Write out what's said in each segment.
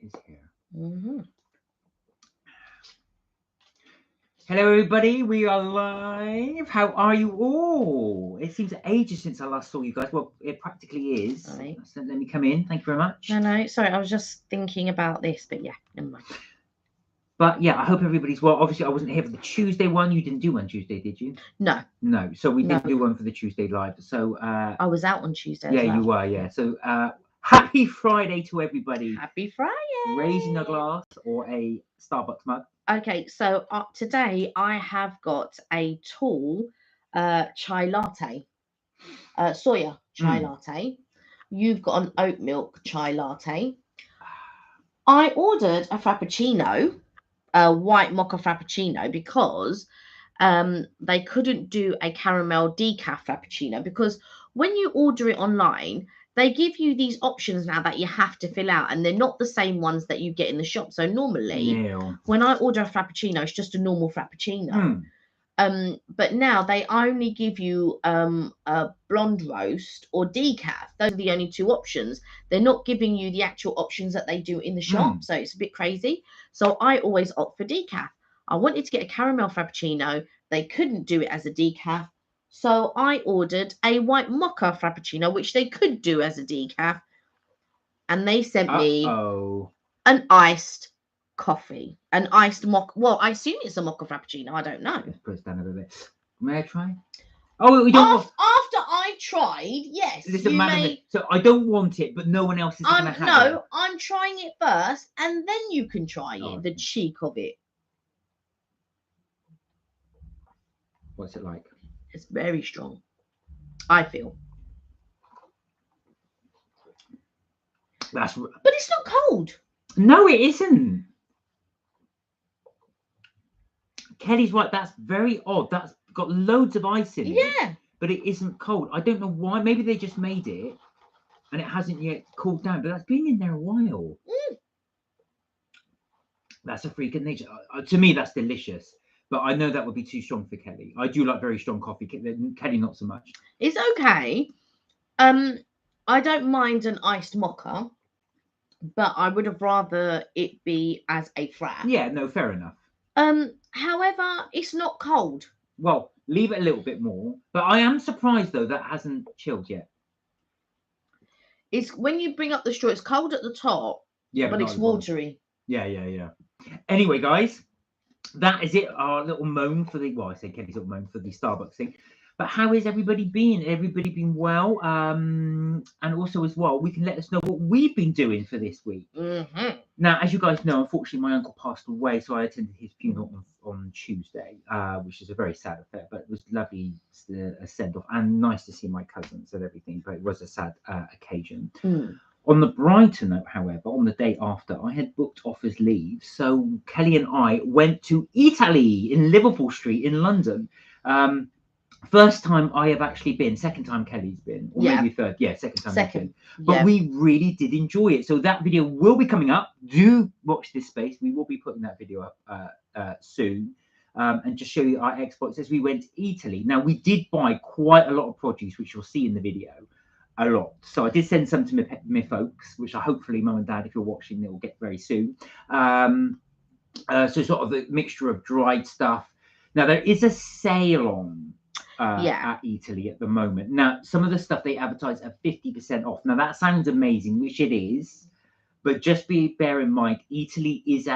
is here. Mm-hmm. Hello, everybody. We are live. How are you all? It seems ages since I last saw you guys. Well, it practically is. Right. So let me come in. Thank you very much. No, sorry, I was just thinking about this, but yeah, never mind. But yeah, I hope everybody's well. Obviously, I wasn't here for the Tuesday one. You didn't do one Tuesday, did you? No. No. So we No. did do one for the Tuesday live. So I was out on Tuesday. yeah, as well. you were. Yeah. So happy Friday to everybody. Happy Friday. Raising a glass or a Starbucks mug. Okay, so today I have got a tall chai latte, soya chai latte. You've got an oat milk chai latte. I ordered a frappuccino, a white mocha frappuccino, because they couldn't do a caramel decaf frappuccino, because when you order it online, they give you these options now that you have to fill out, and they're not the same ones that you get in the shop. So normally, when I order a frappuccino, it's just a normal frappuccino. But now they only give you a blonde roast or decaf. Those are the only two options. They're not giving you the actual options that they do in the shop. So it's a bit crazy. So I always opt for decaf. I wanted to get a caramel frappuccino. They couldn't do it as a decaf. So I ordered a white mocha frappuccino, which they could do as a decaf. And they sent me an iced coffee, an iced mocha. Well, I assume it's a mocha frappuccino. I don't know. Let's put it down a little bit. May I try? Oh, we don't. After I tried, yes. Listen, madam. So I don't want it, but no one else is going to have it. No, I'm trying it first, and then you can try it. Okay. The cheek of it. What's it like? It's very strong, I feel. But it's not cold. No, it isn't. Kelly's right. That's very odd. That's got loads of ice in it. Yeah. But it isn't cold. I don't know why. Maybe they just made it and it hasn't yet cooled down. But that's been in there a while. That's a freak of nature. To me, that's delicious. But I know that would be too strong for Kelly. I do like very strong coffee. Kelly, not so much. It's okay. I don't mind an iced mocha, but I would have rather it be as a frap. Yeah, no, fair enough. However, it's not cold. Well, leave it a little bit more. But I am surprised though that hasn't chilled yet. It's when you bring up the straw, it's cold at the top. Yeah, but it's watery. Yeah. Anyway, guys, that is it. Our little moan for the I say Kelly's little moan for the Starbucks thing. But how is everybody been? Everybody been well? And also as well, we can let us know what we've been doing for this week. Now, as you guys know, unfortunately, my uncle passed away, so I attended his funeral on Tuesday, which is a very sad affair, but it was lovely a send-off and nice to see my cousins and everything, but it was a sad occasion. On the brighter note, however, on the day after, I had booked offers leave, so Kelly and I went to Italy in Liverpool Street in London. First time I have actually been, second time Kelly's been, or maybe third. Yeah, second time. Second. But we really did enjoy it. So that video will be coming up. Do watch this space. We will be putting that video up soon. And just show you our exploits as we went to Italy. Now, we did buy quite a lot of produce, which you'll see in the video. A lot. So I did send some to my folks, which I hopefully, Mum and Dad, if you're watching, they will get very soon. So sort of a mixture of dried stuff. Now, there is a sale on at Italy at the moment. Now, some of the stuff they advertise at 50% off. Now, that sounds amazing, which it is, but just bear in mind, Italy is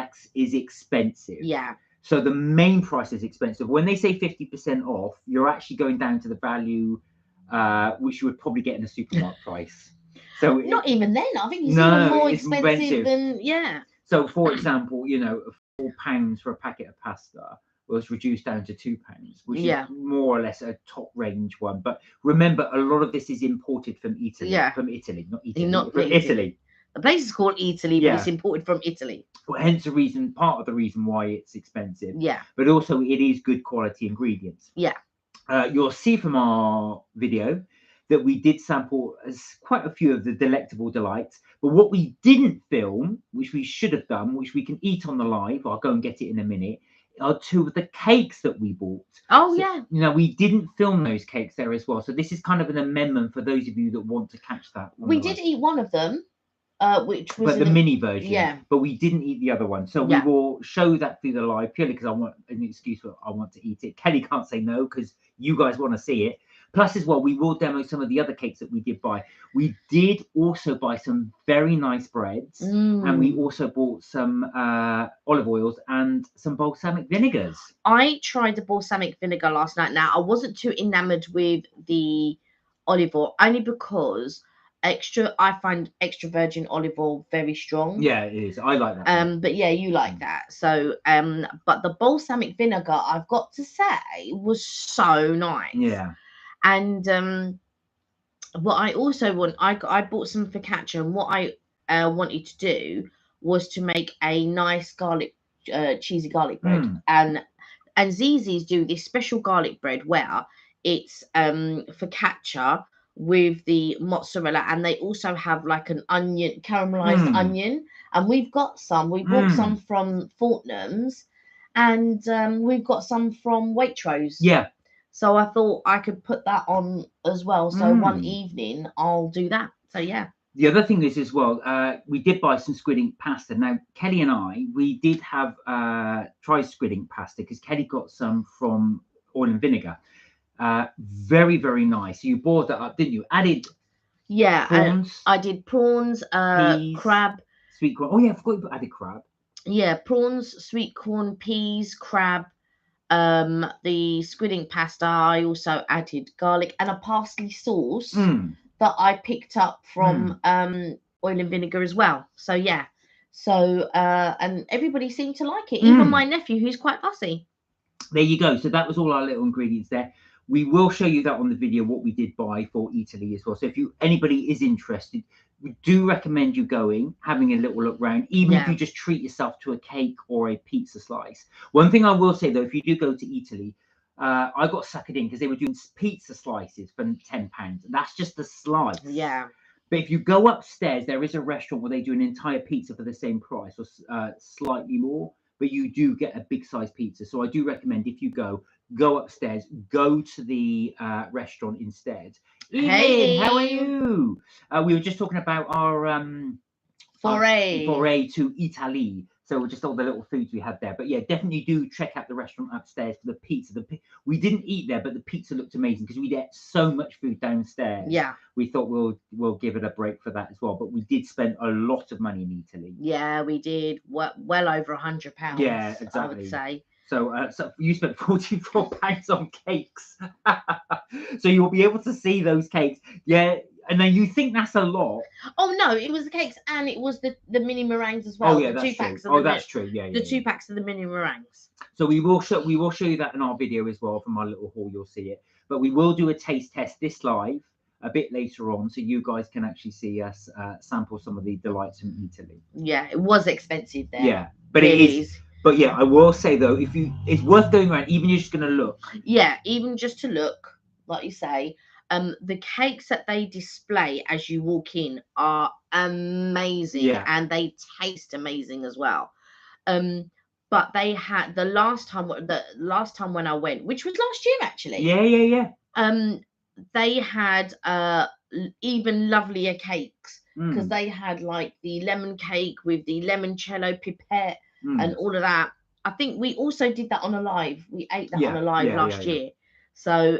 expensive. Yeah. So the main price is expensive. When they say 50% off, you're actually going down to the value which you would probably get in a supermarket price. So not even then. I think it's even more expensive than So, for example, £4 for a packet of pasta was reduced down to £2, which is more or less a top range one. But remember, a lot of this is imported from Italy. Yeah. From Italy, not Italy. From Italy. The place is called Italy, but it's imported from Italy. Well, hence part of the reason why it's expensive. Yeah. But also, it is good quality ingredients. Yeah. You'll see from our video that we did sample quite a few of the delectable delights. But what we didn't film, which we should have done, which we can eat on the live, I'll go and get it in a minute, are two of the cakes that we bought. Oh, yeah. We didn't film those cakes there as well. So this is kind of an amendment for those of you that want to catch that. We did eat one of them. Which was but the mini version. Yeah. But we didn't eat the other one, so we will show that through the live purely because I want an excuse for I want to eat it. Kelly can't say no because you guys want to see it. Plus, as well, we will demo some of the other cakes that we did buy. We did also buy some very nice breads, and we also bought some olive oils and some balsamic vinegars. I tried the balsamic vinegar last night. Now, I wasn't too enamored with the olive oil, only because I find extra virgin olive oil very strong. Yeah, it is. I like that. But yeah, you like that. So but the balsamic vinegar, I've got to say, was so nice. Yeah. And what I also want, I bought some focaccia, and what I wanted to do was to make a nice garlic cheesy garlic bread. And Zizzi's do this special garlic bread where it's focaccia with the mozzarella, and they also have like an onion, caramelized onion. And we've got some. We bought some from Fortnum's, and we've got some from Waitrose. Yeah. So I thought I could put that on as well. So one evening I'll do that. So yeah. The other thing is as well, we did buy some squid ink pasta. Now, Kelly and I, we did have try squid ink pasta because Kelly got some from Oil and Vinegar. Very, very nice. You bought that up, didn't you? Added prawns. I did prawns, peas, crab. Sweet corn. Oh yeah, I forgot you added crab. Yeah, prawns, sweet corn, peas, crab. The squid ink pasta, I also added garlic and a parsley sauce that I picked up from Oil and Vinegar as well. So yeah, so and everybody seemed to like it, even my nephew, who's quite fussy. There you go. So that was all our little ingredients there. We will show you that on the video what we did buy for Italy as well. So if anybody is interested, we do recommend you going, having a little look around, even if you just treat yourself to a cake or a pizza slice. One thing I will say though, if you do go to Italy, I got suckered in because they were doing pizza slices for £10. That's just the slice. Yeah. But if you go upstairs, there is a restaurant where they do an entire pizza for the same price or slightly more, but you do get a big size pizza. So I do recommend if you go upstairs, go to the restaurant instead. Hey, how are you? We were just talking about our foray to Italy. So just all the little foods we had there. But yeah, definitely do check out the restaurant upstairs for the pizza. We didn't eat there, but the pizza looked amazing because we ate so much food downstairs. Yeah. We thought we'll give it a break for that as well. But we did spend a lot of money in Italy. Yeah, we did. Well over £100. Yeah, exactly. I would say. So, you spent £44 on cakes. So you'll be able to see those cakes. Yeah. And then you think that's a lot. Oh no, it was the cakes and it was the mini meringues as well. Oh yeah, the that's 2 packs true. That's true. Yeah, the 2 packs of the mini meringues. So we will show you that in our video as well from our little haul. You'll see it. But we will do a taste test this live a bit later on, so you guys can actually see us sample some of the delights from Italy. Yeah, it was expensive there. Yeah, but it is. But yeah, I will say though, it's worth going around, even you're just gonna look. Yeah, even just to look, like you say. The cakes that they display as you walk in are amazing, and they taste amazing as well. But they had the last time when I went, which was last year actually. Yeah. They had even lovelier cakes because they had like the lemon cake with the limoncello pipette and all of that. I think we also did that on a live. We ate that on a live last year. So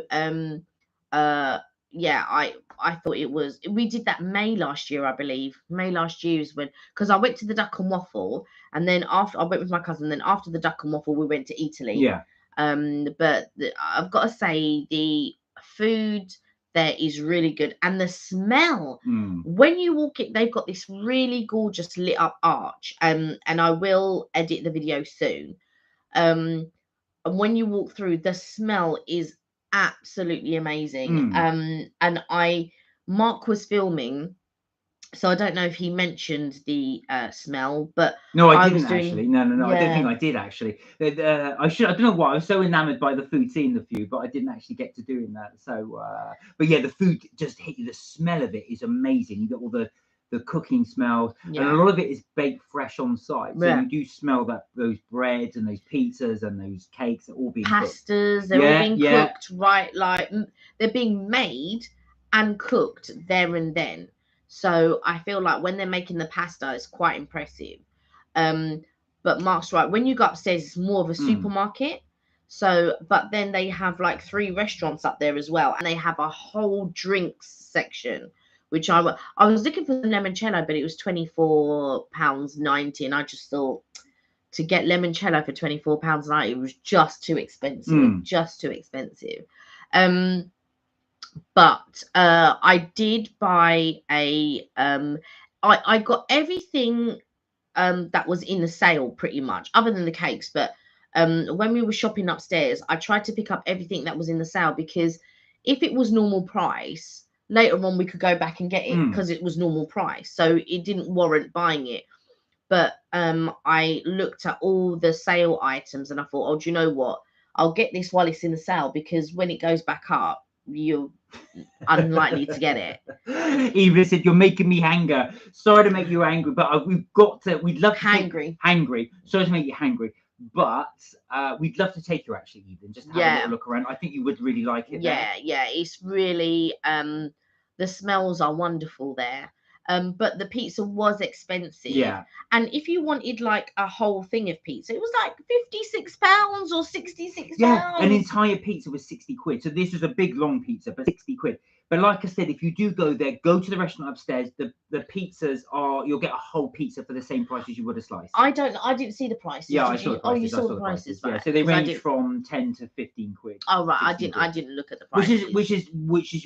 yeah, I thought it was, we did that May last year, I believe. May last year is when, because I went to the Duck and Waffle, and then after I went with my cousin, then after the Duck and Waffle we went to Italy. But I've got to say the food there is really good, and the smell when you walk it, they've got this really gorgeous lit up arch, and I will edit the video soon, and when you walk through, the smell is absolutely amazing. And Mark was filming, so I don't know if he mentioned the smell, but no, I didn't actually. No, I don't think I did actually. I don't know why I was so enamored by the food, seeing the food, but I didn't actually get to doing that. So but yeah, the food just hit you. The smell of it is amazing. You get all the cooking smells, and a lot of it is baked fresh on site, so you do smell those breads and those pizzas and those cakes are all being pastas cooked. They're all being cooked, right? Like they're being made and cooked there and then. So I feel like when they're making the pasta, it's quite impressive. But Mark's right. When you go upstairs, it's more of a supermarket. So, but then they have like 3 restaurants up there as well, and they have a whole drinks section, which I was looking for limoncello, but it was £24.90, and I just thought to get limoncello for £24.90, it was just too expensive, just too expensive. But I did buy a I got everything that was in the sale pretty much, other than the cakes. But when we were shopping upstairs, I tried to pick up everything that was in the sale, because if it was normal price, later on we could go back and get it because it was normal price. So it didn't warrant buying it. But I looked at all the sale items and I thought, oh, do you know what? I'll get this while it's in the sale, because when it goes back up, you're unlikely to get it. Eva said, "You're making me hanger." Sorry to make you angry, but we'd love to hangry. Sorry to make you hangry, but we'd love to take you actually, Eva, and just have a little look around. I think you would really like it. Yeah, it's really the smells are wonderful there. But the pizza was expensive. Yeah. And if you wanted like a whole thing of pizza, it was like £56 or £66. Yeah, an entire pizza was 60 quid. So this was a big long pizza, but 60 quid. But like I said, if you do go there, go to the restaurant upstairs. The pizzas you'll get a whole pizza for the same price as you would a slice. I didn't see the prices. Yeah, I saw the prices. Oh, you saw the prices, right? Yeah, so they range from 10 to 15 quid. Oh, right. I didn't look at the prices. Which is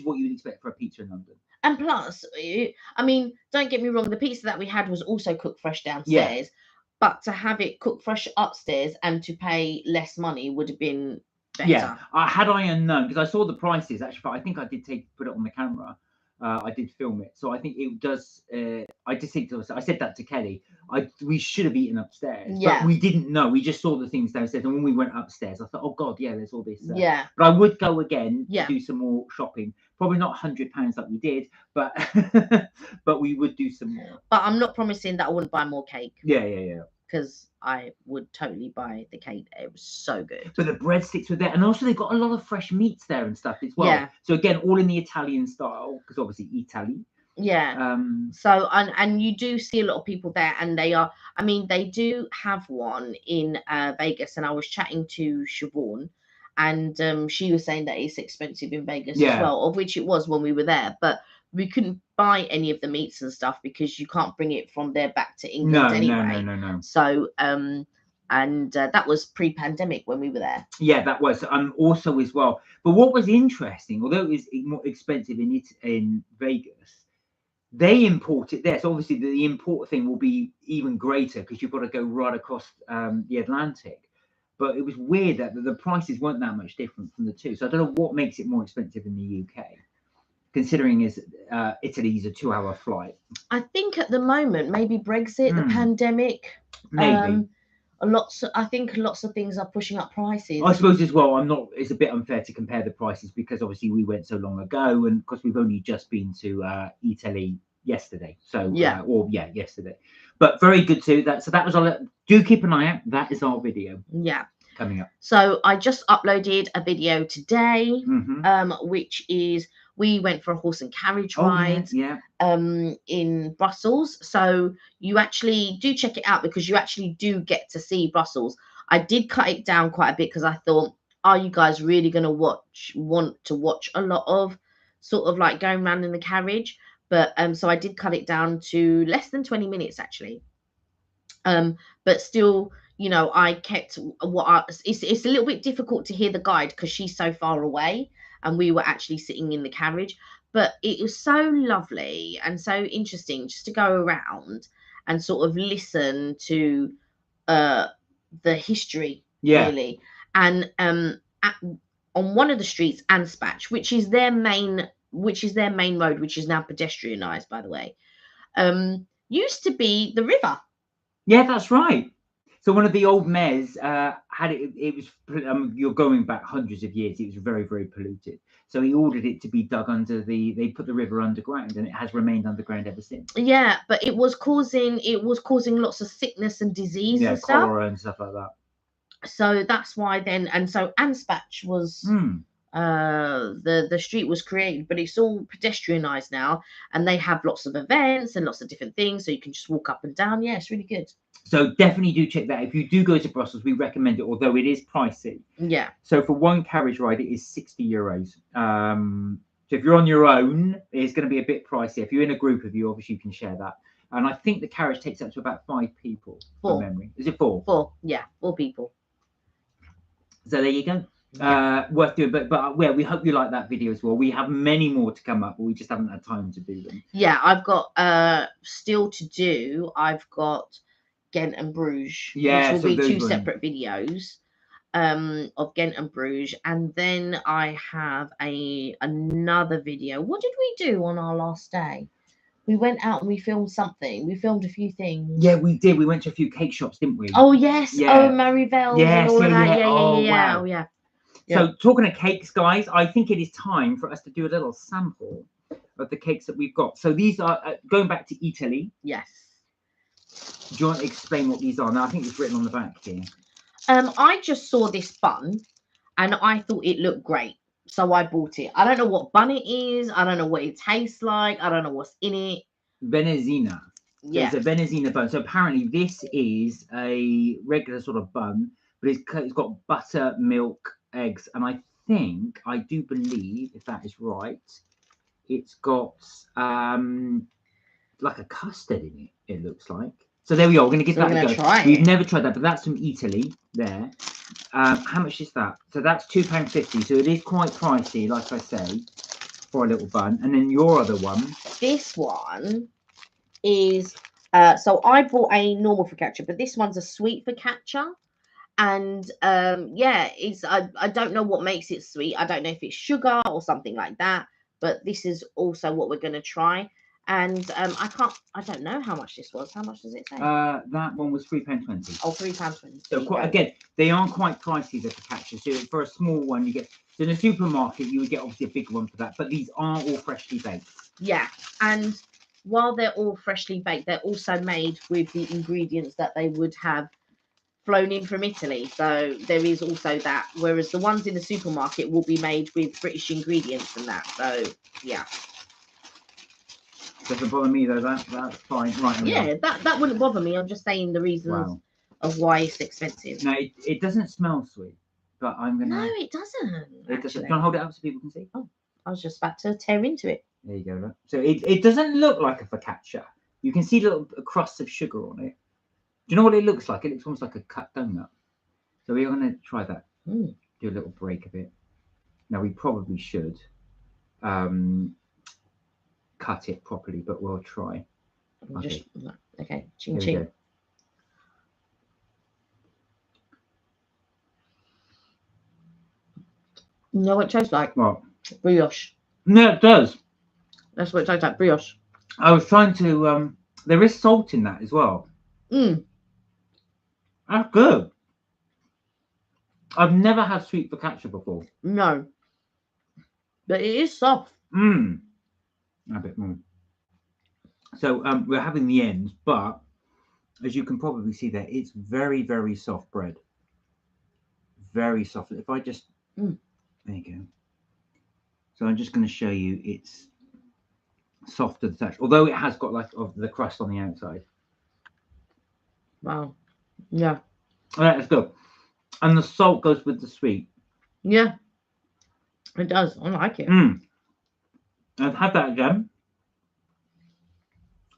what you would expect for a pizza in London. And plus, I mean, don't get me wrong, the pizza that we had was also cooked fresh downstairs. Yeah. But to have it cooked fresh upstairs and to pay less money would have been better. Yeah, had I unknown, because I saw the prices actually, but I think I did put it on the camera. I did film it, so I think it does. I just think I said that to Kelly. We should have eaten upstairs, but we didn't know. We just saw the things downstairs, and when we went upstairs, I thought, "Oh God, yeah, there's all this." Yeah, but I would go again to do some more shopping. Probably not £100 like we did, but but we would do some more. But I'm not promising that I wouldn't buy more cake. Yeah. Because I would totally buy the cake. It was so good. But the breadsticks were there, and also they've got a lot of fresh meats there and stuff as well. Yeah. So again, all in the Italian style, because obviously Italy. Yeah. So and you do see a lot of people there, and they are. I mean, they do have one in Vegas, and I was chatting to Siobhan, and she was saying that it's expensive in Vegas as well, of which it was when we were there, but we couldn't buy any of the meats and stuff because you can't bring it from there back to England anyway. No. So and that was pre-pandemic when we were there. Yeah, that was also as well. But what was interesting, although it was more expensive in Vegas, they import it there. So obviously the import thing will be even greater because you've got to go right across the Atlantic. But it was weird that the prices weren't that much different from the two. So I don't know what makes it more expensive in the UK. Considering Italy's a 2-hour flight. I think at the moment, maybe Brexit, the pandemic, maybe. I think lots of things are pushing up prices. I suppose as well. It's a bit unfair to compare the prices because obviously we went so long ago, and because we've only just been to Italy yesterday. So yesterday. But very good too. So that was our. Do keep an eye out. That is our video. Yeah. Coming up. So I just uploaded a video today, which is. We went for a horse and carriage ride in Brussels. So you actually do check it out because you actually do get to see Brussels. I did cut it down quite a bit because I thought, are you guys really going to want to watch a lot of sort of like going around in the carriage? But so I did cut it down to less than 20 minutes actually. But still, you know, I kept it's a little bit difficult to hear the guide because she's so far away. And we were actually sitting in the carriage, but it was so lovely and so interesting just to go around and sort of listen to the history, really. And on one of the streets, Anspach, which is their main road, which is now pedestrianised, by the way, used to be the river. Yeah, that's right. So one of the old mayors had it. It was you're going back hundreds of years. It was very, very polluted. So he ordered it to be dug under they put the river underground, and it has remained underground ever since. Yeah, but it was causing lots of sickness and disease and stuff. Cholera and stuff like that. So that's why then, and so Anspach was the street was created, but it's all pedestrianized now, and they have lots of events and lots of different things, so you can just walk up and down. Yeah, it's really good. So definitely do check that. If you do go to Brussels, we recommend it, although it is pricey. Yeah. So for one carriage ride, it is €60. So if you're on your own, it's going to be a bit pricey. If you're in a group of you, obviously you can share that. And I think the carriage takes up to about 5 people. Four. From memory. Is it 4? 4. Yeah, 4 people. So there you go. Yeah. Worth doing. But yeah, we hope you like that video as well. We have many more to come up, but we just haven't had time to do them. Yeah, I've got still to do. I've got Ghent and Bruges, Yeah, which will be 2 ones. separate videos of Ghent and Bruges, and then I have another video. What did we do on our last day? We went out and we filmed something. We filmed a few things. Yeah, we did. We went to a few cake shops, didn't we? Oh yes. Yeah. Oh, Marivelle and all of that. Yeah. Wow. Oh yeah. So talking of cakes, guys, I think it is time for us to do a little sample of the cakes that we've got. So these are going back to Italy. Yes. Do you want to explain what these are? Now I think it's written on the back here. I just saw this bun and I thought it looked great. So I bought it. I don't know what bun it is. I don't know what it tastes like. I don't know what's in it. Venezina. Yeah. So it's a Venezina bun. So apparently this is a regular sort of bun, but it's got butter, milk, eggs, and I do believe, if that is right, it's got like a custard in it, it looks like. So there we are. We're going to give that a go. Try We've it. never tried that, but that's from Italy there. How much is that? So that's £2.50. So it is quite pricey, like I say, for a little bun. And then your other one. This one is, so I bought a normal focaccia, but this one's a sweet focaccia. And yeah, it's I don't know what makes it sweet. I don't know if it's sugar or something like that. But this is also what we're going to try. And I don't know how much this was. How much does it say? That one was £3.20. Oh, £3.20. So again, they are quite pricey, the focaccia. So for a small one, you get, so in a supermarket, you would get obviously a big one for that. But these are all freshly baked. Yeah, and while they're all freshly baked, they're also made with the ingredients that they would have flown in from Italy. So there is also that. Whereas the ones in the supermarket will be made with British ingredients and that. So yeah. Doesn't bother me though. That's fine. Right. Yeah, that wouldn't bother me. I'm just saying the reasons of why it's expensive. No, it doesn't smell sweet, but I'm gonna. No, it doesn't. It doesn't. Can I hold it up so people can see? Oh, I was just about to tear into it. There you go. Look. So it doesn't look like a focaccia. You can see little crusts of sugar on it. Do you know what it looks like? It looks almost like a cut donut. So we're going to try that. Do a little break of it. Now we probably should cut it properly, but we'll try. Okay. Ching ching. You know what it tastes like? What? Brioche. No, it does. That's what it tastes like, brioche. I was trying to. There is salt in that as well. That's good. I've never had sweet focaccia before. No. But it is soft. A bit more. So we're having the ends, but as you can probably see there, it's very, very soft bread. Very soft. If I just... There you go. So I'm just going to show you it's soft to the touch, although it has got like the crust on the outside. Wow. Yeah. All right, let's go. And the salt goes with the sweet. Yeah. It does. I like it. I've had that again.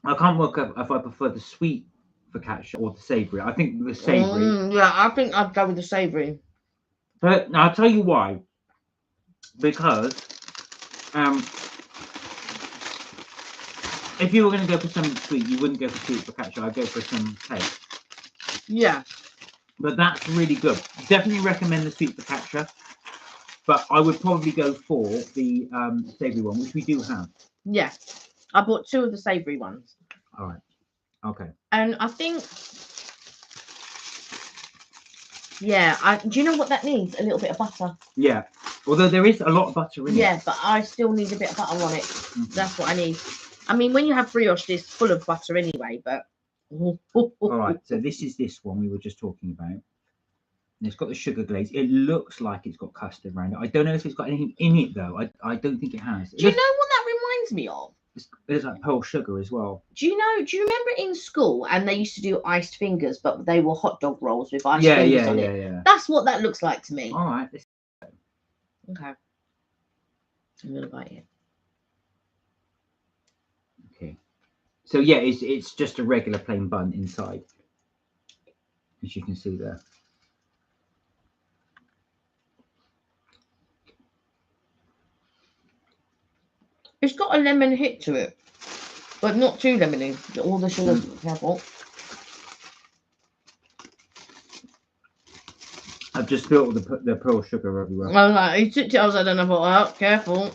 I can't work out if I prefer the sweet focaccia or the savoury. I think the savoury. Yeah, I think I'd go with the savoury. But I'll tell you why. Because if you were going to go for something sweet, you wouldn't go for sweet focaccia. I'd go for some cake. Yeah. But that's really good. Definitely recommend the sweet focaccia. But I would probably go for the savoury one, which we do have. Yeah. I bought 2 of the savoury ones. All right. Okay. And I think, yeah, do you know what that needs? A little bit of butter. Yeah. Although there is a lot of butter in it. Yeah, but I still need a bit of butter on it. That's what I need. I mean, when you have brioche, it's full of butter anyway, but... All right. So this is this one we were just talking about. It's got the sugar glaze. It looks like it's got custard around it. I don't know if it's got anything in it though. I don't think it has. Do you know what that reminds me of? There's like pearl sugar as well. Do you remember in school and they used to do iced fingers, but they were hot dog rolls with iced fingers on it? Yeah. That's what that looks like to me. All right. Okay. I'm gonna bite it. Okay. So yeah, it's just a regular plain bun inside, as you can see there. It's got a lemon hit to it, but not too lemony. All the sugar's careful. I've just spilled the pearl sugar everywhere. I was like, he took it. I was like, I don't know, oh, careful.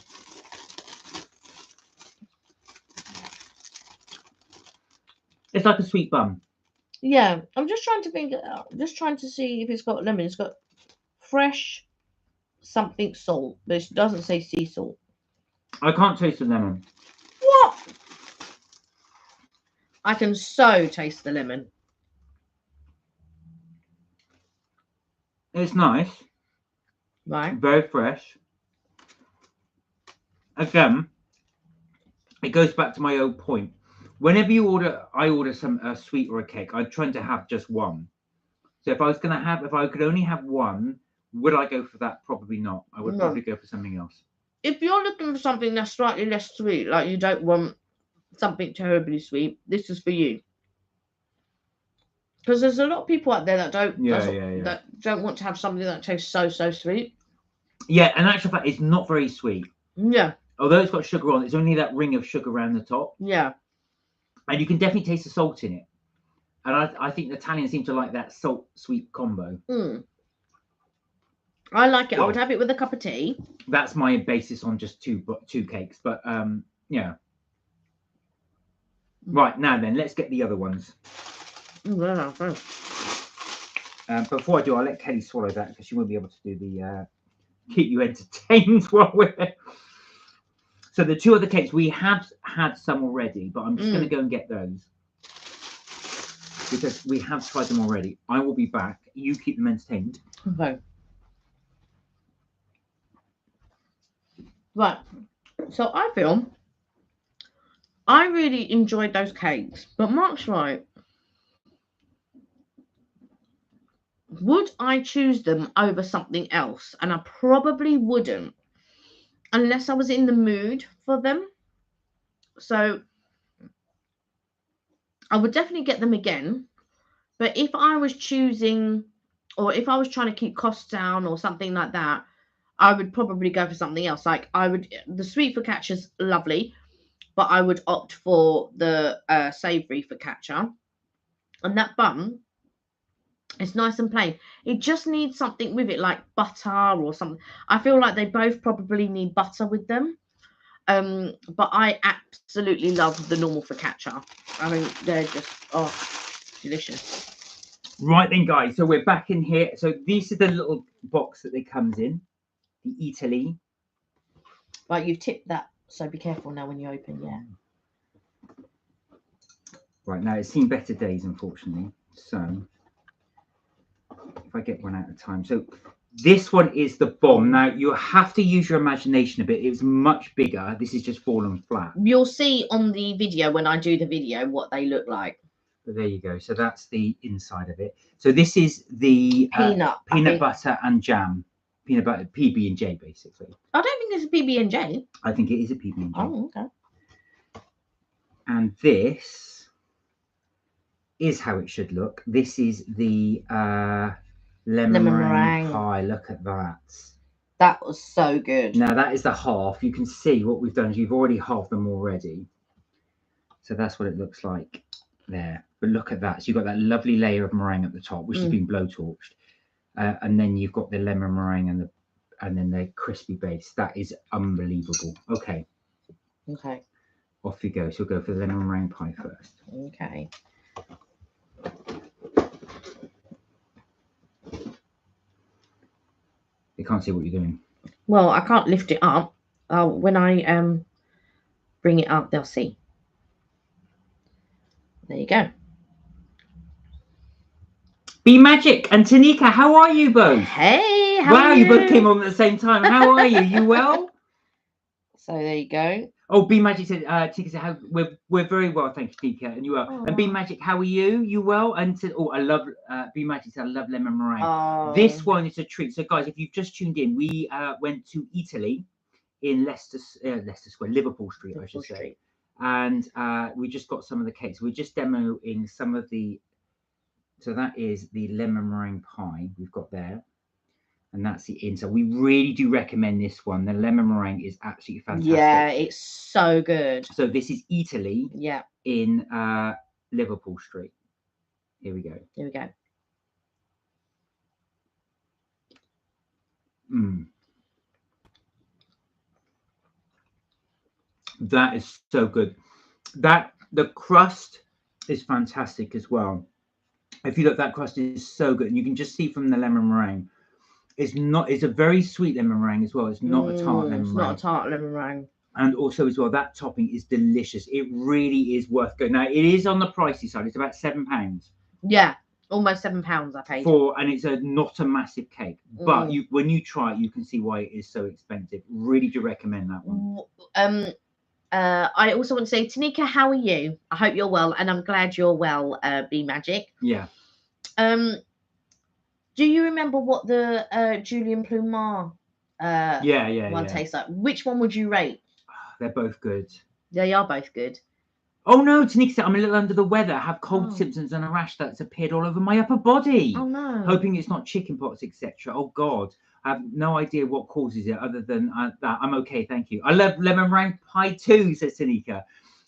It's like a sweet bun. Yeah, I'm just trying to think. Just trying to see if it's got lemon. It's got fresh something salt, but it doesn't say sea salt. I can't taste the lemon. What? I can so taste the lemon. It's nice. Right. Very fresh. Again, it goes back to my old point. Whenever I order a sweet or a cake, I'm trying to have just one. So if I could only have one, would I go for that? Probably not. I would probably go for something else. If you're looking for something that's slightly less sweet, like you don't want something terribly sweet, this is for you. Because there's a lot of people out there that don't want to have something that tastes so sweet. Yeah, in actual fact, it's not very sweet. Yeah. Although it's got sugar on, it's only that ring of sugar around the top. Yeah. And you can definitely taste the salt in it. And I think the Italians seem to like that salt-sweet combo. I like it. Well, I would have it with a cup of tea. That's my basis on just two cakes. But yeah. Right, now then, let's get the other ones. Before I do, I'll let Kelly swallow that because she won't be able to do the keep you entertained while we're there. So the two other cakes, we have had some already, but I'm just going to go and get those because we have tried them already. I will be back. You keep them entertained. Okay. Right. So I feel I really enjoyed those cakes, but Mark's right. Would I choose them over something else? And I probably wouldn't unless I was in the mood for them. So I would definitely get them again. But if I was choosing, or if I was trying to keep costs down or something like that, I would probably go for something else. Like the sweet focaccia's lovely, but I would opt for the savoury focaccia. And that bun, it's nice and plain. It just needs something with it, like butter or something. I feel like they both probably need butter with them. But I absolutely love the normal focaccia. I mean, they're just delicious. Right then, guys. So we're back in here. So this is the little box that it comes in. The Italy. Right, you've tipped that, so be careful now when you open. Yeah. Right, now it's seen better days, unfortunately. So if I get one at a time. So this one is the bomb. Now you have to use your imagination a bit. It's much bigger. This is just fallen flat. You'll see on the video when I do the video what they look like. But there you go. So that's the inside of it. So this is the peanut butter and jam. Peanut butter, PB&J, basically. I don't think it's a PB&J. I think it is a PB&J. Oh, okay. And this is how it should look. This is the lemon meringue pie. Look at that. That was so good. Now that is the half. You can see what we've done is you've already halved them already. So that's what it looks like there. But look at that. So you've got that lovely layer of meringue at the top, which has been blowtorched. And then you've got the lemon meringue and then the crispy base. That is unbelievable. Okay. Okay. Off you go. So we'll go for the lemon meringue pie first. Okay. They can't see what you're doing. Well, I can't lift it up. When I bring it up, they'll see. There you go. B Magic and Tanika, how are you both? Hey, how Wow, are you both came on at the same time. How are you? You well? So there you go. Oh, B Magic said, Tika said, we're very well, thank you, Tika, and you well. And B Aw. Magic, how are you? You well? And said, I love B Magic said, I love lemon meringue. Oh, This one is a treat. So, guys, if you've just tuned in, we went to Italy in Leicester Square, Liverpool Street, I should say, and we just got some of the cakes. We're just demoing some of the. So that is the lemon meringue pie we've got there. And that's the inside. We really do recommend this one. The lemon meringue is absolutely fantastic. Yeah, it's so good. So this is Italy. Yeah. In Liverpool Street. Here we go. Here we go. That is so good. The crust is fantastic as well. If you look, that crust is so good, and you can just see from the lemon meringue. It's a very sweet lemon meringue as well. It's not a tart lemon meringue. It's not a tart lemon meringue. And also as well, that topping is delicious. It really is worth going. Now it is on the pricey side. It's about £7. Yeah, almost £7 I paid for, and it's not a massive cake. But when you try it, you can see why it is so expensive. Really do recommend that one. I also want to say, Tanika, how are you? I hope you're well, and I'm glad you're well. B Magic. Yeah. Do you remember what the Julian Plumard one tastes like? Which one would you rate? They're both good. They are both good. Oh no, Tanika said, I'm a little under the weather. I have cold symptoms and a rash that's appeared all over my upper body. Oh no. Hoping it's not chicken pox, etc. Oh God. I have no idea what causes it other than that. I'm okay, thank you. I love lemon meringue pie too, says Tanika.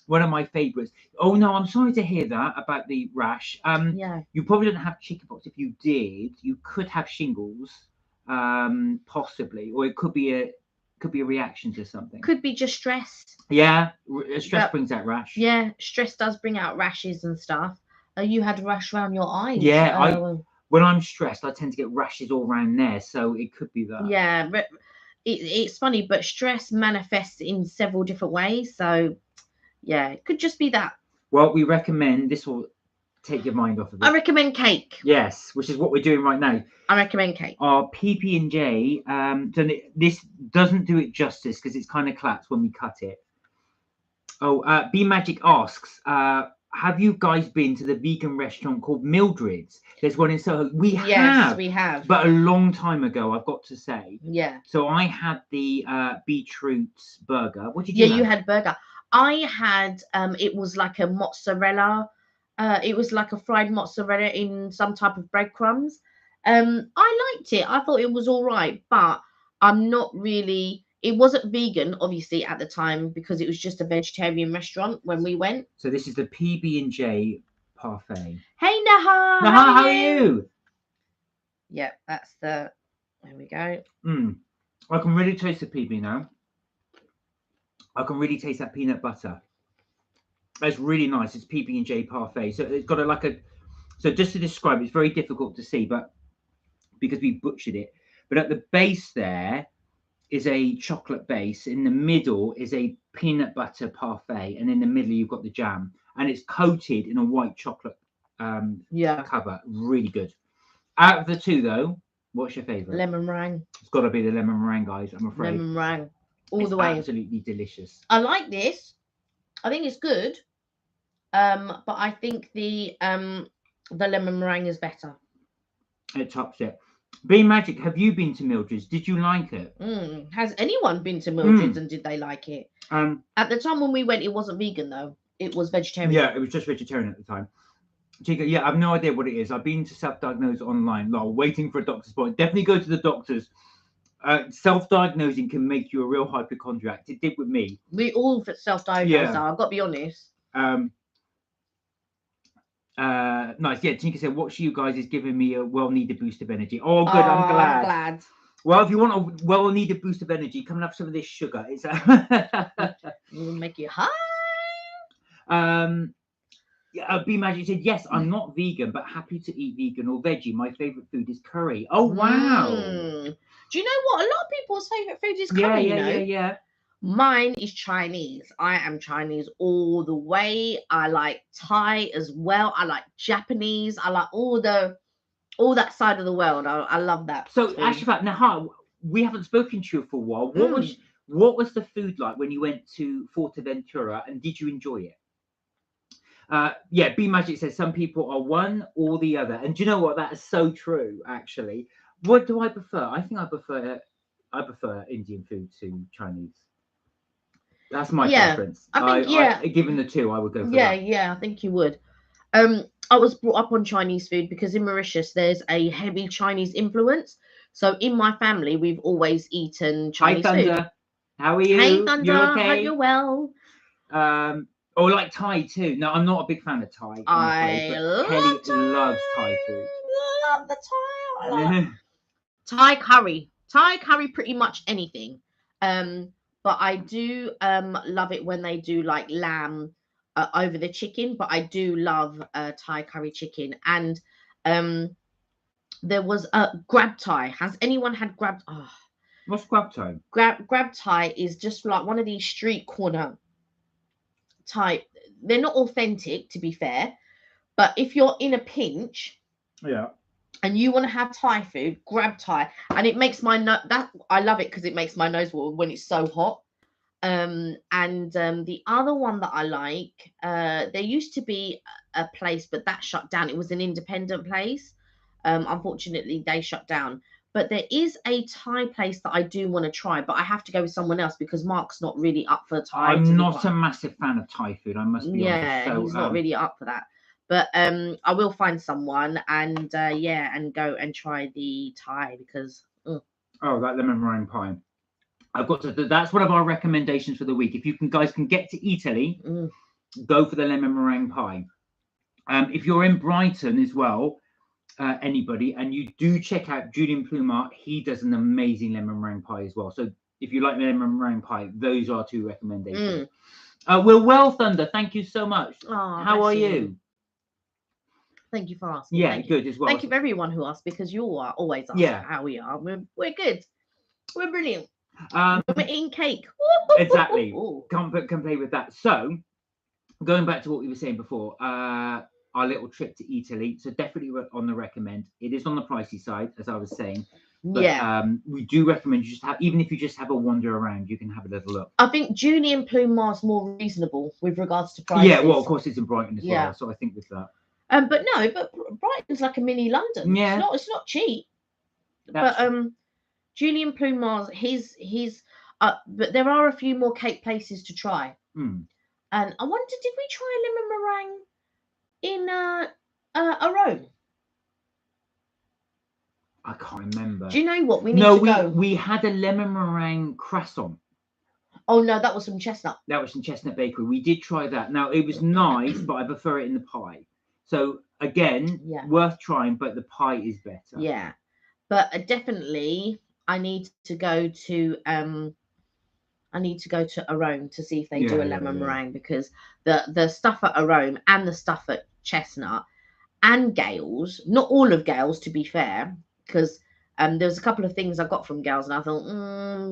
One of my favourites. Oh no, I'm sorry to hear that about the rash. Yeah. You probably don't have chickenpox. If you did, you could have shingles, possibly, or it could be a reaction to something. Could be just stress. Yeah, stress brings out rash. Yeah, stress does bring out rashes and stuff. You had a rash around your eyes. Yeah, when I'm stressed, I tend to get rashes all around there, so it could be that. Yeah, but it's funny, but stress manifests in several different ways, so. Yeah, it could just be that. Well, we recommend this will take your mind off of it. I recommend cake. Yes, which is what we're doing right now. I recommend cake. Our PB&J, this doesn't do it justice because it's kind of claps when we cut it. Oh, B Magic asks, have you guys been to the vegan restaurant called Mildred's? There's one in Soho. Yes, we have. But a long time ago, I've got to say. Yeah. So I had the beetroot burger. What did you have? Yeah, you had burger. I had it was like a mozzarella. It was like a fried mozzarella in some type of breadcrumbs. I liked it. I thought it was all right, but I'm not really. It wasn't vegan, obviously, at the time because it was just a vegetarian restaurant when we went. So this is the PB&J parfait. Hey Naha. Naha, how are you? Yeah, that's the. There we go. I can really taste the PB now. I can really taste that peanut butter. It's really nice. It's PB&J parfait. So it's got so just to describe, it's very difficult to see, but because we butchered it. But at the base there is a chocolate base. In the middle is a peanut butter parfait. And in the middle, you've got the jam. And it's coated in a white chocolate cover. Really good. Out of the two, though, what's your favourite? Lemon meringue. It's got to be the lemon meringue, guys, I'm afraid. Lemon meringue. All the way. Absolutely delicious. I like this. I think it's good. But I think the lemon meringue is better. It tops it. B Magic, have you been to Mildred's? Did you like it? Has anyone been to Mildred's and did they like it? At the time when we went, it wasn't vegan though. It was vegetarian. Yeah, it was just vegetarian at the time. Chica, yeah, I have no idea what it is. I've been to self-diagnose online, waiting for a doctor's appointment. Definitely go to the doctors. Self-diagnosing can make you a real hypochondriac. It did with me. We all self-diagnosed now, I've got to be honest. Nice. Yeah, Tinka said, watching you guys is giving me a well-needed boost of energy. Oh, good. I'm glad. Well, if you want a well-needed boost of energy, come and have some of this sugar. It's It'll make you high. B Magic said, yes, I'm not vegan, but happy to eat vegan or veggie. My favorite food is curry. Oh, wow. Do you know what? A lot of people's favorite food is curry. Yeah. Mine is Chinese. I am Chinese all the way. I like Thai as well. I like Japanese. I like all the all that side of the world. I love that. So food. actually, Nahar, we haven't spoken to you for a while. What was the food like when you went to Fortaventura, and did you enjoy it? Yeah, B Magic says some people are one or the other, and do you know what? That is so true. Actually, what do I prefer? I think I prefer Indian food to Chinese. That's my preference. I think given the two, I would go for that. Yeah, I think you would. I was brought up on Chinese food because in Mauritius there's a heavy Chinese influence. So in my family, we've always eaten Chinese Hi, Thunder. food. How are you? Hey, Thunder. You okay? Hope you're well. Or like Thai too. No, I'm not a big fan of Thai. I love Kelly Thai. loves Thai food. Love the Thai. I love Thai curry. Thai curry, pretty much anything. But I do love it when they do like lamb over the chicken. But I do love Thai curry chicken. And there was a grab Thai. Has anyone had grab? Oh. What's grab Thai? Grab Thai is just like one of these street corner type. They're not authentic, to be fair, but if you're in a pinch, yeah, and you want to have Thai food, grab Thai, and it makes my I love it because it makes my nose water when it's so hot. And the other one that I like, there used to be a place, but that shut down. It was an independent place. Unfortunately, they shut down. But there is a Thai place that I do want to try, but I have to go with someone else because Mark's not really up for Thai. I'm not a massive fan of Thai food, I must be honest. Yeah, he's not really up for that. But I will find someone and and go and try the Thai because that lemon meringue pie. I've got to. That's one of our recommendations for the week. If you guys can get to Italy, go for the lemon meringue pie. If you're in Brighton as well, anybody, and you do check out Julian Plumart, he does an amazing lemon meringue pie as well. So if you like lemon meringue pie, those are two recommendations. Well, Thunder, thank you so much. How are you? Thank you for asking. Yeah, good as well. Thank you for everyone who asked, because you are always asking how we are. We're good. We're brilliant. We're eating cake. Exactly. Can't complain with that. So, going back to what we were saying before, our little trip to Italy. So definitely on the recommend. It is on the pricey side, as I was saying. But, we do recommend you just have, even if you just have a wander around, you can have a little look. I think Julian Plumar's more reasonable with regards to prices. Yeah, well, of course it's in Brighton as well. So I think with that. But Brighton's like a mini London. Yeah, it's not cheap. But Julian Plumar's his but there are a few more cake places to try. And I wonder, did we try lemon meringue in Rome? I can't remember. Do you know what we need to go? We had a lemon meringue croissant. Oh no, that was from Chestnut. That was from Chestnut Bakery. We did try that. Now it was nice, but I prefer it in the pie. So again, worth trying, but the pie is better. Yeah, but definitely I need to go to Rome to see if they do a lemon meringue, because the stuff at Rome and the stuff at Chestnut and Gales, not all of Gales to be fair, because there was a couple of things I got from Gales and I thought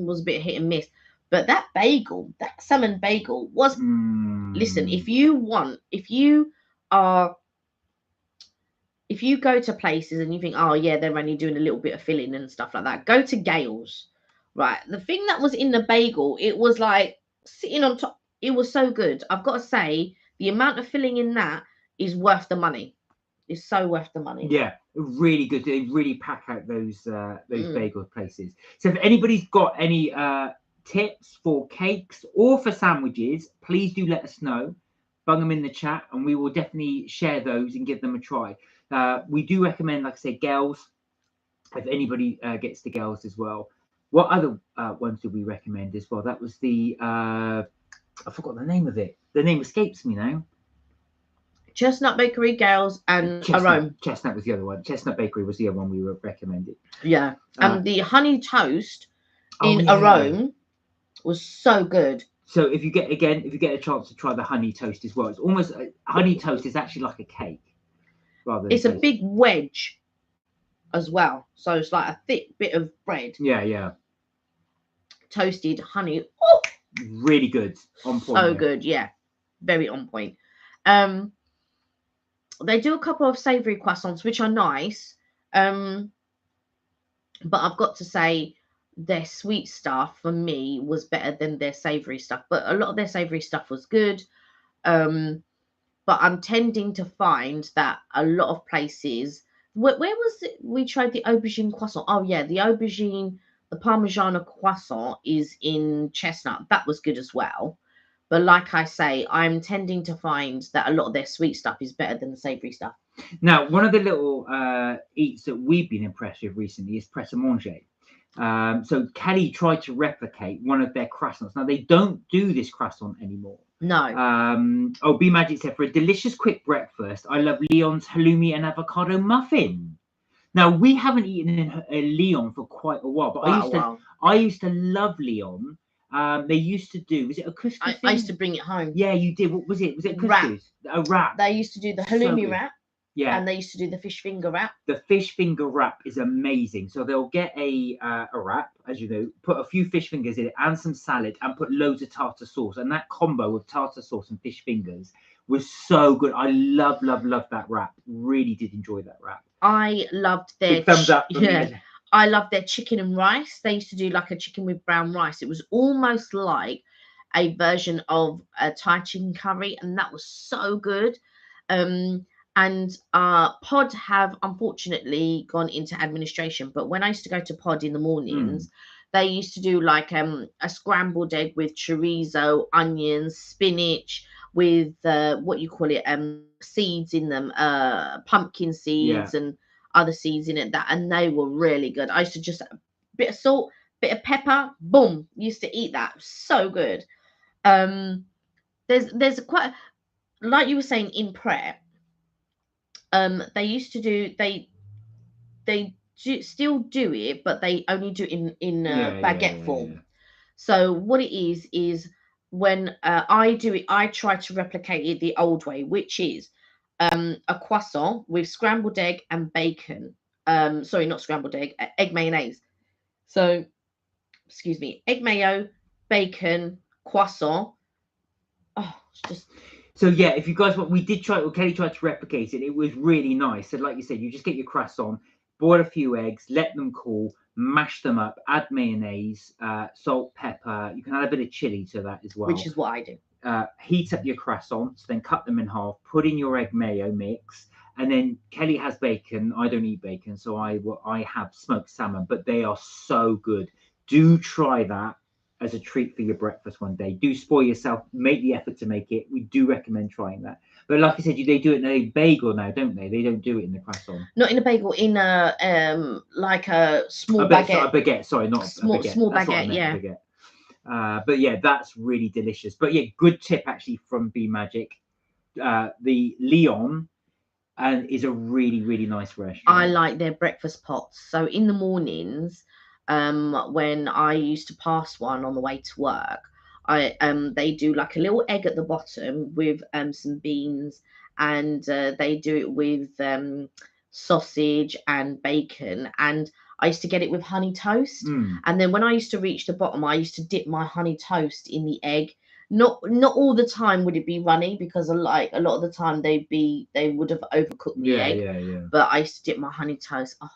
was a bit hit and miss. But that bagel, that salmon bagel was listen, if you go to places and you think, oh yeah, they're only doing a little bit of filling and stuff like that, go to Gales. Right, the thing that was in the bagel, it was like sitting on top. It was so good. I've got to say, the amount of filling in that is worth the money. It's so worth the money. Yeah, really good. They really pack out those bagel places. So if anybody's got any tips for cakes or for sandwiches, please do let us know. Bung them in the chat, and we will definitely share those and give them a try. We do recommend, like I say, Gales. If anybody gets the Gales as well. What other ones did we recommend as well? That was the I forgot the name of it. The name escapes me now. Chestnut Bakery, Gales, and Rome. Chestnut was the other one. Chestnut Bakery was the other one we were recommended. Yeah, and the honey toast in Rome was so good. So if you get a chance to try the honey toast as well, it's almost honey toast is actually like a cake, rather. It's a big wedge as well, so it's like a thick bit of bread. Yeah. Toasted honey. Really good. On point. So good, yeah, very on point. They do a couple of savoury croissants, which are nice. But I've got to say, their sweet stuff for me was better than their savory stuff. But a lot of their savory stuff was good. But I'm tending to find that a lot of places. Where was it? We tried the aubergine croissant. Oh yeah, the aubergine, the Parmigiana croissant is in Chestnut. That was good as well. But like I say, I'm tending to find that a lot of their sweet stuff is better than the savory stuff. Now, one of the little eats that we've been impressed with recently is Pret a Manger. So Kelly tried to replicate one of their croissants. Now, they don't do this croissant anymore. No. B Magic said, for a delicious quick breakfast, I love Leon's halloumi and avocado muffin. Now, we haven't eaten in Leon for quite a while, but I used to love Leon. They used to do, was it a couscous? I used to bring it home. Yeah, you did. What was it? Was it a couscous? Wrap. A wrap. They used to do the halloumi wrap. Yeah. And they used to do the fish finger wrap. The fish finger wrap is amazing. So they'll get a wrap, as you know, put a few fish fingers in it and some salad and put loads of tartar sauce. And that combo of tartar sauce and fish fingers was so good. I love that wrap. Really did enjoy that wrap. I loved their big thumbs up. Yeah. I loved their chicken and rice. They used to do like a chicken with brown rice. It was almost like a version of a Thai chicken curry, and that was so good. And Pod have unfortunately gone into administration. But when I used to go to Pod in the mornings, they used to do like a scrambled egg with chorizo, onions, spinach, with what you call it, seeds in them, pumpkin seeds and other seeds in it. And they were really good. I used to just a bit of salt, bit of pepper, boom. Used to eat that. So good. There's quite, like you were saying in Pret. They used to do still do it, but they only do it in baguette form. Yeah. So what it is when I do it, I try to replicate it the old way, which is a croissant with scrambled egg and bacon. Sorry, not scrambled egg, egg mayonnaise. So, excuse me, egg mayo, bacon, croissant. Oh, it's just. So yeah, if you guys want, we did try. Well, Kelly tried to replicate it. It was really nice. So like you said, you just get your croissant, boil a few eggs, let them cool, mash them up, add mayonnaise, salt, pepper. You can add a bit of chili to that as well. Which is what I do. Heat up your croissants, then cut them in half. Put in your egg mayo mix, and then Kelly has bacon. I don't eat bacon, so I have smoked salmon. But they are so good. Do try that as a treat for your breakfast one day. Do spoil yourself, make the effort to make it. We do recommend trying that. But like I said, they do it in a bagel now, don't they? They don't do it in the croissant. Not in a bagel, in a like a small baguette. A baguette, sorry, not small, a baguette. Small baguette, yeah. Baguette. But yeah, that's really delicious. But yeah, good tip actually from B Magic. The Leon is a really, really nice restaurant. I like their breakfast pots. So in the mornings, when I used to pass one on the way to work, they do like a little egg at the bottom with some beans, and they do it with sausage and bacon, and I used to get it with honey toast. And then when I used to reach the bottom, I used to dip my honey toast in the egg. Not all the time would it be runny, because like a lot of the time they would have overcooked the egg. Yeah. But I used to dip my honey toast. Oh,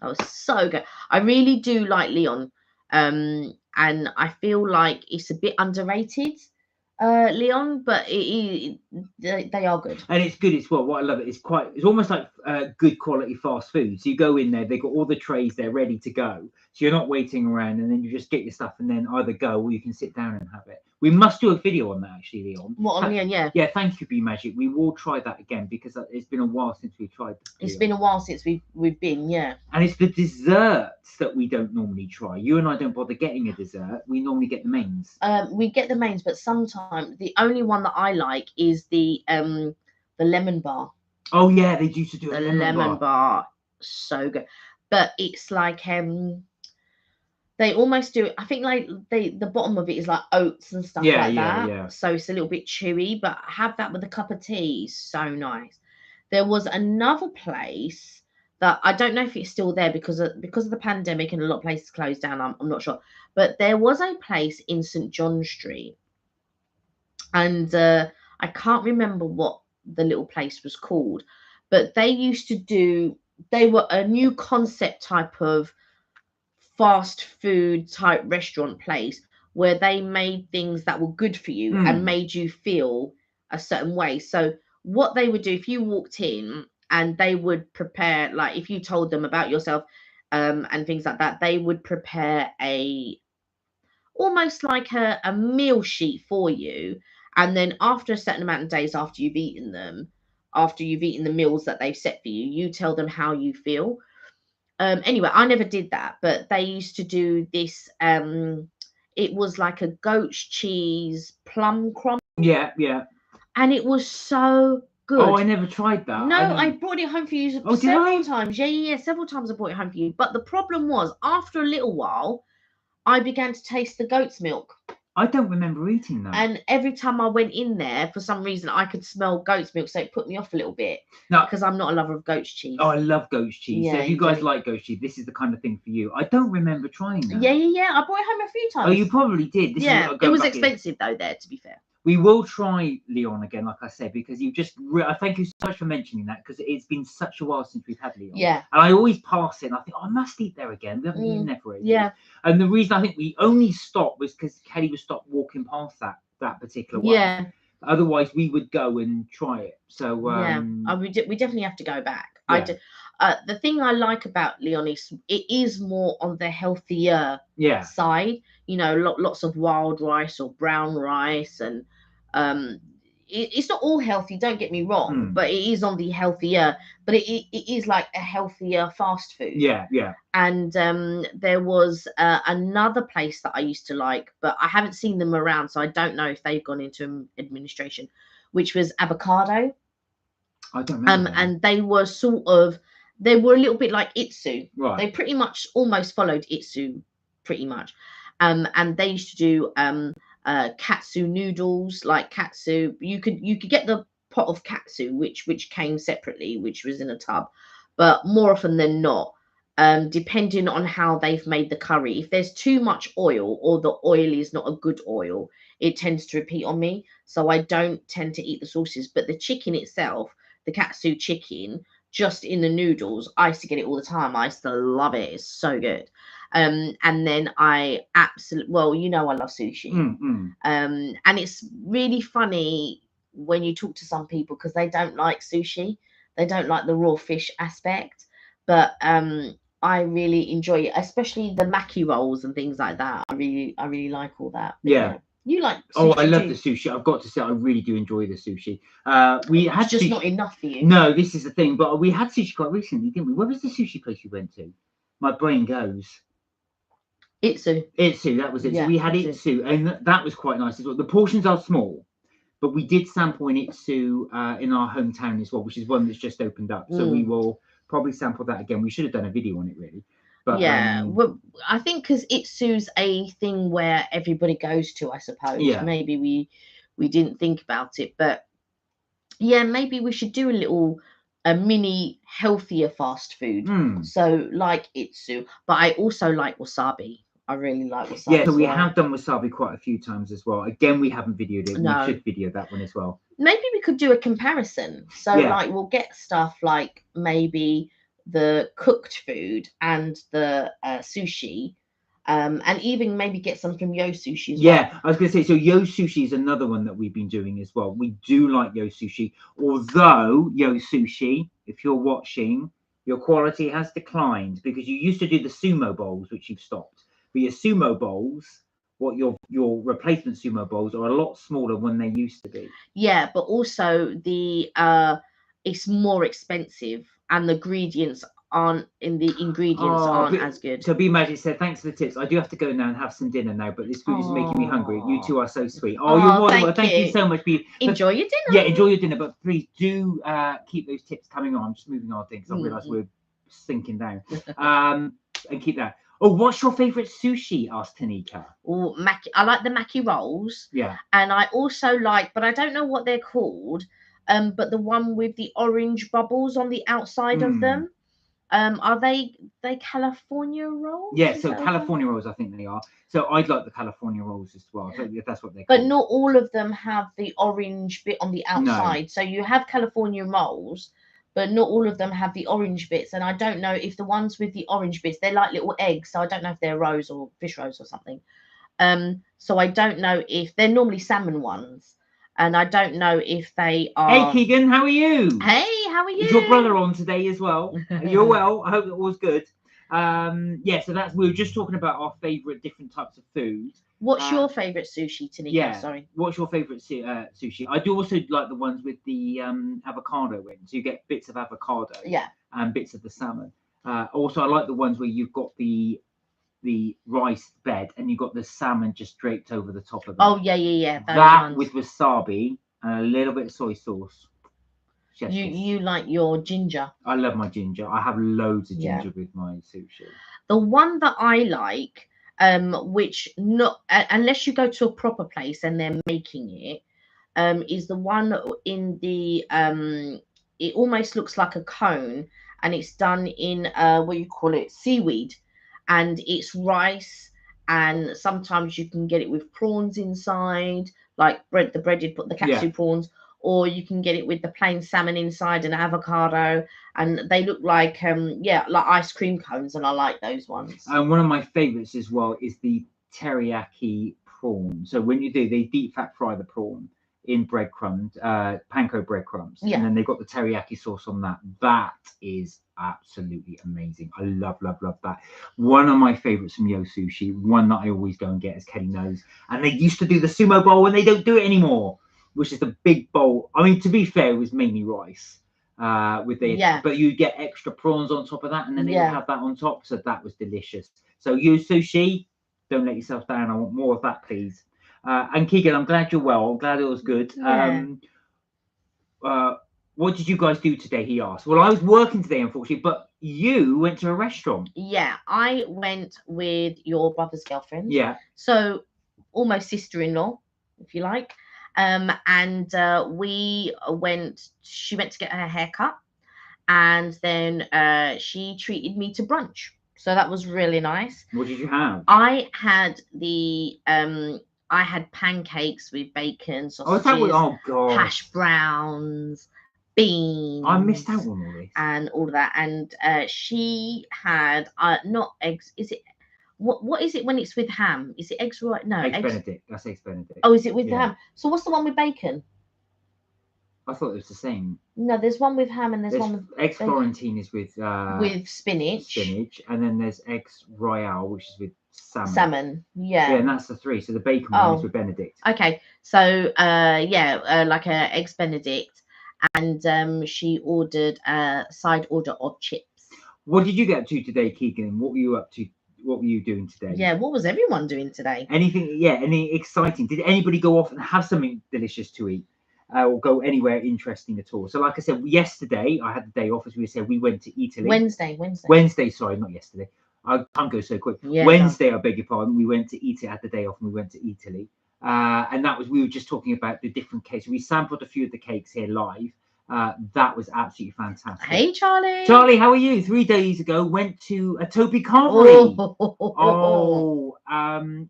that was so good. I really do like Leon. And I feel like it's a bit underrated, Leon, but they are good. And it's good as well. What I love it's almost like good quality fast food. So you go in there, they've got all the trays there ready to go. So you're not waiting around, and then you just get your stuff and then either go or you can sit down and have it. We must do a video on that actually, Leon. What, on Leon? Yeah. Yeah, thank you, B Magic. We will try that again, because it's been a while since we tried this. It's been a while since we've been, yeah. And it's the desserts that we don't normally try. You and I don't bother getting a dessert. We normally get the mains. We get the mains, but sometimes the only one that I like is the lemon bar. Oh yeah, they used to do the lemon bar. So good. But it's like they almost do it. I think like the bottom of it is like oats and stuff like that. Yeah. So it's a little bit chewy, but have that with a cup of tea. So nice. There was another place that I don't know if it's still there because of the pandemic and a lot of places closed down. I'm not sure, but there was a place in St. John Street, and I can't remember what the little place was called, but they used to do they were a new concept type of fast food type restaurant place where they made things that were good for you and made you feel a certain way. So what they would do if you walked in, and they would prepare, like if you told them about yourself and things like that, they would prepare a almost like a meal sheet for you. And then after a certain amount of days after you've eaten them, after you've eaten the meals that they've set for you, you tell them how you feel. Anyway, I never did that, but they used to do this. It was like a goat's cheese plum crumble, Yeah, yeah. and it was so good. Oh, I never tried that. No, I brought it home for you Oh, did several I? times. Yeah, several times I brought it home for you. But the problem was, after a little while, I began to taste the goat's milk. I don't remember eating that. And every time I went in there, for some reason, I could smell goat's milk, so it put me off a little bit. No, because I'm not a lover of goat's cheese. Oh, I love goat's cheese. So Yeah, if you you guys do. like goat's cheese, this is the kind of thing for you. I don't remember trying that. Yeah. I brought it home a few times. Oh, you probably did. This yeah, is it was expensive though there, to be fair. We will try Leon again, like I said, because you just. I thank you so much for mentioning that, because it's been such a while since we've had Leon. Yeah. And I always pass it, and I think, oh, I must eat there again. We haven't eaten there for ages. Yeah. And the reason I think we only stopped was because Kelly was stopped walking past that particular one. Yeah. Otherwise, we would go and try it. So we definitely have to go back. Yeah. The thing I like about Leon is it is more on the healthier side. You know, lots of wild rice or brown rice, and it's not all healthy. Don't get me wrong, but it is on the healthier. But it is like a healthier fast food. Yeah. And there was another place that I used to like, but I haven't seen them around, so I don't know if they've gone into administration, which was Avocado. I don't remember. And they were they were a little bit like Itsu. Right. They pretty much almost followed Itsu, pretty much. And they used to do katsu noodles, like katsu. You could get the pot of katsu, which came separately, which was in a tub, but more often than not, depending on how they've made the curry, if there's too much oil or the oil is not a good oil, it tends to repeat on me. So I don't tend to eat the sauces. But the chicken itself, the katsu chicken, just in the noodles, I used to get it all the time. I used to love it. It's so good. And then I absolutely, well, you know, I love sushi. And it's really funny when you talk to some people, because they don't like sushi. They don't like the raw fish aspect. But I really enjoy it, especially the maki rolls and things like that. I really like all that. But yeah. You like sushi? Oh, I love the sushi. I've got to say, I really do enjoy the sushi. We had it's just sushi. Not enough for you. No, this is the thing. But we had sushi quite recently, didn't we? Where was the sushi place you went to? My brain goes. Itsu, that was it. Yeah, so we had Itsu, and that was quite nice as well. The portions are small, but we did sample in Itsu in our hometown as well, which is one that's just opened up. So we will probably sample that again. We should have done a video on it, really. But, well, I think because Itsu's a thing where everybody goes to, I suppose. Yeah. Maybe we didn't think about it, but yeah, maybe we should do a mini healthier fast food. So like Itsu, but I also like wasabi. I really like wasabi. Yeah, so we have done wasabi quite a few times as well. Again, we haven't videoed it. No. We should video that one as well. Maybe we could do a comparison. So like we'll get stuff like maybe the cooked food and the sushi, and even maybe get some from Yo Sushi as well. Yeah, I was going to say, so Yo Sushi is another one that we've been doing as well. We do like Yo Sushi, although Yo Sushi, if you're watching, your quality has declined, because you used to do the sumo bowls, which you've stopped. But your sumo bowls, your replacement sumo bowls, are a lot smaller than they used to be. Yeah, but also it's more expensive, and the ingredients aren't as good. So B Magic said, thanks for the tips. I do have to go now and have some dinner now, but this food is making me hungry. You two are so sweet. Oh, you're more than welcome. Thank you so much. Enjoy your dinner. Yeah, enjoy your dinner, but please do keep those tips coming on. I'm just moving on things. I realise we're sinking down. And keep that. Oh, what's your favourite sushi? Asked Tanika. Oh, maki. I like the maki rolls. Yeah. And I also like, but I don't know what they're called. But the one with the orange bubbles on the outside of them. Are they California rolls? Yeah, so California rolls, I think they are. So I'd like the California rolls as well. So if that's what they're called. But not all of them have the orange bit on the outside. No. So you have California rolls, but not all of them have the orange bits. And I don't know if the ones with the orange bits, they're like little eggs. So I don't know if they're roes or fish roes or something. So I don't know if they're normally salmon ones. And I don't know if they are. Hey, Keegan, how are you? Hey, how are you? Is your brother on today as well? You're well. I hope it was good. Yeah, so we were just talking about our favourite different types of food. What's your favourite sushi, Tanika? Yeah. Sorry. What's your favourite sushi? I do also like the ones with the avocado in. So you get bits of avocado. Yeah. And bits of the salmon. Also, I like the ones where you've got the rice bed and you've got the salmon just draped over the top of it. Oh, yeah. That with wasabi and a little bit of soy sauce. You like your ginger. I love my ginger. I have loads of ginger with my sushi. The one that I like, which not unless you go to a proper place and they're making it, is the one in the it almost looks like a cone and it's done in what you call it, seaweed, and it's rice, and sometimes you can get it with prawns inside, like the breaded put the katsu prawns. Or you can get it with the plain salmon inside and avocado, and they look like like ice cream cones, and I like those ones. And one of my favorites as well is the teriyaki prawn. So when you do, they deep fat fry the prawn in breadcrumbs, panko breadcrumbs, and then they've got the teriyaki sauce on that. That is absolutely amazing. I love that. One of my favorites from Yo Sushi, one that I always go and get, as Kelly knows, and they used to do the sumo bowl and they don't do it anymore, which is the big bowl. I mean, to be fair, it was mainly rice with the, but you get extra prawns on top of that, and then they would have that on top. So that was delicious. So Yo Sushi, don't let yourself down. I want more of that, please. And Keegan, I'm glad you're well. I'm glad it was good. What did you guys do today? He asked. Well, I was working today, unfortunately, but you went to a restaurant. Yeah, I went with your brother's girlfriend. Yeah. So almost sister-in-law, if you like. And she went to get her hair cut, and then she treated me to brunch. So that was really nice. What did you have? I had I had pancakes with bacon, sausages, hash browns, beans. I missed out on all this. And all of that. And she had not eggs. Is it? What is it when it's with ham? Is it eggs? Right? No, eggs Benedict. That's eggs Benedict. Oh, is it with the ham? So what's the one with bacon? I thought it was the same. No, there's one with ham and there's one with eggs Florentine is with spinach. And then there's eggs Royale, which is with salmon. Salmon, yeah. Yeah, and that's the three. So the bacon one is with Benedict. Okay, so like a eggs Benedict, and she ordered a side order of chips. What did you get up to today, Keegan? What were you up to? What were you doing today? Yeah, what was everyone doing today? Anything? Yeah, any exciting? Did anybody go off and have something delicious to eat? Or go anywhere interesting at all? So like I said, yesterday I had the day off, as we said. We went to Italy. Wednesday, sorry, not yesterday. I can't go so quick. Yeah, Wednesday, I beg your pardon. We went to Italy, had the day off, and we went to Italy. And that was, we were just talking about the different cakes. We sampled a few of the cakes here live. That was absolutely fantastic. Hey, Charlie. Charlie, how are you? 3 days ago, went to a Toby Carvery.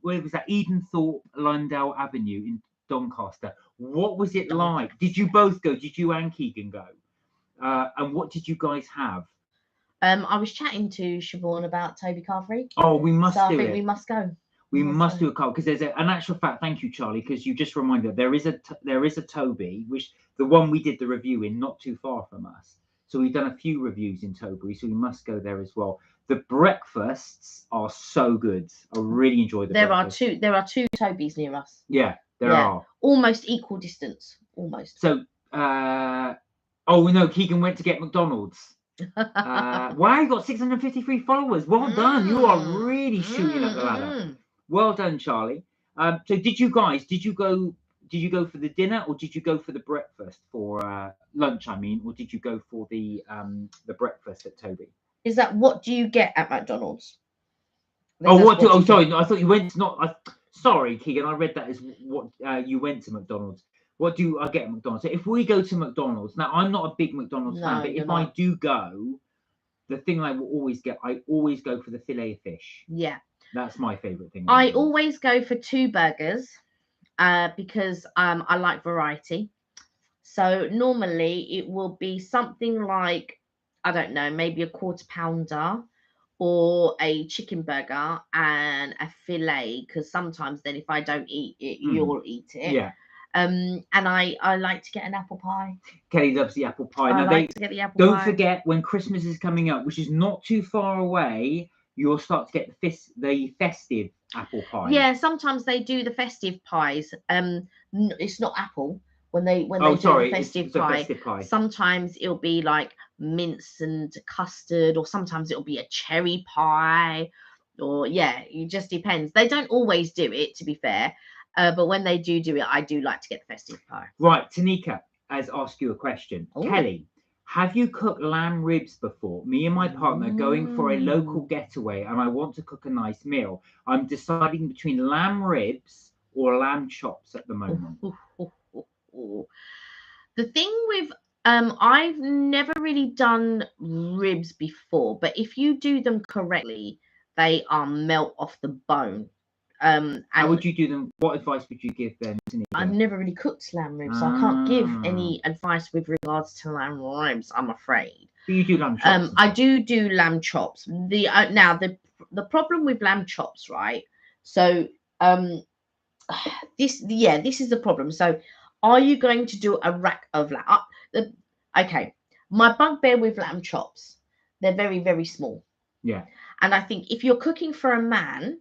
Where was that? Edenthorpe, Lundale Avenue in Doncaster. What was it like? Did you both go? Did you and Keegan go? And what did you guys have? I was chatting to Siobhan about Toby Carvery. Oh, we must do it. I think we must go. We must do a call, because there's an actual fact. Thank you, Charlie, because you just reminded me. There is a Toby, which the one we did the review in, not too far from us. So we've done a few reviews in Toby, so we must go there as well. The breakfasts are so good. I really enjoy the breakfast. There are two Tobys near us. Yeah, there are. Almost equal distance. Almost. So, Keegan went to get McDonald's. Wow, you got 653 followers. Well done. You are really shooting up the ladder. Well done, Charlie. So did you go for the dinner, or did you go for the breakfast, for lunch, I mean, or did you go for the breakfast at Toby? Is that what do you get at McDonald's? Sorry, I thought you went to sorry, Keegan, I read that as what you went to McDonald's. What do I get at McDonald's? So if we go to McDonald's, now I'm not a big McDonald's fan, but if I do go, the thing I will always get, I always go for the filet of fish. Yeah. That's my favourite thing. I always go for 2 burgers because I like variety. So normally it will be something like, I don't know, maybe a quarter pounder or a chicken burger and a fillet, because sometimes then if I don't eat it, you'll eat it. Yeah. And I like to get an apple pie. Kelly loves the apple pie. I Now, like to get the apple don't pie. forget, when Christmas is coming up, which is not too far away, you'll start to get the festive apple pie. Yeah, sometimes they do the festive pies. It's not apple when they do the festive pie. Sometimes it'll be like mince and custard, or sometimes it'll be a cherry pie, or yeah, it just depends. They don't always do it, to be fair, but when they do it, I do like to get the festive pie. Right, Tanika has asked you a question. Ooh. Kelly, have you cooked lamb ribs before? Me and my partner are going for a local getaway, and I want to cook a nice meal. I'm deciding between lamb ribs or lamb chops at the moment. The thing with I've never really done ribs before, but if you do them correctly, they are melt off the bone. And how would you do them? What advice would you give them, Tanika? I've never really cooked lamb ribs, so I can't give any advice with regards to lamb ribs, I'm afraid. But you do lamb chops. I do lamb chops. Now the problem with lamb chops, right? So this is the problem. So are you going to do a rack of lamb? Okay, my bugbear with lamb chops, they're very, very small. Yeah. And I think if you're cooking for a man,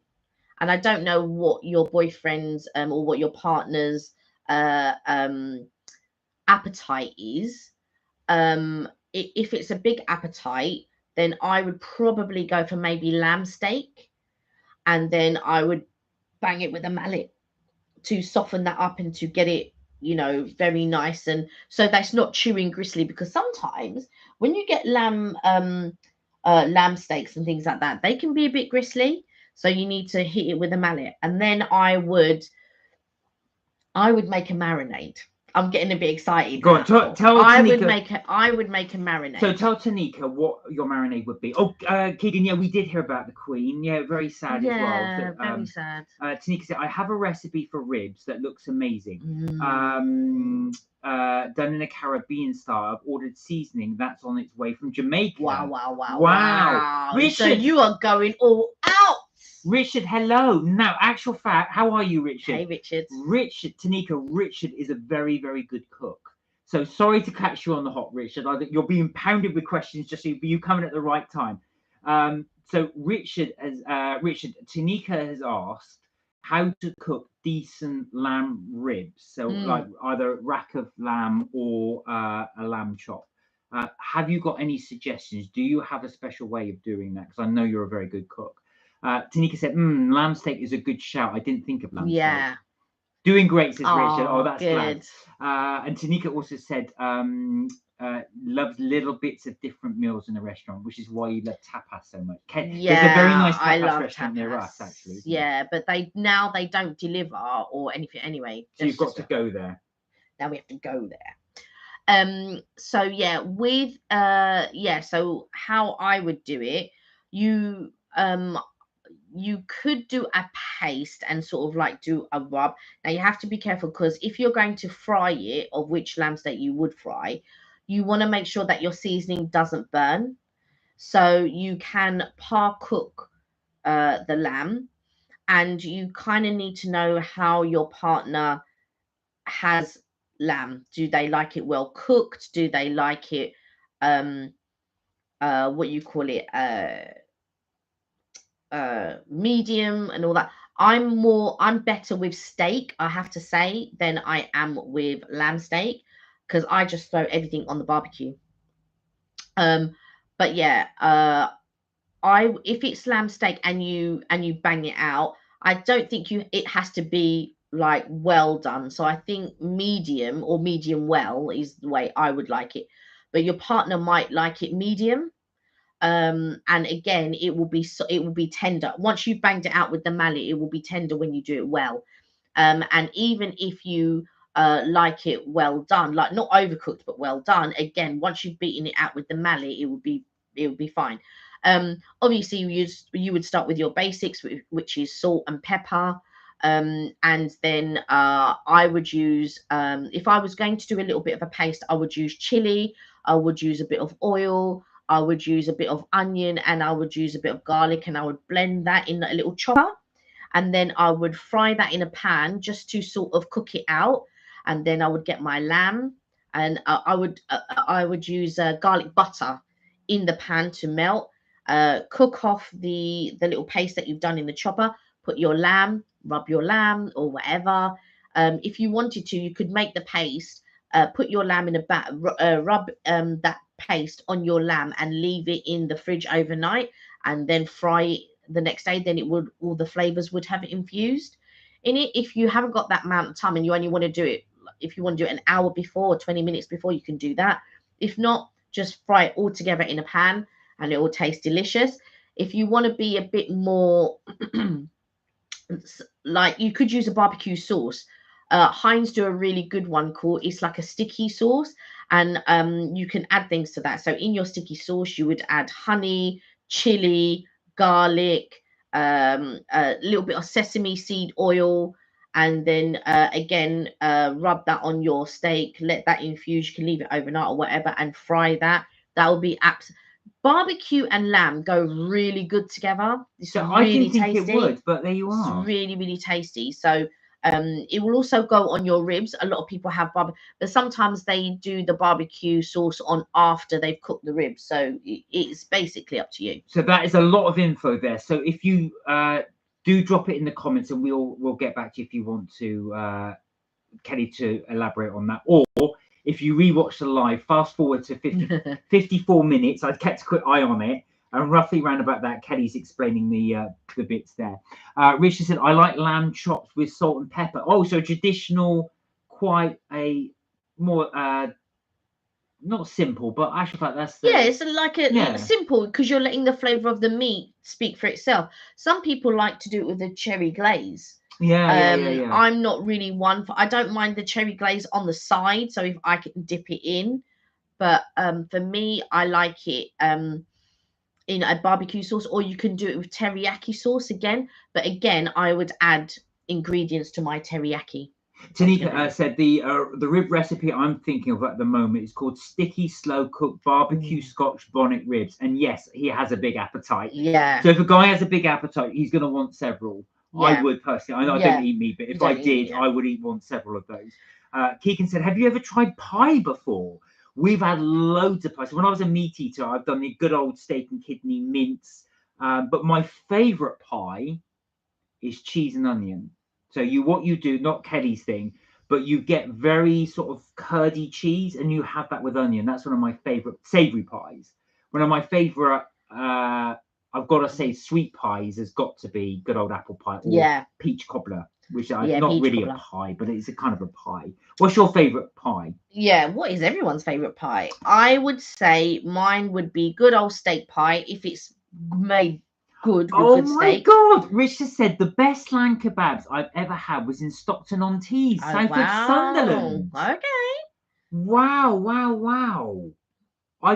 and I don't know what your boyfriend's or what your partner's appetite is, if it's a big appetite, then I would probably go for maybe lamb steak, and then I would bang it with a mallet to soften that up and to get it, very nice, and so that's not chewing gristly, because sometimes when you get lamb steaks and things like that, they can be a bit gristly, so you need to hit it with a mallet. And then I would make a marinade. I'm getting a bit excited. Go on, tell Tanika. I would make a marinade. So tell Tanika what your marinade would be. Oh, Keegan, yeah, we did hear about the Queen. Yeah, very sad as well. Yeah, very sad. Tanika said, I have a recipe for ribs that looks amazing. Done in a Caribbean style. I've ordered seasoning that's on its way from Jamaica. Wow. Richard, so you are going all out. Richard, hello. Now, actual fact, how are you, Richard? Hey, Richard. Tanika, Richard is a very, very good cook. So sorry to catch you on the hop, Richard. You're being pounded with questions, just so you coming at the right time. So Richard, Tanika has asked how to cook decent lamb ribs. So like either a rack of lamb or a lamb chop. Have you got any suggestions? Do you have a special way of doing that? Because I know you're a very good cook. Tanika said, lamb steak is a good shout. I didn't think of lamb steak. Doing great, says Richard. Oh, that's good. Glad. And Tanika also said loves little bits of different meals in a restaurant, which is why you love tapas so much. There's a very nice tapas restaurant near us, actually. Yeah, but they don't deliver or anything anyway. So you've got to go there. Now we have to go there. So yeah, with so how I would do it, you could do a paste and sort of like do a rub. Now you have to be careful, because if you're going to fry it, of which lamb steak you would fry, you want to make sure that your seasoning doesn't burn. So you can par cook the lamb, and you kind of need to know how your partner has lamb. Do they like it well cooked? Do they like it medium and all that? I'm better with steak, I have to say, than I am with lamb steak, because I just throw everything on the barbecue. But yeah, if it's lamb steak and you bang it out, I don't think it has to be like well done. So I think medium or medium well is the way I would like it, but your partner might like it medium. And again, it will be tender once you've banged it out with the mallet. It will be tender when you do it well. And even if you like it well done, like not overcooked but well done, again, once you've beaten it out with the mallet, it will be fine. Obviously you would start with your basics, which is salt and pepper, And then I would use, if I was going to do a little bit of a paste, I would use chili, I would use a bit of oil, I would use a bit of onion, and I would use a bit of garlic, and I would blend that in a little chopper. And then I would fry that in a pan just to sort of cook it out. And then I would get my lamb, and I would use garlic butter in the pan to melt. Cook off the little paste that you've done in the chopper. Put your lamb, rub your lamb or whatever. If you wanted to, you could make the paste. Put your lamb in a rub that paste on your lamb and leave it in the fridge overnight, and then fry it the next day. Then it would, all the flavors would have infused in it. If you haven't got that amount of time and you only want to do it, if you want to do it an hour before or 20 minutes before, you can do that. If not, just fry it all together in a pan and it will taste delicious. If you want to be a bit more like, you could use a barbecue sauce. Heinz do a really good one called, it's like a sticky sauce, and you can add things to that. So in your sticky sauce, you would add honey, chili, garlic, a little bit of sesame seed oil, and then again rub that on your steak, let that infuse. You can leave it overnight or whatever and fry that. That will be barbecue and lamb go really good together. It's So really I didn't think tasty. it would, but there you It's are. really, really tasty. So it will also go on your ribs. A lot of people have barbecue, but sometimes they do the barbecue sauce on after they've cooked the ribs. So it's basically up to you. So that is a lot of info there. So if you do drop it in the comments, and we'll get back to you if you want to, Kelly, to elaborate on that. Or if you rewatch the live, fast forward to 54 minutes. I've kept a quick eye on it, and roughly around about that, Kelly's explaining the bits there. Richard said, I like lamb chops with salt and pepper. Oh, so traditional, quite a more not simple, but I actually thought that's yeah, it's like a simple, because you're letting the flavor of the meat speak for itself. Some people like to do it with a cherry glaze. Yeah. I'm not really one for, I don't mind the cherry glaze on the side, so if I can dip it in, but for me, I like it in a barbecue sauce, or you can do it with teriyaki sauce again. But again, I would add ingredients to my teriyaki. Tanika said the rib recipe I'm thinking of at the moment is called sticky slow cooked barbecue Scotch bonnet ribs, and yes, he has a big appetite. Yeah. So if a guy has a big appetite, he's going to want several. Yeah. I would personally. I know I don't eat meat, but if I did, I would want several of those. Keegan said, "Have you ever tried pie before?" We've had loads of pies. So when I was a meat eater, I've done the good old steak and kidney mince. But my favourite pie is cheese and onion. So what you do, not Kelly's thing, but you get very sort of curdy cheese and you have that with onion. That's one of my favourite savoury pies. One of my favourite, I've got to say, sweet pies has got to be good old apple pie or peach cobbler, which is not really a pie, but it's a kind of a pie. What's your favourite pie? Yeah, what is everyone's favourite pie? I would say mine would be good old steak pie if it's made good with good steak. Oh my God! Richard said the best lamb kebabs I've ever had was in Stockton-on-Tees, south of Sunderland. Okay. Wow.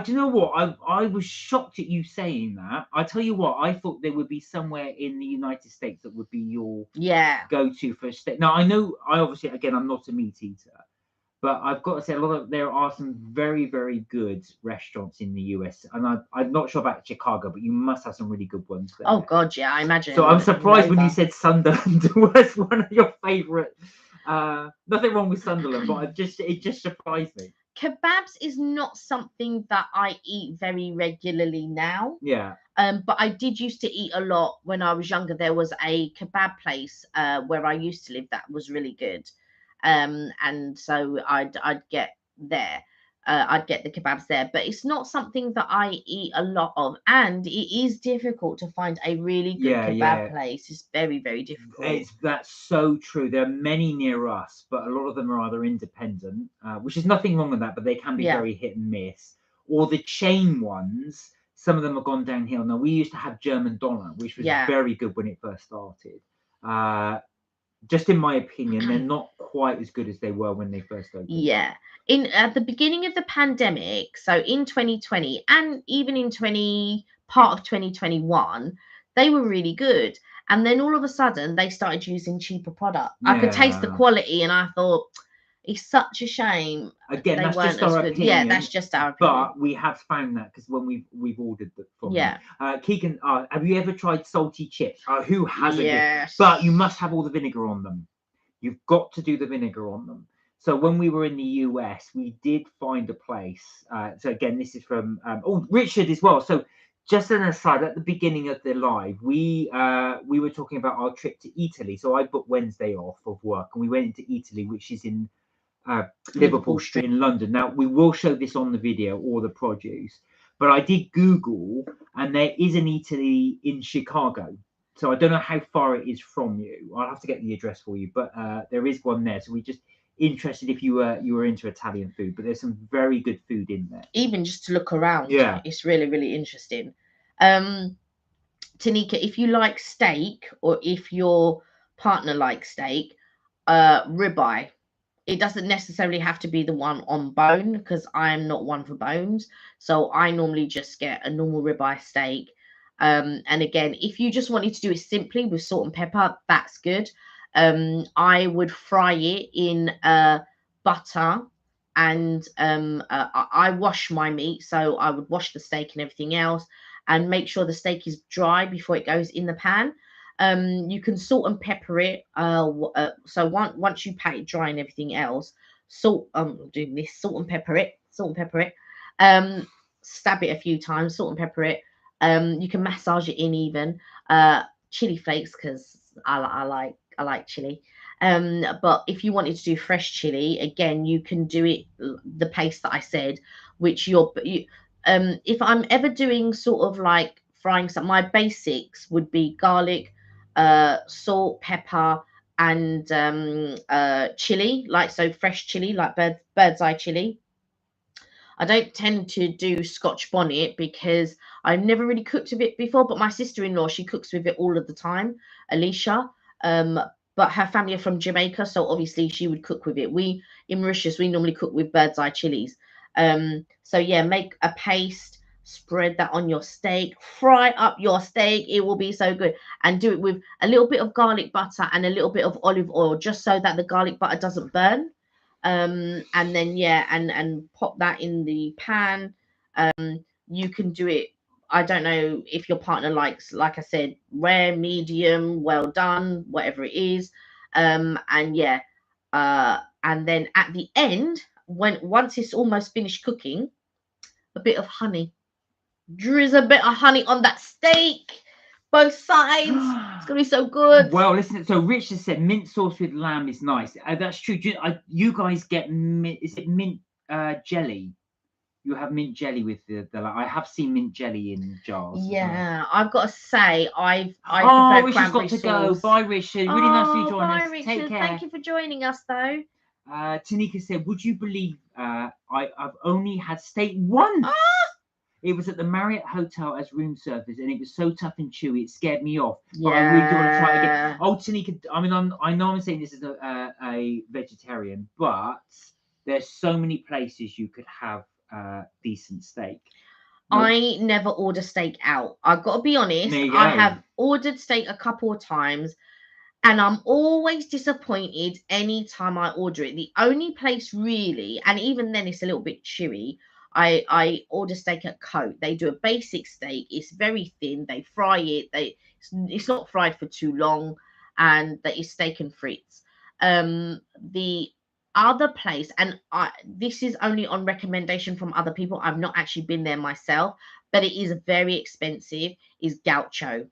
Do you know what? I was shocked at you saying that. I tell you what, I thought there would be somewhere in the United States that would be your go-to for a steak. Now, I know, obviously, again, I'm not a meat eater, but I've got to say, there are some very, very good restaurants in the US, and I'm not sure about Chicago, but you must have some really good ones there. Oh God, yeah, I imagine. So I'm surprised when you said Sunderland was one of your favourite. Nothing wrong with Sunderland, but it just surprised me. Kebabs is not something that I eat very regularly now. Yeah. But I did used to eat a lot when I was younger. There was a kebab place where I used to live that was really good. And so I'd get there. I'd get the kebabs there, but it's not something that I eat a lot of, and it is difficult to find a really good kebab place. It's very, very difficult. That's so true. There are many near us, but a lot of them are either independent, which is nothing wrong with that, but they can be very hit and miss, or the chain ones. Some of them have gone downhill. Now, we used to have German Donner, which was very good when it first started. Just in my opinion, they're not quite as good as they were when they first opened. Yeah. At the beginning of the pandemic, so in 2020 and even in part of 2021, They were really good. And then all of a sudden, they started using cheaper product. I could taste the Yeah. quality, and I thought, it's such a shame Again, they that's weren't just as our good. opinion. Yeah, that's just our opinion. But we have found that because when we've ordered that from Yeah. them. Keegan, have you ever tried salty chips? Who hasn't? Yes. But you must have all the vinegar on them. You've got to do the vinegar on them. So when we were in the US, we did find a place. So again, this is from Richard as well. So just an aside, at the beginning of the live, we were talking about our trip to Italy. So I booked Wednesday off of work, and we went into Italy, which is in Liverpool Street in London. Now we will show this on the video or the produce, but I did Google, and there is an Italy in Chicago. So I don't know how far it is from you. I'll have to get the address for you, but there is one there. So we just interested if you were into Italian food, but there's some very good food in there. Even just to look around, Yeah, it's really, really interesting. Tanika, if you like steak, or if your partner likes steak, ribeye. It doesn't necessarily have to be the one on bone, because I'm not one for bones. So I normally just get a normal ribeye steak. And again, if you just wanted to do it simply with salt and pepper, that's good. I would fry it in butter, and I wash my meat. So I would wash the steak and everything else, and make sure the steak is dry before it goes in the pan. You can salt and pepper it. So once you pat it dry and everything else, I'm doing this, salt and pepper it, stab it a few times, salt and pepper it. You can massage it in even. Chili flakes, because I like chili. But if you wanted to do fresh chili, again, you can do it the paste that I said, which if I'm ever doing sort of like frying some, my basics would be garlic, salt, pepper, and chili, like, so fresh chili, like bird's eye chili. I don't tend to do Scotch bonnet because I've never really cooked with it before, but my sister-in-law, she cooks with it all of the time, Alicia. But her family are from Jamaica, so obviously she would cook with it. We in Mauritius, we normally cook with bird's eye chilies. So yeah, make a paste, spread that on your steak, fry up your steak. It will be so good. And do it with a little bit of garlic butter and a little bit of olive oil, just so that the garlic butter doesn't burn. And then yeah, and pop that in the pan. You can do it, I don't know if your partner likes, like I said, rare, medium, well done, whatever it is. And yeah, and then at the end, once it's almost finished cooking, a bit of honey. Drizzle a bit of honey on that steak, both sides. It's gonna be so good. Well, listen. So Richard said mint sauce with lamb is nice. That's true. You guys get is it mint jelly? You have mint jelly with the I have seen mint jelly in jars. Yeah, I've got to say, I Oh, prefer Richard's got cranberry to go. sauce. Bye, Richard. Really nice to join Bye, us. Richard. Take care. Thank you for joining us, though. Tanika said, "Would you believe I've only had steak once? It was at the Marriott Hotel as room service, and it was so tough and chewy, it scared me off. But I really do want to try it again." Oh, Tanika, I mean, I know I'm saying this as a vegetarian, but there's so many places you could have decent steak. I never order steak out. I've got to be honest. There you I go. have ordered steak a couple of times, and I'm always disappointed anytime I order it. The only place really, and even then it's a little bit chewy, I order steak at Cote. They do a basic steak. It's very thin. They fry it. It's not fried for too long, and that is steak and frites. The other place, and this is only on recommendation from other people. I've not actually been there myself, but it is very expensive. Is Gaucho.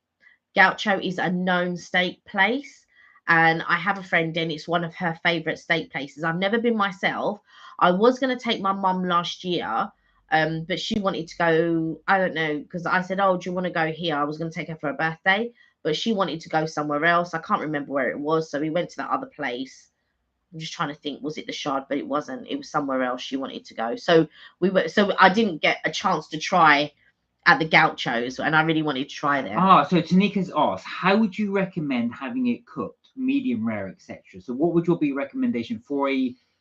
Gaucho is a known steak place, and I have a friend, and it's one of her favorite steak places. I've never been myself. I was going to take my mum last year, but she wanted to go. I don't know, because I said, "Oh, do you want to go here?" I was going to take her for her birthday, but she wanted to go somewhere else. I can't remember where it was, so we went to that other place. I'm just trying to think, was it the Shard? But it wasn't. It was somewhere else she wanted to go. So I didn't get a chance to try at the Gauchos, and I really wanted to try there. So Tanika's asked, how would you recommend having it cooked, medium rare, etc.? So what would your be recommendation for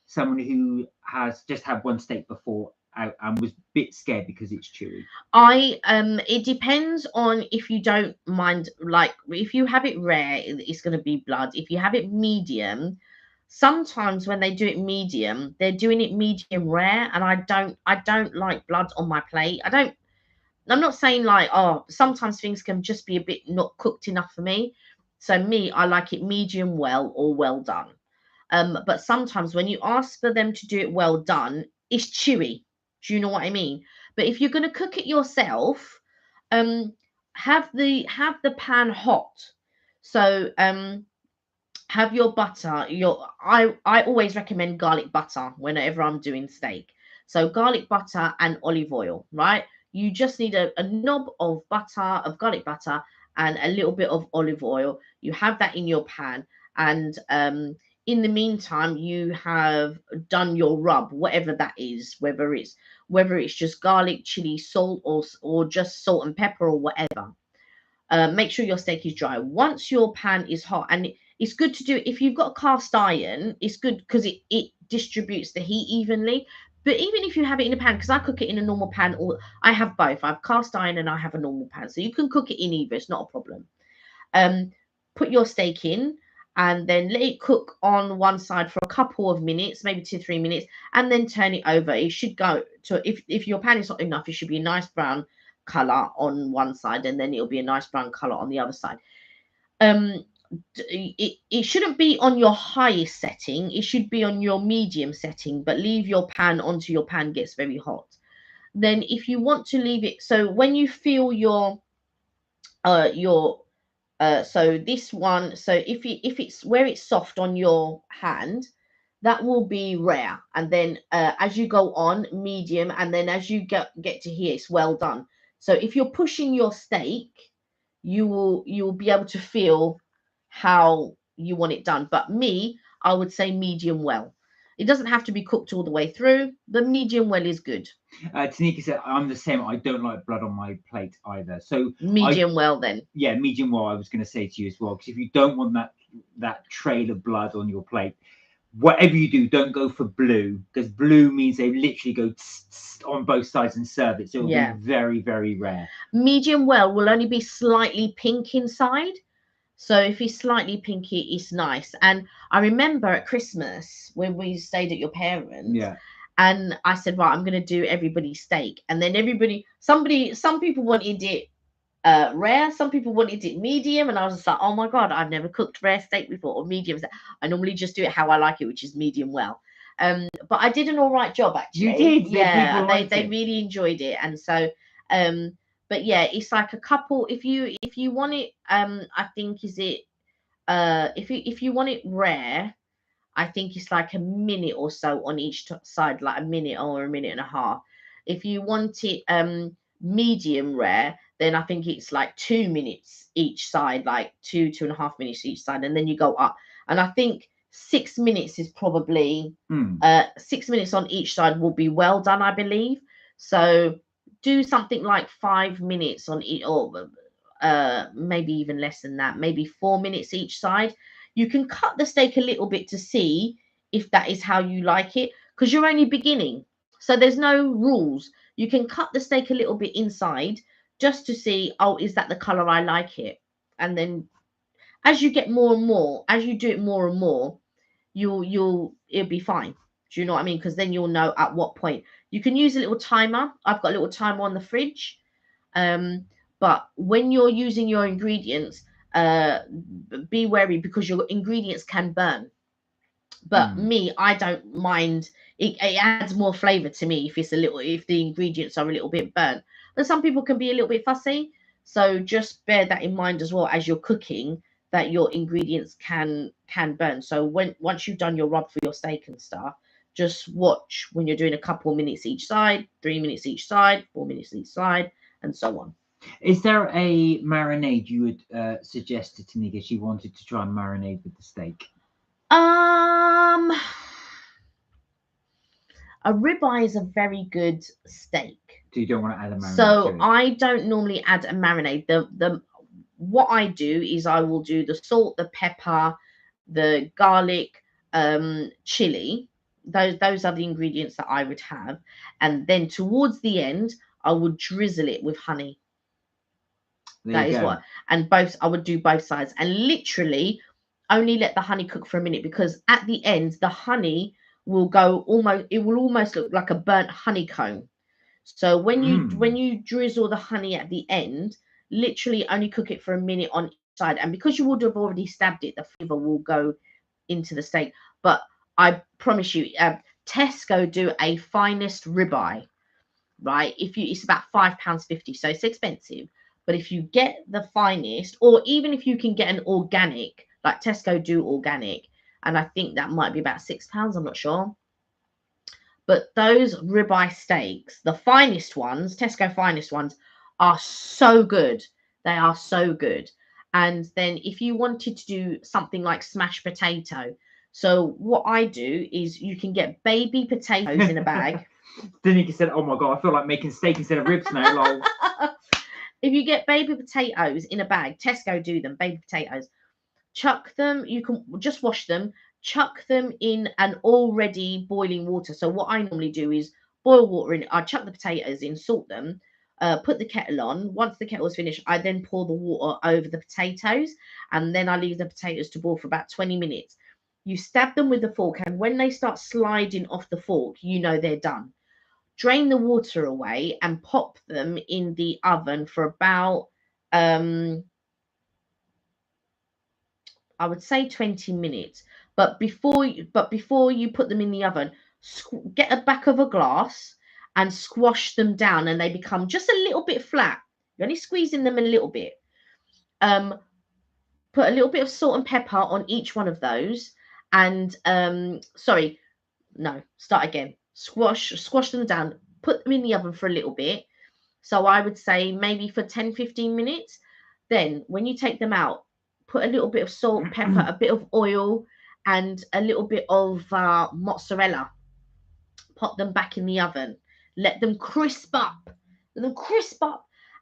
someone who has just had one steak before out and was a bit scared because it's chewy? It depends on if you don't mind, like if you have it rare, it's going to be blood. If you have it medium, sometimes when they do it medium, they're doing it medium rare, and I don't like blood on my plate. I'm not saying like, oh, sometimes things can just be a bit not cooked enough for me. So me, I like it medium well or well done. But sometimes when you ask for them to do it well done, it's chewy. Do you know what I mean? But if you're going to cook it yourself, um, have the pan hot. So have your butter. I always recommend garlic butter whenever I'm doing steak. So garlic butter and olive oil, right? You just need a knob of butter, of garlic butter, and a little bit of olive oil. You have that in your pan, and in the meantime, you have done your rub, whatever that is, whether it's just garlic, chili, salt, or just salt and pepper or whatever. Make sure your steak is dry. Once your pan is hot, and it's good to do if you've got a cast iron, it's good because it distributes the heat evenly. But even if you have it in a pan, because I cook it in a normal pan, or I have both. I have cast iron and I have a normal pan. So you can cook it in either, it's not a problem. Um, put your steak in and then let it cook on one side for a couple of minutes, maybe 2 3 minutes, and then turn it over. It should go to, if your pan is hot enough, it should be a nice brown color on one side, and then it'll be a nice brown color on the other side. um it shouldn't be on your highest setting, it should be on your medium setting, but leave your pan onto your pan gets very hot. Then if you want to leave it, so when you feel your so this one, so if it's where it's soft on your hand, that will be rare, and then as you go on medium, and then as you get to here, it's well done. So if you're pushing your steak, you'll be able to feel how you want it done. But me, I would say medium well. It doesn't have to be cooked all the way through. The medium well is good. Tanika said, I'm the same. I don't like blood on my plate either. So Medium well then. Yeah, medium well, I was going to say to you as well. Because if you don't want that trail of blood on your plate, whatever you do, don't go for blue. Because blue means they literally go on both sides and serve it. So it'll be very, very rare. Medium well will only be slightly pink inside. So if it's slightly pinky, it's nice. And I remember at Christmas when we stayed at your parents, and I said, right, I'm going to do everybody's steak. And then some people wanted it rare, some people wanted it medium. And I was just like, oh my God, I've never cooked rare steak before, or medium. I normally just do it how I like it, which is medium well. But I did an all right job, actually. You did? Yeah, they really enjoyed it. And so, but yeah, it's like a couple. If you want it, I think if you want it rare, I think it's like a minute or so on each side, like a minute or a minute and a half. If you want it medium rare, then I think it's like 2 minutes each side, like 2.5 minutes each side, and then you go up. And I think 6 minutes is probably 6 minutes on each side will be well done, I believe. So do something like 5 minutes on each, or maybe even less than that, maybe 4 minutes each side. You can cut the steak a little bit to see if that is how you like it, because you're only beginning. So there's no rules. You can cut the steak a little bit inside just to see, oh, is that the color I like it? And then as you get more and more, as you do it more and more, it'll be fine. Do you know what I mean? Because then you'll know at what point. You can use a little timer. I've got a little timer on the fridge. But when you're using your ingredients, be wary, because your ingredients can burn. But me, I don't mind. It adds more flavor to me if the ingredients are a little bit burnt. But some people can be a little bit fussy. So just bear that in mind as well as you're cooking, that your ingredients can burn. So once you've done your rub for your steak and stuff, just watch when you're doing a couple of minutes each side, 3 minutes each side, 4 minutes each side, and so on. Is there a marinade you would suggest to Tanika? She wanted to try and marinade with the steak. A ribeye is a very good steak. So you don't want to add a marinade? So I don't normally add a marinade. What I do is I will do the salt, the pepper, the garlic, chili. those are the ingredients that I would have. And then towards the end, I would drizzle it with honey. That is what, and I would do both sides, and literally only let the honey cook for a minute, because at the end the honey will almost look like a burnt honeycomb. So when you drizzle the honey at the end, literally only cook it for a minute on each side, and because you would have already stabbed it, the flavor will go into the steak. But I promise you, Tesco do a finest ribeye, right? It's about £5.50, so it's expensive. But if you get the finest, or even if you can get an organic, like Tesco do organic, and I think that might be about £6, I'm not sure. But those ribeye steaks, the finest ones, Tesco finest ones, are so good. They are so good. And then if you wanted to do something like smashed potato, so what I do is you can get baby potatoes in a bag. Danica said, "Oh my god, I feel like making steak instead of ribs now." Lol. If you get baby potatoes in a bag, Tesco do them, baby potatoes. Chuck them, you can just wash them, chuck them in an already boiling water. So what I normally do is boil water in, I chuck the potatoes in, salt them, put the kettle on. Once the kettle is finished, I then pour the water over the potatoes, and then I leave the potatoes to boil for about 20 minutes. You stab them with the fork, and when they start sliding off the fork, you know they're done. Drain the water away and pop them in the oven for about I would say 20 minutes. But before you put them in the oven, get a back of a glass and squash them down, and they become just a little bit flat. You're only squeezing them a little bit. Put a little bit of salt and pepper on each one of those, and start again. Squash them down, put them in the oven for a little bit. So I would say maybe for 10-15 minutes. Then when you take them out, put a little bit of salt, pepper, a bit of oil, and a little bit of mozzarella. Pop them back in the oven. Let them crisp up.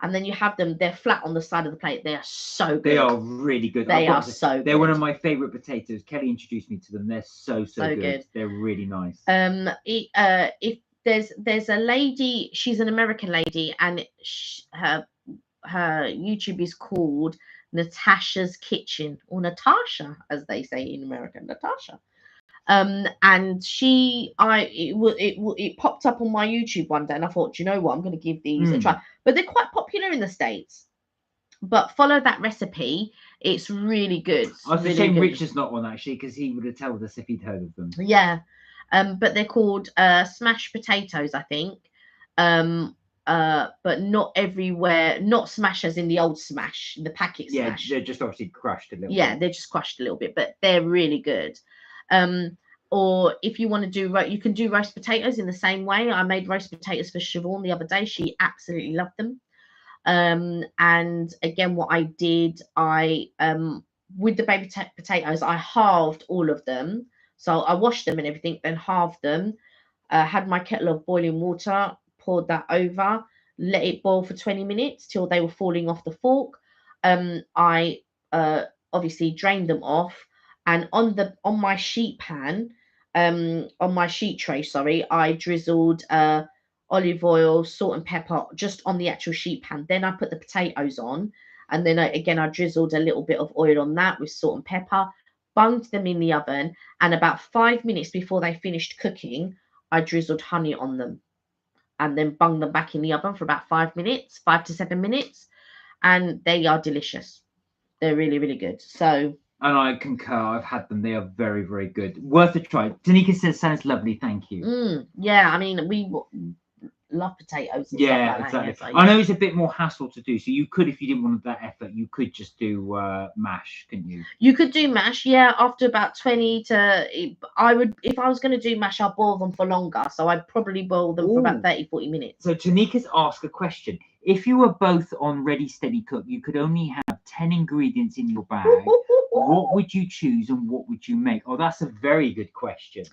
And then you have them. They're flat on the side of the plate. They are so good. They are really good. They are so good. They're one of my favourite potatoes. Kelly introduced me to them. They're so good. They're really nice. If there's a lady, she's an American lady, and her YouTube is called Natasha's Kitchen, or Natasha, as they say in America, Natasha. And it popped up on my YouTube one day, and I thought, you know what, I'm going to give these a try. But they're quite popular in the States. But follow that recipe; it's really good. I was saying Richard's not one actually, because he would have told us if he'd heard of them. Yeah, but they're called smashed potatoes, I think. But not everywhere, not smash as in the old smash, the packet smash. Yeah, they're just obviously crushed a little bit. Yeah, they're just crushed a little bit, but they're really good. Or if you want to do, you can do roast potatoes in the same way. I made roast potatoes for Siobhan the other day. She absolutely loved them. And again, what I did, with the baby potatoes, I halved all of them. So I washed them and everything, then halved them. Had my kettle of boiling water, poured that over, let it boil for 20 minutes till they were falling off the fork. I obviously drained them off, and on my sheet pan, on my sheet tray, I drizzled olive oil, salt and pepper just on the actual sheet pan. Then I put the potatoes on, and then I drizzled a little bit of oil on that with salt and pepper, bunged them in the oven, and about 5 minutes before they finished cooking, I drizzled honey on them, and then bung them back in the oven for about 5 to 7 minutes, and they are delicious. They're really, really good. So, and I concur. I've had them. They are very, very good. Worth a try. Danica says, "Sounds lovely. Thank you." Yeah, I mean, we love potatoes. And yeah, stuff like exactly. That, so, I know it's a bit more hassle to do. So you could, if you didn't want that effort, you could just do mash, couldn't you? You could do mash, yeah. After about 20 to, if I was going to do mash, I'll boil them for longer. So I'd probably boil them for about 30-40 minutes. So Tanika's asked a question. If you were both on Ready Steady Cook, you could only have 10 ingredients in your bag. What would you choose and what would you make? Oh, that's a very good question.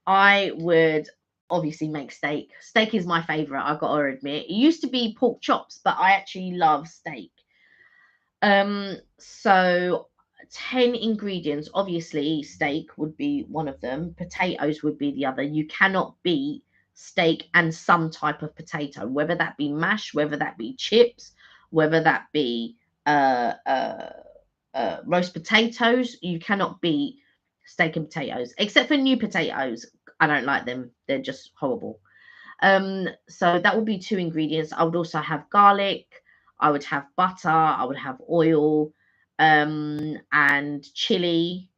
I would obviously make steak. Steak is my favorite, I've got to admit. It used to be pork chops, but I actually love steak. So 10 ingredients. Obviously, steak would be one of them. Potatoes would be the other. You cannot beat steak and some type of potato, whether that be mash, whether that be chips, whether that be roast potatoes. You cannot beat steak and potatoes, except for new potatoes. I don't like them. They're just horrible. So that would be 2 ingredients. I would also have garlic. I would have butter. I would have oil, and chili.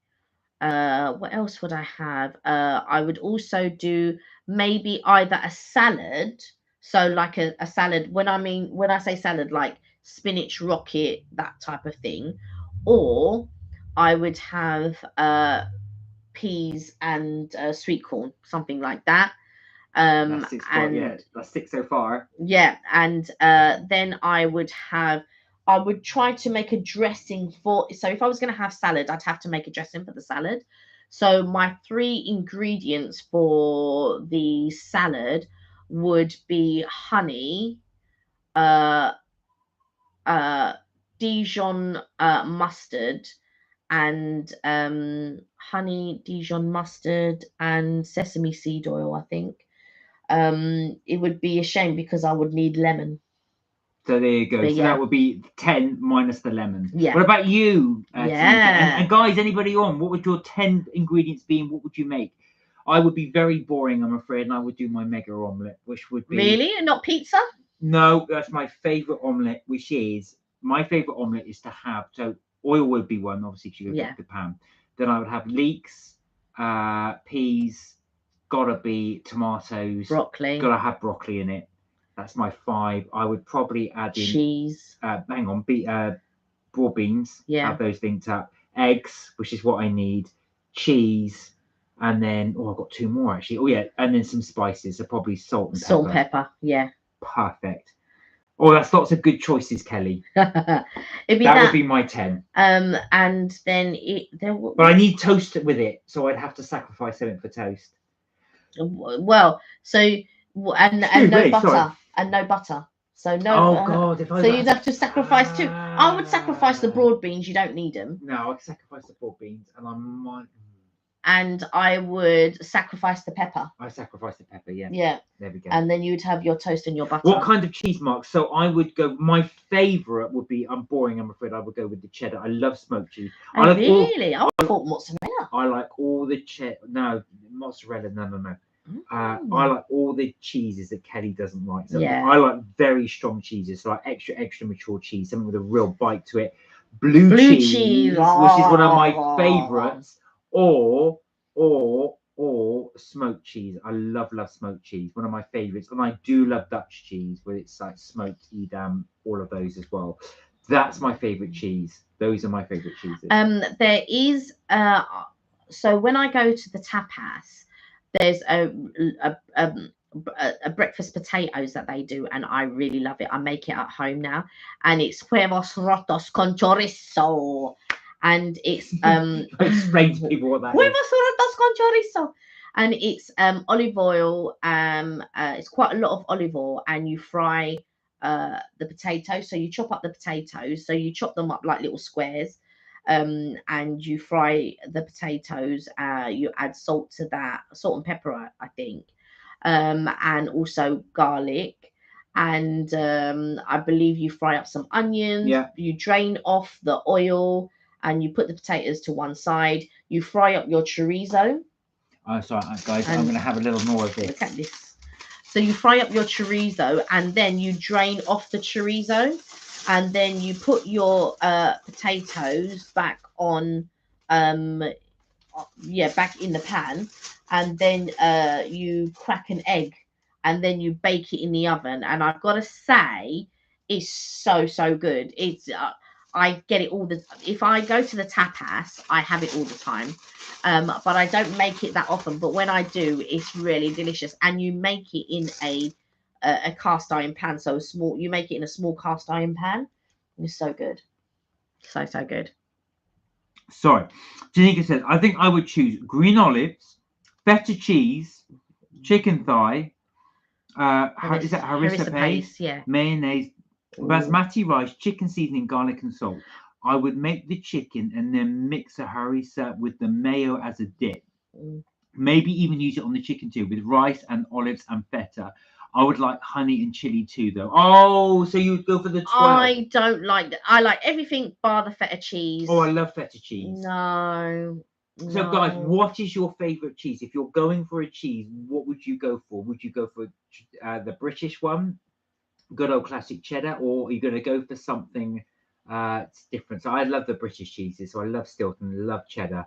What else would I have? I would also do maybe either a salad. So like a salad. When I say salad, like spinach rocket, that type of thing, or I would have peas and sweet corn, something like that. That's 6 And yeah, that's 6 so far. yeah, and then I would try to make a dressing for. So if I was going to have salad, I'd have to make a dressing for the salad. So my 3 ingredients for the salad would be honey, uh, Dijon mustard, and honey, Dijon mustard, and sesame seed oil, I think. It would be a shame because I would need lemon. So there you go. But So yeah. that would be 10 minus the lemon. Yeah. What about you? Tanika? Yeah. And guys, anybody on? What would your 10 ingredients be, and what would you make? I would be very boring, I'm afraid, and I would do my mega omelette, which would be Really? And not pizza? No, that's my favorite omelette, which is my favorite omelette is to have. So oil would be one, obviously, because you go Yeah. back to the pan. Then I would have leeks, peas, gotta be tomatoes, Broccoli. gotta have broccoli in it. That's my 5. I would probably add in Cheese. broad beans. Yeah. Have those linked up. Eggs, which is what I need. Cheese, and then I've got 2 more actually. Oh yeah, and then some spices. So probably salt and pepper. Salt and pepper. Yeah. Perfect. Oh, that's lots of good choices, Kelly. It'd be That would be my 10. And then But I need toast with it, so I'd have to sacrifice something for toast. Well, so and no really, butter. sorry. And no butter. So no. Oh God! So you'd have to sacrifice 2. I would sacrifice the broad beans. You don't need them. No, I'd sacrifice the broad beans, and I might. And I would sacrifice the pepper. I sacrifice the pepper. Yeah. Yeah. There we go. And then you'd have your toast and your butter. What kind of cheese, Mark? So I would go. My favourite would be. I'm boring. I'm afraid I would go with the cheddar. I love smoked cheese. Oh, really? I thought mozzarella. I like all the cheddar. No, mozzarella. No. I Mm. like all the cheeses that Kelly doesn't like. So Yeah. I like very strong cheeses, so like extra mature cheese, something with a real bite to it. Blue cheese, which is one of my favourites, or smoked cheese. I love smoked cheese, one of my favourites, and I do love Dutch cheese, where it's like smoked Edam, all of those as well. That's my favourite cheese. Those are my favourite cheeses. There is so when I go to the tapas, there's a breakfast potatoes that they do, and I really love it. I make it at home now, and it's huevos rotos con chorizo, and it's Explain to people what that is. huevos rotos con chorizo, and it's olive oil. It's quite a lot of olive oil, and you fry the potatoes. So you chop up the potatoes. So you chop them up like little squares. And you fry the potatoes. You add salt to that, salt and pepper, I think, and also garlic. And I believe you fry up some onions. Yeah. You drain off the oil, and you put the potatoes to one side. You fry up your chorizo. Oh, sorry, guys. I'm going to have a little more of this. Look at this. So you fry up your chorizo, and then you drain off the chorizo. And then you put your potatoes back on, back in the pan, and then you crack an egg, and then you bake it in the oven. And I've got to say, it's so good. It's I get it all the. If I go to the tapas, I have it all the time, but I don't make it that often. But when I do, it's really delicious. And you make it in a cast iron pan, so small. You make it in a small cast iron pan. It's so good, so good. Sorry, Janika says I think I would choose green olives, feta cheese, chicken thigh. Is that harissa paste? Yeah. Mayonnaise, basmati rice, chicken seasoning, garlic and salt. I would make the chicken and then mix a harissa with the mayo as a dip. Mm. Maybe even use it on the chicken too with rice and olives and feta. I would like honey and chili too, though. Oh, so you would go for the 12. I don't like that. I like everything bar the feta cheese. Oh, I love feta cheese. No. So, guys, what is your favourite cheese? If you're going for a cheese, what would you go for? Would you go for the British one, good old classic cheddar, or are you going to go for something different? So I love the British cheeses. So I love Stilton, love cheddar.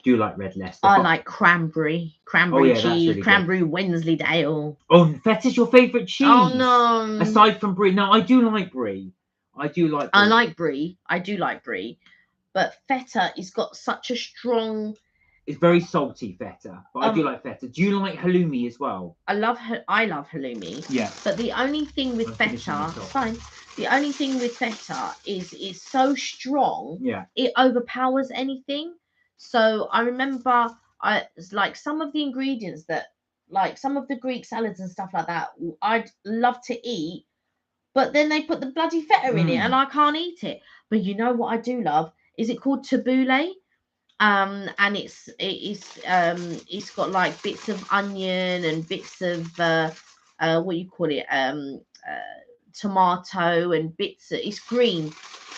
Do you like red Leicester? I like cranberry cheese, really cranberry Wensleydale. Oh, feta's your favourite cheese? Oh no! Aside from brie, no, I do like brie. I do like. Brie. I like brie. I do like brie, but feta has got such a strong. It's very salty feta, but I do like feta. Do you like halloumi as well? I love halloumi. Yeah. But the only thing with feta, fine. The only thing with feta is it's so strong. Yeah. It overpowers anything. So I remember like some of the ingredients that, like some of the Greek salads and stuff like that, I'd love to eat, but then they put the bloody feta in it and I can't eat it. But you know what I do love? Is it called tabbouleh? And it's got like bits of onion and bits of what you call it, tomato and bits. It's green,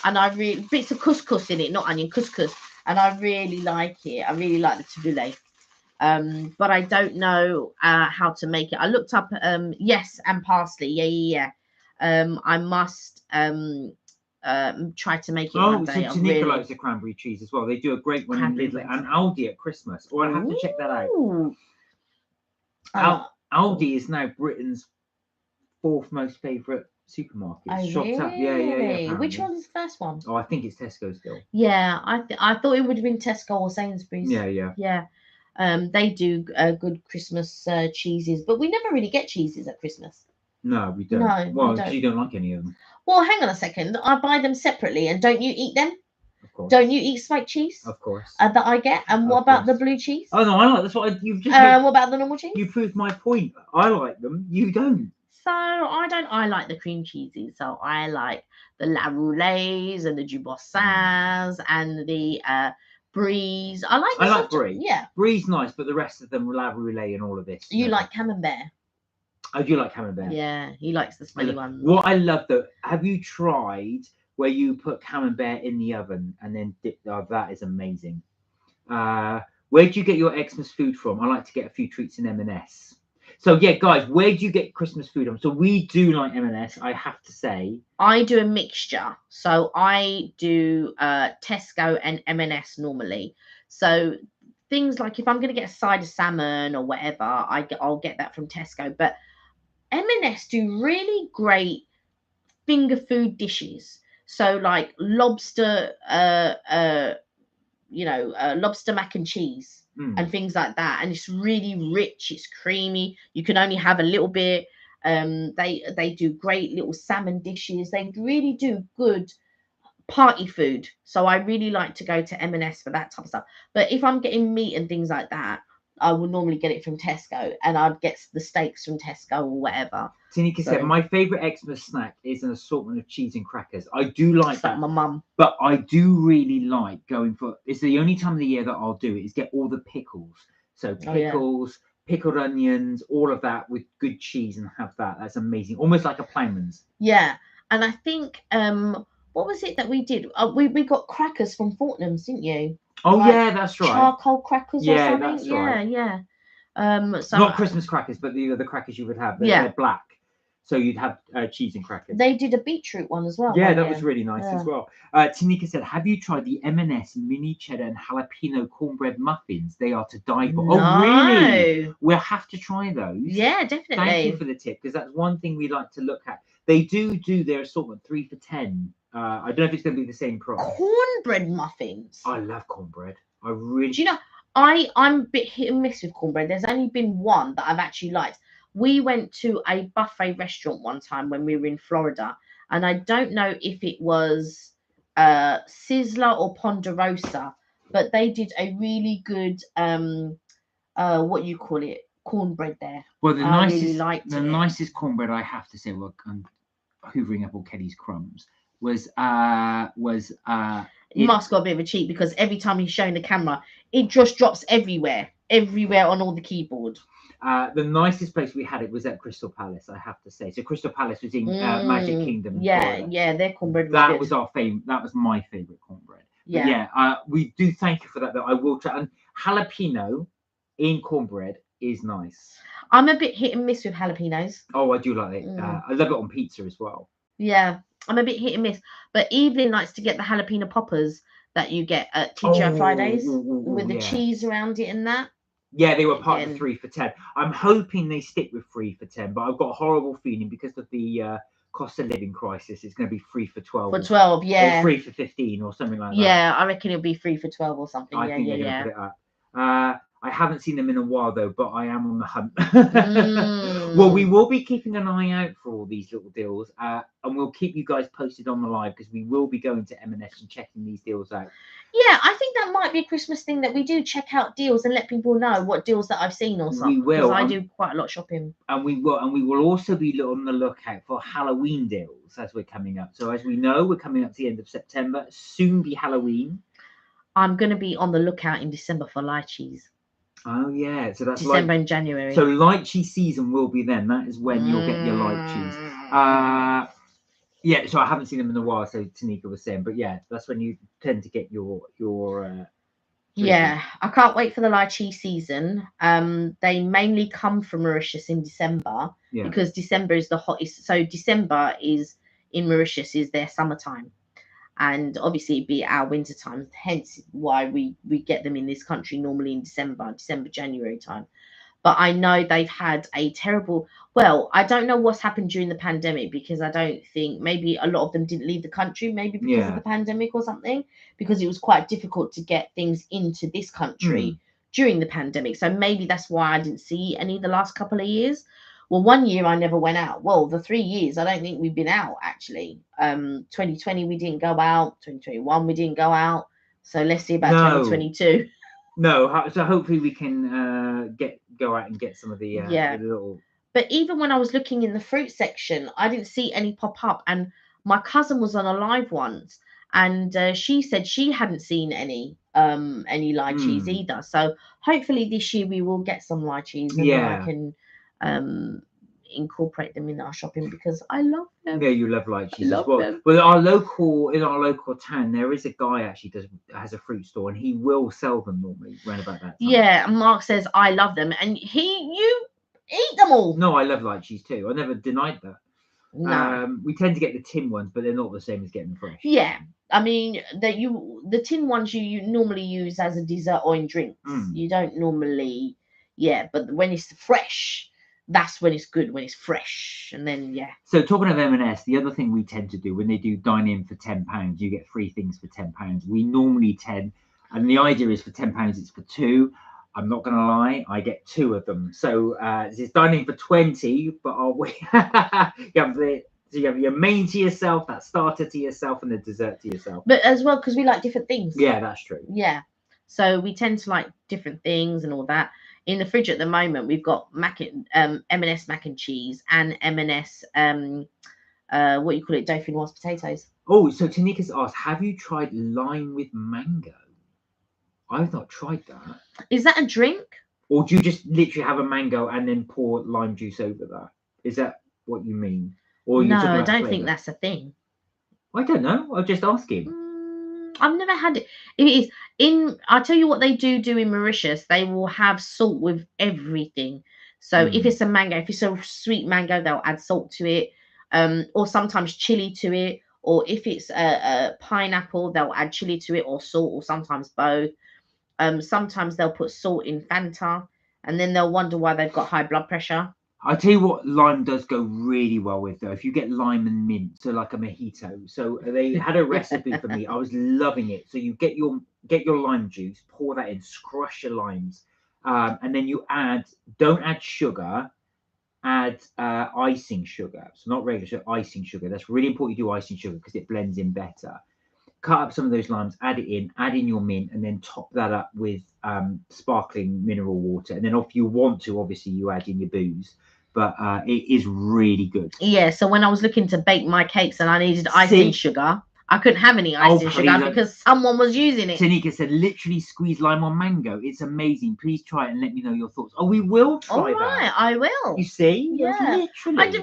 and I really bits of couscous in it, not onion, couscous, and I really like it. I really like the tabbouleh. But I don't know how to make it. I looked up yes and parsley. Yeah. I must try to make it one day. So Tanika likes the cranberry cheese as well. They do a great one in Lidl and Aldi at Christmas. Or I'll have to check that out. Aldi is now Britain's 4th most favourite supermarket. Oh, Shot really? up. Yeah. Which one's the first one? Oh, I think it's Tesco still. Yeah, I thought it would have been Tesco or Sainsbury's. Yeah. They do good Christmas cheeses, but we never really get cheeses at Christmas. No, we don't. No, well, because you don't like any of them. Well, hang on a second. I buy them separately, and don't you eat them? Of course. Don't you eat smoked cheese? Of course. That I get. And what about the blue cheese? Oh no, I like. That's what you've just. What about the normal cheese? You proved my point. I like them. You don't. So I don't. I like the cream cheeses. So I like the La Roulets and the Dubossins and the Bries. I like Brie. Yeah. Brie's nice, but the rest of them, La Roulette and all of this. You like Camembert? I do like Camembert. Yeah, he likes the smelly ones. What I love though, have you tried where you put Camembert in the oven and then dip? Oh, that is amazing. Where do you get your Xmas food from? I like to get a few treats in M&S. So yeah, guys, where do you get Christmas food from? So we do like M&S, I have to say. I do a mixture. So I do Tesco and M&S normally. So things like if I'm going to get a side of salmon or whatever, I'll get that from Tesco. But M&S do really great finger food dishes. So like lobster, lobster mac and cheese and things like that. And it's really rich. It's creamy. You can only have a little bit. They do great little salmon dishes. They really do good party food. So I really like to go to M&S for that type of stuff. But if I'm getting meat and things like that, I would normally get it from Tesco, and I'd get the steaks from Tesco or whatever. Tanika said, my favourite Xmas snack is an assortment of cheese and crackers. I do like that. My mum. But I do really like going for, it's the only time of the year that I'll do it, is get all the pickles. So pickles, pickled onions, all of that with good cheese and have that. That's amazing. Almost like a Plowman's. Yeah. And I think, what was it that we did? We got crackers from Fortnum's, didn't you? Oh, like that's right. Charcoal crackers or something. That's right. Yeah. So not Christmas crackers, but the crackers you would have. They're black. So you'd have cheese and crackers. They did a beetroot one as well. Yeah, that was really nice as well. Tanika said, have you tried the M&S mini cheddar and jalapeno cornbread muffins? They are to die for. No. Oh, really? We'll have to try those. Yeah, definitely. Thank you for the tip, because that's one thing we like to look at. They do their assortment 3 for $10. I don't know if it's going to be the same price. Cornbread muffins. I love cornbread. I really. Do you know? I'm a bit hit and miss with cornbread. There's only been one that I've actually liked. We went to a buffet restaurant one time when we were in Florida, and I don't know if it was Sizzler or Ponderosa, but they did a really good what you call it, cornbread there. Well, the nicest cornbread, I have to say, well, I'm hoovering up all Kelly's crumbs, was Mark's got a bit of a cheat because every time he's showing the camera, it just drops everywhere on all the keyboard. The nicest place we had it was at Crystal Palace, I have to say. So Crystal Palace was in Magic Kingdom. Yeah, their cornbread was that good. was our favorite. That was my favorite cornbread. Yeah. We do thank you for that. Though I will try. And jalapeno in cornbread is nice. I'm a bit hit and miss with jalapenos. Oh, I do like it. I love it on pizza as well. Yeah, I'm a bit hit and miss. But Evelyn likes to get the jalapeno poppers that you get at TGI Fridays with the cheese around it and that. Yeah, they were part of the 3 for $10. I'm hoping they stick with 3 for $10, but I've got a horrible feeling because of the cost of living crisis, it's going to be 3 for $12. For $12, yeah. Or 3 for $15 or something like that. Yeah, I reckon it'll be 3 for $12 or something. I think they're going to put it up. I haven't seen them in a while though, but I am on the hunt. Well, we will be keeping an eye out for all these little deals, and we'll keep you guys posted on the live because we will be going to M&S and checking these deals out. Yeah, I think that might be a Christmas thing that we do, check out deals and let people know what deals that I've seen or something. We will. Because I do quite a lot of shopping. And we will also be on the lookout for Halloween deals as we're coming up. So as we know, we're coming up to the end of September. Soon be Halloween. I'm going to be on the lookout in December for lychees. Oh yeah, so that's December and January. So lychee season will be then. That is when you'll get your lychees. Yeah, so I haven't seen them in a while. So Tanika was saying, but yeah, that's when you tend to get your. Yeah, I can't wait for the lychee season. They mainly come from Mauritius in December because December is the hottest. So December is in Mauritius is their summertime. And obviously it'd be our winter time, hence why we get them in this country normally in December, January time. But I know they've had a terrible, well, I don't know what's happened during the pandemic because I don't think, maybe a lot of them didn't leave the country, maybe because of the pandemic or something, because it was quite difficult to get things into this country during the pandemic. So maybe that's why I didn't see any the last couple of years. Well, 1 year I never went out. Well, the 3 years, I don't think we've been out, actually. 2020, we didn't go out. 2021, we didn't go out. So let's see about 2022. No, so hopefully we can go out and get some of the little... But even when I was looking in the fruit section, I didn't see any pop up. And my cousin was on a live once, and she said she hadn't seen any lychees either. So hopefully this year we will get some lychees, and then I can incorporate them in our shopping because I love them. Yeah, you love lychees as well. Them. Well, in our local town, there is a guy actually has a fruit store, and he will sell them normally around about that time. Yeah, and Mark says I love them, and you eat them all. No, I love lychees too. I never denied that. No. We tend to get the tin ones, but they're not the same as getting them fresh. Yeah, I mean the tin ones you normally use as a dessert or in drinks. You don't normally, but when it's fresh, that's when it's good, when it's fresh. And then so talking of M&S, the other thing we tend to do when they do dine in for £10, you get 3 things for £10. We normally and the idea is for £10 it's for 2. I'm not gonna lie, I get 2 of them. So it's dining for 20, but you have your main to yourself, that starter to yourself, and the dessert to yourself. But as well, because we like different things. Yeah, that's true. Yeah, so we tend to like different things and all that. In the fridge at the moment, we've got M&S mac and cheese and M&S what you call it, dauphinoise potatoes. Oh, so Tanika's asked, have you tried lime with mango? I've not tried that. Is that a drink? Or do you just literally have a mango and then pour lime juice over that? Is that what you mean? Or no, I don't think that's a thing. I don't know. I'll just ask him. I've never had it. It is I'll tell you what they do in Mauritius. They will have salt with everything. So if it's a mango, if it's a sweet mango, they'll add salt to it, or sometimes chili to it. Or if it's a pineapple, they'll add chili to it or salt, or sometimes both. Sometimes they'll put salt in Fanta, and then they'll wonder why they've got high blood pressure. I tell you what, lime does go really well with though. If you get lime and mint, so like a mojito. So they had a recipe for me. I was loving it. So you get your lime juice, pour that in, crush your limes, and then you don't add sugar, add icing sugar. So not regular sugar, icing sugar. That's really important. You do icing sugar because it blends in better. Cut up some of those limes, add in your mint, and then top that up with sparkling mineral water. And then if you want to, obviously you add in your booze. But it is really good. Yeah, so when I was looking to bake my cakes and I needed icing sugar, I couldn't have any icing please, sugar because someone was using it. Tanika said, literally squeeze lime on mango. It's amazing. Please try it and let me know your thoughts. Oh, we will try All right, that. I will. You see? Yeah. Literally.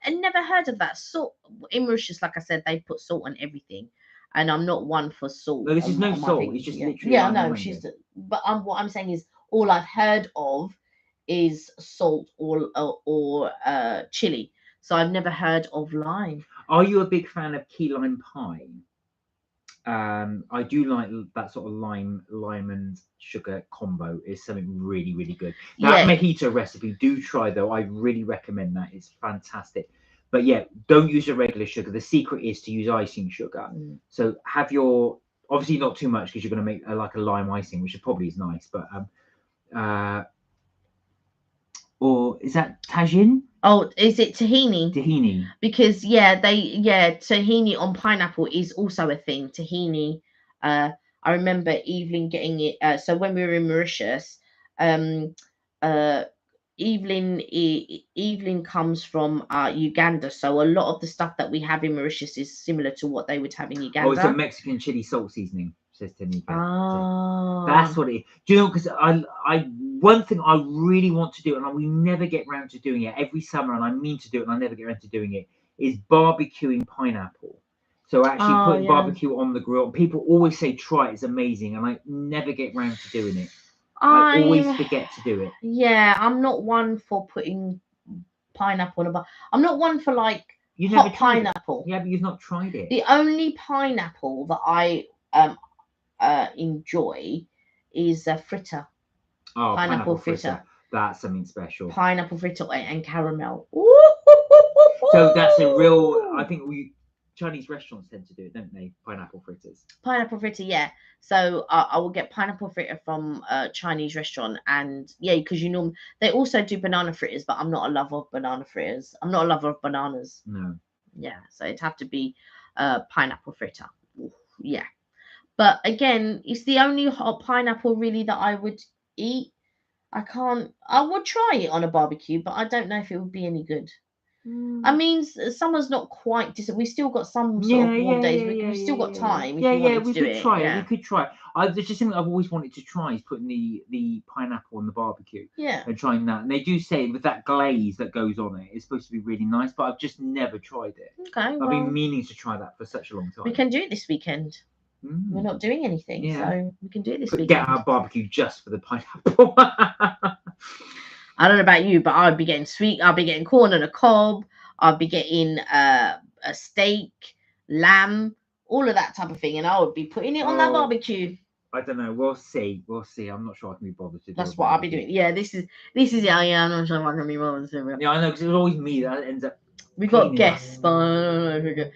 I never heard of that. Salt in Mauritius, like I said, they put salt on everything, and I'm not one for salt. No, this is no on my salt. thing. It's just yeah. literally Yeah, lime no, and she's. mango. But what I'm saying is, all I've heard of is salt or chili. So I've never heard of lime. Are you a big fan of key lime pie? I do like that sort of lime and sugar combo. Is something really, really good. That mojito recipe, do try though. I really recommend that. It's fantastic. But yeah, don't use the regular sugar. The secret is to use icing sugar. So have your, obviously not too much because you're going to make like a lime icing, which probably is nice. But or is that tagine? Oh, is it tahini? Tahini. Because tahini on pineapple is also a thing. Tahini. I remember Evelyn getting it. So when we were in Mauritius, Evelyn comes from Uganda, so a lot of the stuff that we have in Mauritius is similar to what they would have in Uganda. Oh, it's a Mexican chili salt seasoning, says Tanika. Oh, that's what it is. Do you know? Because one thing I really want to do, and we never get around to doing it every summer, and I mean to do it, and I never get around to doing it, is barbecuing pineapple. So actually putting barbecue on the grill. People always say try it, it's amazing, and I never get around to doing it. I always forget to do it. Yeah, I'm not one for putting pineapple in a I'm not one for like hot pineapple. Yeah, but you've not tried it. The only pineapple that I enjoy is a fritter. Oh, pineapple fritter. That's something special. Pineapple fritter and caramel. So that's a real. I think Chinese restaurants tend to do it, don't they? Pineapple fritters. Pineapple fritter, yeah. So I will get pineapple fritter from a Chinese restaurant, and yeah, because they also do banana fritters, but I'm not a lover of banana fritters. I'm not a lover of bananas. No. Yeah, so it'd have to be pineapple fritter. Ooh, yeah, but again, it's the only hot pineapple really that I would eat. I would try it on a barbecue, but I don't know if it would be any good. I mean, summer's not quite decent. We still got some sort of warm days. We've still got time. We could try it. We could try it. There's just something I've always wanted to try is putting the pineapple on the barbecue. Yeah. And trying that. And they do say with that glaze that goes on it, it's supposed to be really nice, but I've just never tried it. Okay. I've been meaning to try that for such a long time. We can do it this weekend. We're not doing anything, so we can do it this weekend. Get our barbecue just for the pineapple. I don't know about you, but I'll be getting sweet. I'll be getting corn on a cob. I'll be getting a steak, lamb, all of that type of thing, and I would be putting it on that barbecue. I don't know. We'll see. I'm not sure I can be bothered to do. That's what I'll be doing. Yeah, this is it. Yeah, I'm not sure if I can be bothered to. Yeah, I know, because it's always me that ends up. We've got guests, but I don't know if we go.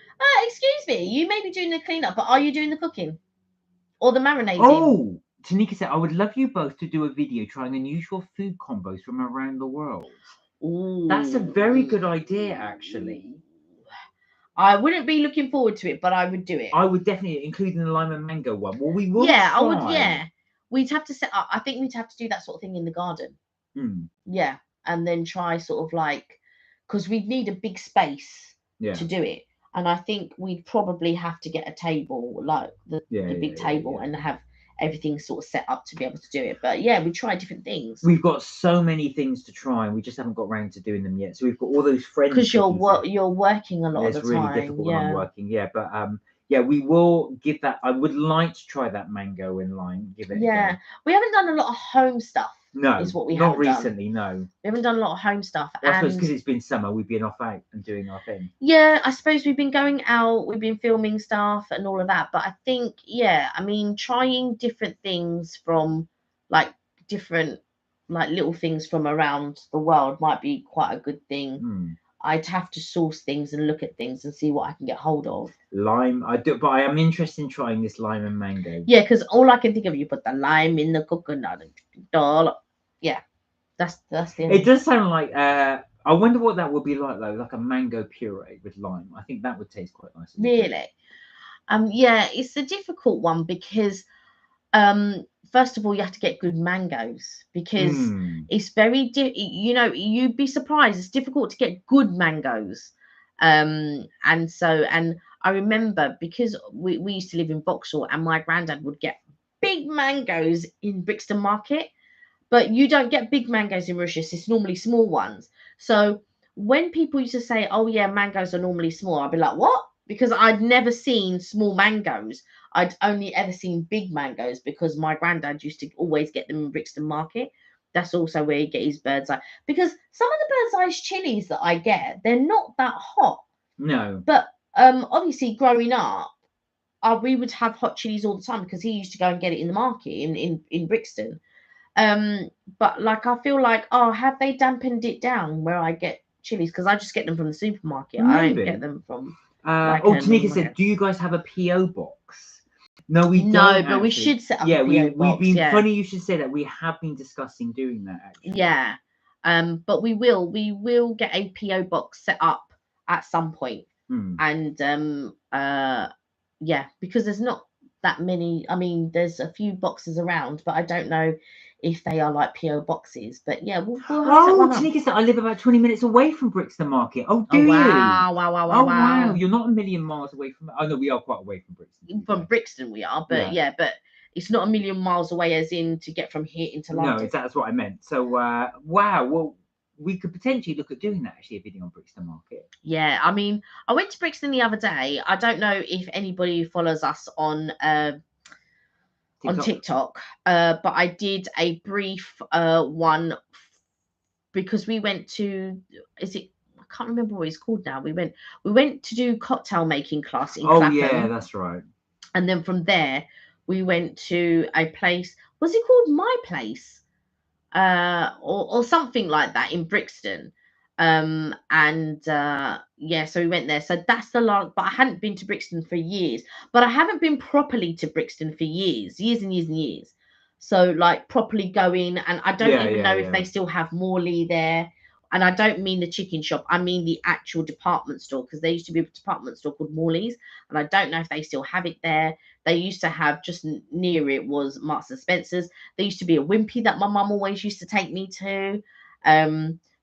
Excuse me. You may be doing the cleanup, but are you doing the cooking or the marinating? Oh, Tanika said, I would love you both to do a video trying unusual food combos from around the world. Ooh. That's a very good idea, actually. I wouldn't be looking forward to it, but I would do it. I would definitely, including the lime and mango one. Well, we will. Yeah, try. I would. Yeah, we'd have to set up. I think we'd have to do that sort of thing in the garden. Yeah, and then try sort of like, because we'd need a big space to do it, and I think we'd probably have to get a table, like the big table, and have everything sort of set up to be able to do it. But yeah, we try different things. We've got so many things to try, and we just haven't got around to doing them yet. So we've got all those friends. Because you're working a lot of the time. It's really difficult when I'm working. Yeah, but we will give that. I would like to try that mango and lime. Give it. Yeah, we haven't done a lot of home stuff. No, is what we not recently. No, we haven't done a lot of home stuff. Well, I suppose because it's been summer, we've been off out and doing our thing. Yeah, I suppose we've been going out, we've been filming stuff and all of that. But I think, I mean, trying different things from different little things from around the world might be quite a good thing. I'd have to source things and look at things and see what I can get hold of. Lime, I do, but I am interested in trying this lime and mango. Yeah, because all I can think of, you put the lime in the coconut. Yeah, that's the end. It does sound like. I wonder what that would be like though, like a mango puree with lime. I think that would taste quite nice. Really? Yeah, it's a difficult one because, first of all, you have to get good mangoes because it's very, you'd be surprised. It's difficult to get good mangoes. And I remember because we used to live in Vauxhall, and my granddad would get big mangoes in Brixton Market, but you don't get big mangoes in Mauritius. It's normally small ones. So when people used to say, "Oh yeah, mangoes are normally small," I'd be like, "What?" Because I'd never seen small mangoes. I'd only ever seen big mangoes because my granddad used to always get them in Brixton Market. That's also where he get his bird's eye. Because some of the bird's eye chilies that I get, they're not that hot. No. But obviously growing up, we would have hot chilies all the time because he used to go and get it in the market in Brixton. But like I feel like, oh, have they dampened it down where I get chilies? Because I just get them from the supermarket. I don't Maybe. get them from Tanika said, do you guys have a PO box? No, we no, don't. but we actually. should set up Yeah, a PO box. we've been Yeah. funny. You should say that. We have been discussing doing that actually. Yeah. But we will get a PO box set up at some point. And yeah, because there's not that many. I mean, there's a few boxes around, but I don't know if they are like PO boxes. But yeah, we'll have set one up. Tanika said, I live about 20 minutes away from Brixton Market. Oh, do Oh you? wow, wow, wow, wow, Oh, wow. wow. You're not a million miles away from. Oh no, we are quite away from Brixton. From Brixton we are, but yeah, but it's not a million miles away as in to get from here into London. No, that's what I meant. So wow, well, we could potentially look at doing that actually, a video on Brixton Market. Yeah, I mean, I went to Brixton the other day. I don't know if anybody follows us on TikTok, but I did a brief one because we went to, is it, I can't remember what it's called now. We went to do cocktail making class in Clapham. Yeah, that's right. And then from there we went to a place, was it called My Place? Or something like that in Brixton. Yeah, so we went there. So that's the last, but I hadn't been to Brixton for years. But I haven't been properly to Brixton for years and years and years. So like properly going, and I don't even know if they still have Morley there. And I don't mean the chicken shop, I mean the actual department store, because there used to be a department store called Morley's, and I don't know if they still have it there. They used to have, just near it was Marks and Spencer's. There used to be a Wimpy that my mum always used to take me to.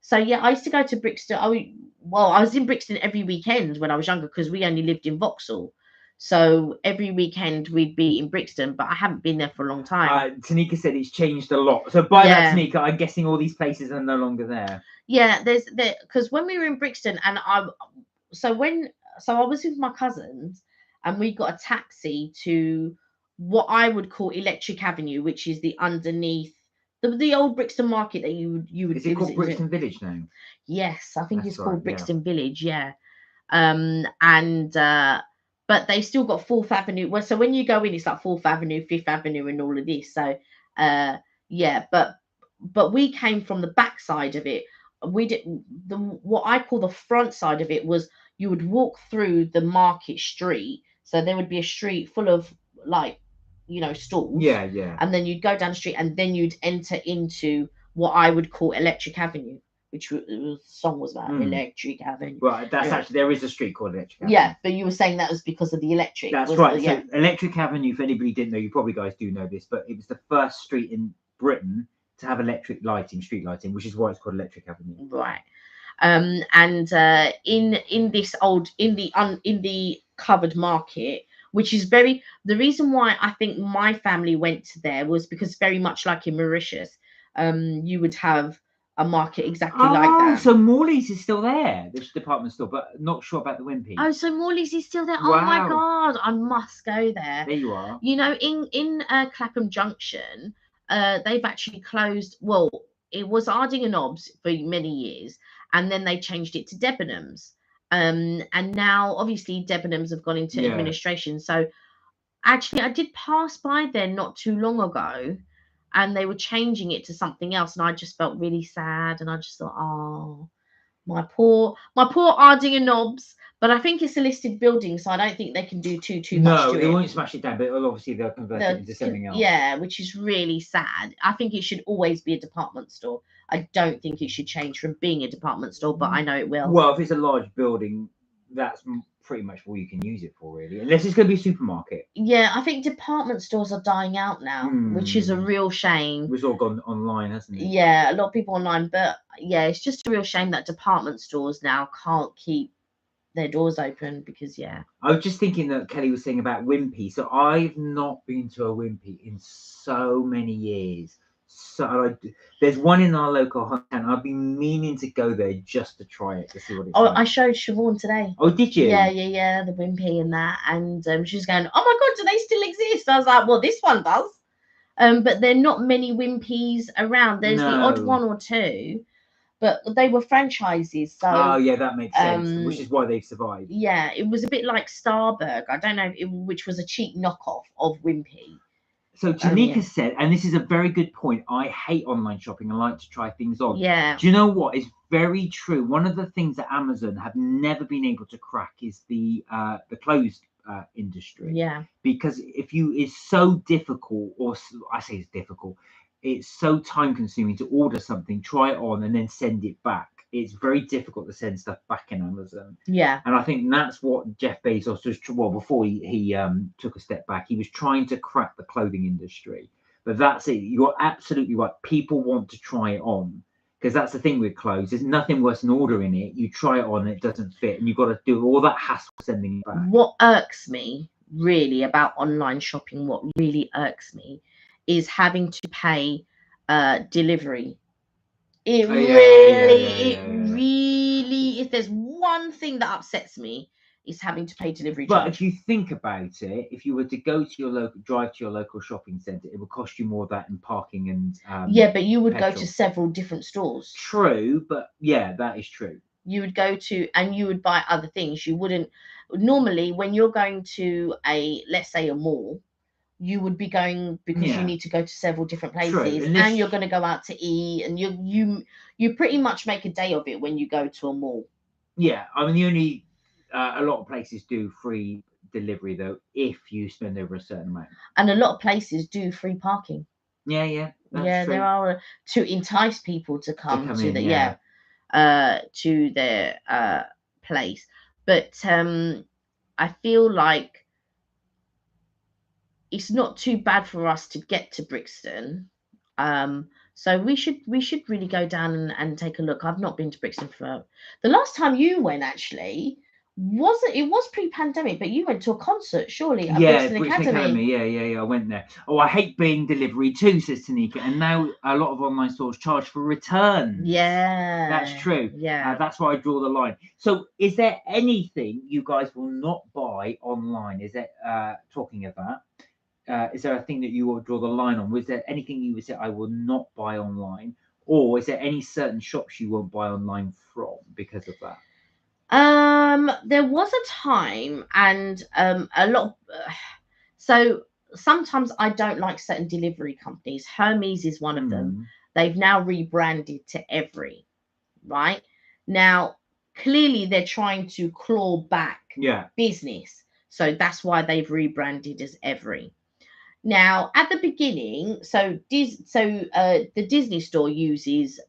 So yeah, I used to go to Brixton. I was in Brixton every weekend when I was younger because we only lived in Vauxhall. So every weekend we'd be in Brixton, but I haven't been there for a long time. Tanika said it's changed a lot. So by that, Tanika, I'm guessing all these places are no longer there. Yeah, because when we were in Brixton, and I was with my cousins, and we got a taxi to what I would call Electric Avenue, which is the underneath the old Brixton Market that you would. Is it called Brixton Village now? Yes, I think it's called Brixton Village. Yeah, but they still got 4th Avenue. Well, so when you go in, it's like 4th Avenue, 5th Avenue, and all of this. So, yeah, but we came from the back side of it. We did what I call the front side of it was you would walk through the market street. So there would be a street full of stalls. Yeah. And then you'd go down the street, and then you'd enter into what I would call Electric Avenue, which the song was about Electric Avenue. Well, that's actually, there is a street called Electric Avenue. Yeah, but you were saying that was because of the electric. That's right. So Electric Avenue, if anybody didn't know, you probably guys do know this, but it was the first street in Britain to have electric lighting, street lighting, which is why it's called Electric Avenue. Right. In the covered market, which is the reason why I think my family went to there was because very much like in Mauritius, you would have a market exactly like that. So Morley's is still there, this department store, but not sure about the Wimpy. Oh, so Morley's is still there. Wow. Oh my god, I must go there. There you are. You know, in Clapham Junction, they've actually closed. Well, it was Arding and Nobbs for many years, and then they changed it to Debenhams. And now obviously Debenhams have gone into administration. So actually, I did pass by there not too long ago, and they were changing it to something else, and I just felt really sad, and I just thought, oh, my poor Arding and Nobbs. But I think it's a listed building, so I don't think they can do too much to it. No, they won't smash it down, but obviously they'll convert it into something else. Yeah, which is really sad. I think it should always be a department store. I don't think it should change from being a department store, but I know it will. Well, if it's a large building, that's pretty much all you can use it for, really, unless it's going to be a supermarket. Yeah, I think department stores are dying out now, which is a real shame. It's all gone online, hasn't it? Yeah, a lot of people online, but yeah, it's just a real shame that department stores now can't keep their doors open because I was just thinking that Kelly was saying about Wimpy. So I've not been to a Wimpy in so many years. So there's one in our local hometown. I've been meaning to go there just to try it to see what it's I like. showed Siobhan today. Oh, did you? Yeah, the Wimpy and that, and she's going, oh my god, do they still exist? I was like, well, this one does. But there are not many Wimpies around. There's the odd No. one or two, but they were franchises. So Oh yeah, that makes sense. Which is why they've survived. yeah, it was a bit like Starburg. I don't know, which was a cheap knockoff of Wimpy. So Tanika Yeah. said, and this is a very good point, I hate online shopping. I like to try things on. Yeah. Do you know what? It's very true. One of the things that Amazon have never been able to crack is the clothes industry. Yeah. Because it's so difficult, or I say it's difficult, it's so time consuming to order something, try it on, and then send it back. It's very difficult to send stuff back in Amazon. Yeah. And I think that's what Jeff Bezos was, well, before he took a step back, he was trying to crack the clothing industry. But that's it. You're absolutely right. People want to try it on, because that's the thing with clothes. There's nothing worse than ordering it. You try it on, it doesn't fit, and you've got to do all that hassle sending it back. What irks me really about online shopping, what really irks me, is having to pay delivery. It really, if there's one thing that upsets me, is having to pay delivery charge. But if you think about it, if you were to drive to your local shopping centre, it would cost you more that in parking and yeah, but you would petrol. go to several different stores. True, but yeah, that is true. You would go to, and you would buy other things. You wouldn't normally, when you're going to let's say a mall, you would be going because you need to go to several different places, and you're going to go out to eat, and you pretty much make a day of it when you go to a mall. Yeah, I mean, the only a lot of places do free delivery though if you spend over a certain amount, and a lot of places do free parking. Yeah, that's true. There are to entice people to come to in, to their place, but I feel like it's not too bad for us to get to Brixton. So we should really go down and take a look. I've not been to Brixton for the last time you went, actually. It was pre-pandemic, but you went to a concert, surely, at Brixton Academy. Yeah, I went there. Oh, I hate being delivery too, says Tanika, and now a lot of online stores charge for returns. Yeah, that's true. Yeah, that's why I draw the line. So is there anything you guys will not buy online? Is it talking of that? Is there a thing that you will draw the line on? Was there anything you would say I will not buy online, or is there any certain shops you won't buy online from because of that? There was a time, and a lot. So sometimes I don't like certain delivery companies. Hermes is one of them. They've now rebranded to Every. Right now, clearly they're trying to claw back business, so that's why they've rebranded as Every. Now, at the beginning, the Disney store uses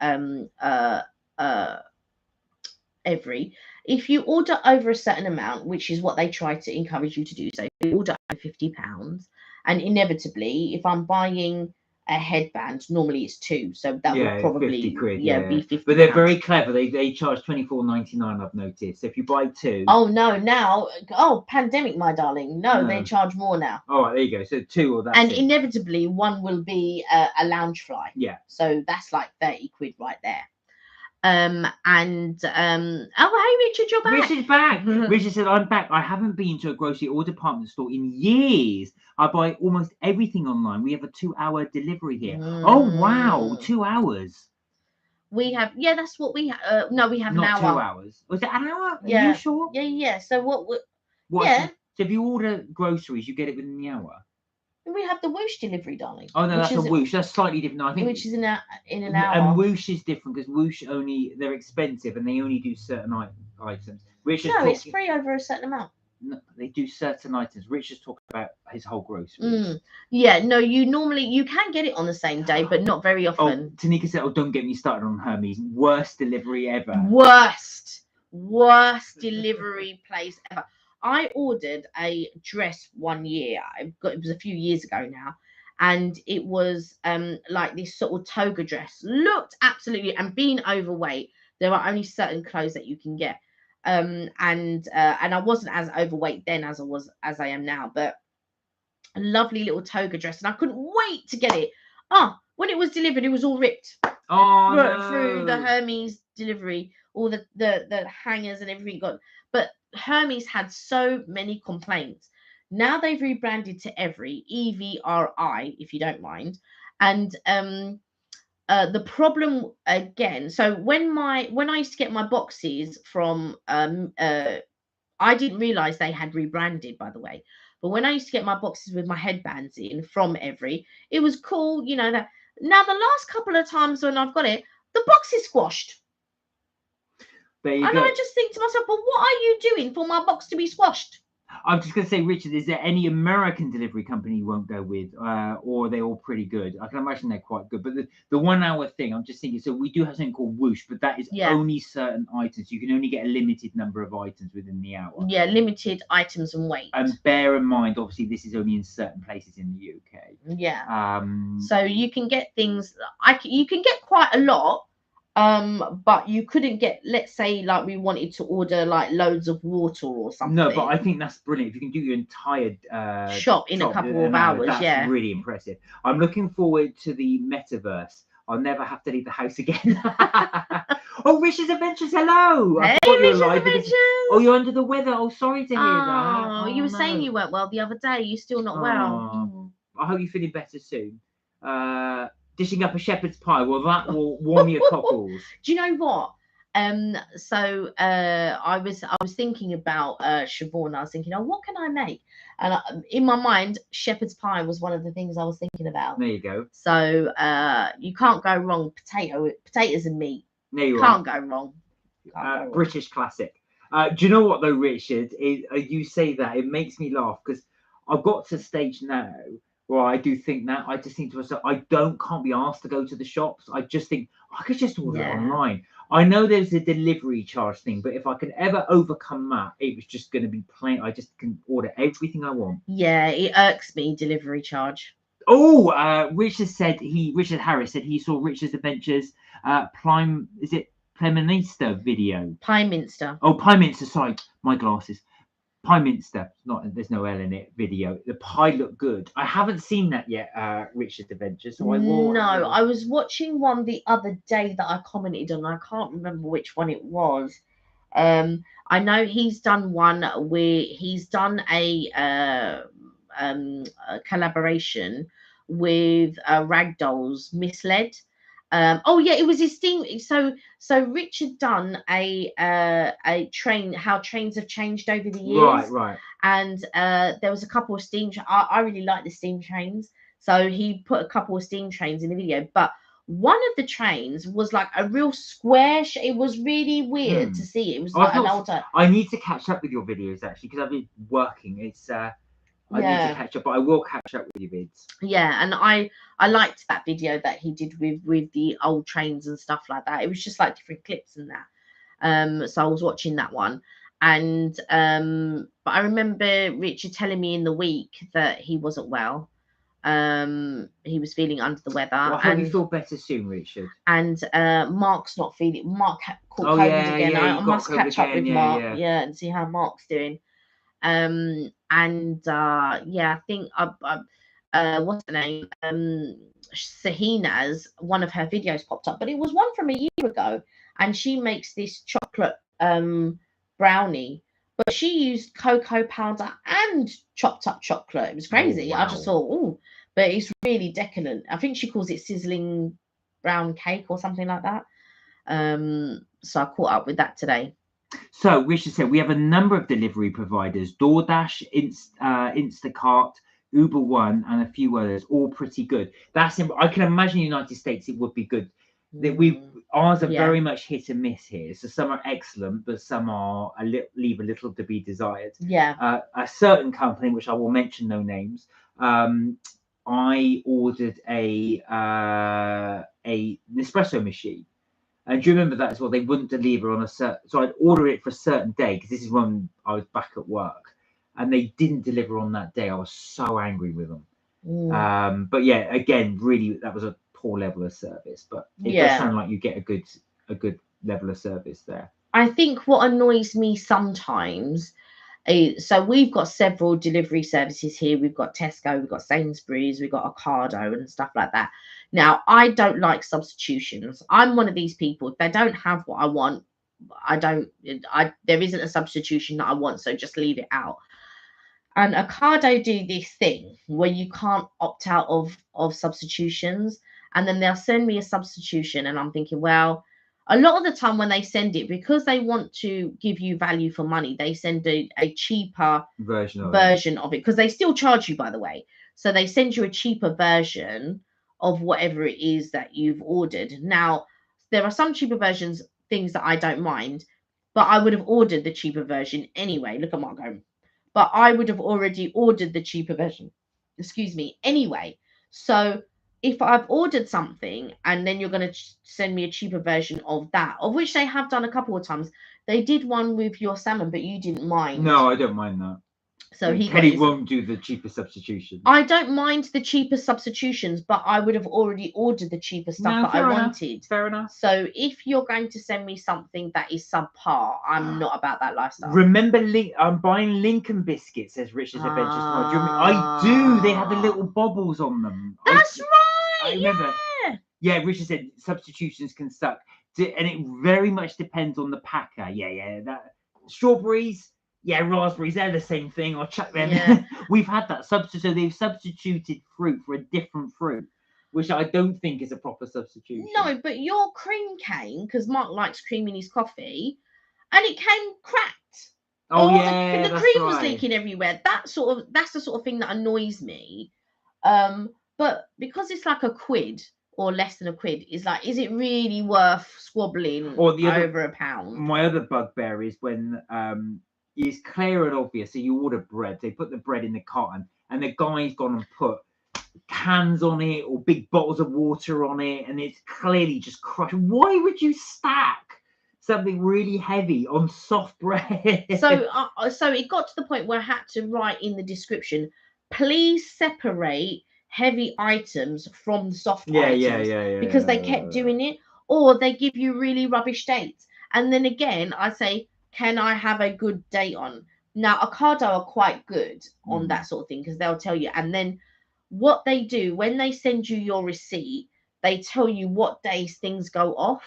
Every. If you order over a certain amount, which is what they try to encourage you to do, so if you order over £50, and inevitably, if I'm buying a headband, normally it's 2, so that would probably 50 quid, be 50. But they're very clever. They charge £24.99. I've noticed. So if you buy 2, pandemic, my darling, no, they charge more now. All right, there you go. So 2 or that, and inevitably one will be a lounge fly. Yeah. So that's like 30 quid right there. Oh, hey Richard, you're back. Richard's back. Richard said, I'm back. I haven't been to a grocery or department store in years. I buy almost everything online. We have a 2-hour delivery here. Oh wow, 2 hours. We have, that's what we have. No, we have not an hour. 2 hours. Was it an hour? Yeah. Are you sure? Yeah. So what So if you order groceries, you get it within the hour. We have the Whoosh delivery, darling. Oh no, that's a Whoosh. That's slightly different. I think which is in an hour. And Whoosh is different because Whoosh they're expensive and they only do certain items. It's free over a certain amount. No, they do certain items. Richard's talking about his whole groceries. Yeah, no, you can get it on the same day, but not very often. Oh, Tanika said, don't get me started on Hermes. Worst delivery ever. Worst delivery place ever. I ordered a dress one year. It was a few years ago now, and it was like this sort of toga dress. Looked absolutely, and being overweight, there are only certain clothes that you can get. and I wasn't as overweight then as I am now, but a lovely little toga dress, and I couldn't wait to get it. When it was delivered, it was all ripped through the no. Hermes delivery, all the hangers and everything got. But Hermes had so many complaints. Now they've rebranded to Evri, EVRI, if you don't mind. And the problem again, so when I used to get my boxes from I didn't realize they had rebranded, by the way. But when I used to get my boxes with my headbands in from Evri, it was cool, that. Now the last couple of times when I've got it, the box is squashed. There you And go. I just think to myself, well, what are you doing for my box to be squashed? I'm just going to say, Richard, is there any American delivery company you won't go with, or are they all pretty good? I can imagine they're quite good. But the 1 hour thing, I'm just thinking, so we do have something called Whoosh, but that is only certain items. You can only get a limited number of items within the hour. Yeah, limited items and weight. And bear in mind, obviously, this is only in certain places in the UK. Yeah. So you can get things, you can get quite a lot. But you couldn't get, let's say, like we wanted to order like loads of water or something. No, but I think that's brilliant. If you can do your entire shop in a couple of hours, that's really impressive. I'm looking forward to the metaverse. I'll never have to leave the house again. Oh, Richard's Adventures, hello. Hey, Richard's Adventures. Oh, you're under the weather. Oh, sorry to hear that. Oh, you were saying you weren't well the other day. You're still not well. I hope you're feeling better soon. Dishing up a shepherd's pie, well, that will warm your cockles. Do you know what? So I was thinking about Siobhan. I was thinking, oh, what can I make? And in my mind, shepherd's pie was one of the things I was thinking about. There you go. So you can't go wrong. Potatoes and meat. There you can't go wrong. British classic. Do you know what though, Richard? You say that it makes me laugh because I've got to the stage now. Well, I do think that. I just think to myself, can't be asked to go to the shops. I just think I could just order it online. I know there's a delivery charge thing, but if I can ever overcome that, it was just going to be plain. I just can order everything I want. Yeah, it irks me, delivery charge. Oh, Richard Harris said he saw Richard's Adventures Pieminster video. Pieminster. Oh, Pieminster. Sorry, my glasses. Pieminster, there's no L in it. Video. The pie looked good. I haven't seen that yet, Richard's Adventures. So I will. No, I was watching one the other day that I commented on. I can't remember which one it was. I know he's done one where he's done a collaboration with Ragdoll's Misled. It was his theme. So Richard done a train, how trains have changed over the years. Right. And there was a couple of steam. I really like the steam trains, so he put a couple of steam trains in the video. But one of the trains was like a real square. It was really weird to see. It was like an altar. I need to catch up with your videos actually because I've been working. It's I need to catch up, but I will catch up with your vids. Yeah, and I liked that video that he did with the old trains and stuff like that. It was just like different clips and that. So I was watching that one, and but I remember Richard telling me in the week that he wasn't well. He was feeling under the weather. Well, I hope you feel better soon, Richard. And Mark's not feeling. Mark caught COVID again. I must catch up with Mark. Yeah, and see how Mark's doing. I think what's her name? Sahina's one of her videos popped up, but it was one from a year ago, and she makes this chocolate brownie, but she used cocoa powder and chopped up chocolate. It was crazy. Oh, wow. I just thought, oh, but it's really decadent. I think she calls it sizzling brown cake or something like that. So I caught up with that today. So Richard said we have a number of delivery providers: DoorDash, Instacart, Uber One, and a few others, all pretty good. I can imagine in the United States it would be good. That ours are very much hit and miss here. So some are excellent, but some are leave a little to be desired. Yeah. A certain company, which I will mention no names, I ordered a Nespresso machine. And do you remember that as well? They wouldn't deliver on a certain, so I'd order it for a certain day because this is when I was back at work, and they didn't deliver on that day. I was so angry with them. But yeah, again, really, that was a poor level of service. But it does sound like you get a good level of service there. I think what annoys me sometimes is, so we've got several delivery services here. We've got Tesco, we've got Sainsbury's, we've got Ocado and stuff like that. Now, I don't like substitutions. I'm one of these people. If they don't have what I want, there isn't a substitution that I want, so just leave it out. And Ocado do this thing where you can't opt out of substitutions, and then they'll send me a substitution, and I'm thinking, well, a lot of the time when they send it, because they want to give you value for money, they send a cheaper version of it, because they still charge you, by the way. So they send you a cheaper version of whatever it is that you've ordered. Now, there are some cheaper versions, things that I don't mind, but I would have ordered the cheaper version anyway. Look at Mark going. But I would have already ordered the cheaper version, excuse me, anyway. So if I've ordered something and then you're going to send me a cheaper version of that, of which they have done a couple of times. They did one with your salmon, but you didn't mind. No, I don't mind that. So Kelly won't do the cheaper substitution. I don't mind the cheaper substitutions, but I would have already ordered the cheaper stuff that I wanted. Fair enough. So if you're going to send me something that is subpar, I'm not about that lifestyle. Remember, I'm buying Lincoln biscuits, says Richard's Adventures. I do. They have the little bobbles on them. That's right. I remember. Yeah, Richard said substitutions can suck, and it very much depends on the packer. Yeah. That strawberries. Yeah, raspberries, they're the same thing. I'll chuck them. Yeah. We've had that substitute. So they've substituted fruit for a different fruit, which I don't think is a proper substitution. No, but your cream came, because Mark likes cream in his coffee, and it came cracked. Oh, yeah. The cream was leaking everywhere. That's the sort of thing that annoys me. But because it's like a quid or less than a quid, is it really worth squabbling over a pound? My other bugbear is when it's clear and obvious. So you order bread, they put the bread in the carton, and the guy's gone and put cans on it or big bottles of water on it, and it's clearly just crushed. Why would you stack something really heavy on soft bread? So it got to the point where I had to write in the description, please separate heavy items from soft items. Yeah. Because they kept doing it, or they give you really rubbish dates. And then again, I say, can I have a good date on? Now, Ocado are quite good on that sort of thing, because they'll tell you. And then what they do, when they send you your receipt, they tell you what days things go off.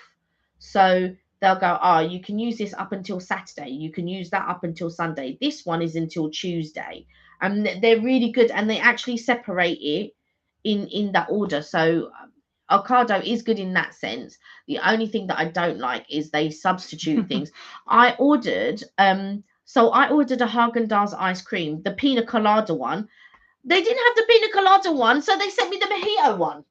So they'll go, you can use this up until Saturday. You can use that up until Sunday. This one is until Tuesday. And they're really good. And they actually separate it in that order. So Ocado is good in that sense. The only thing that I don't like is they substitute things. I ordered a Haagen-Dazs ice cream, the pina colada one. They didn't have the pina colada one, so they sent me the mojito one.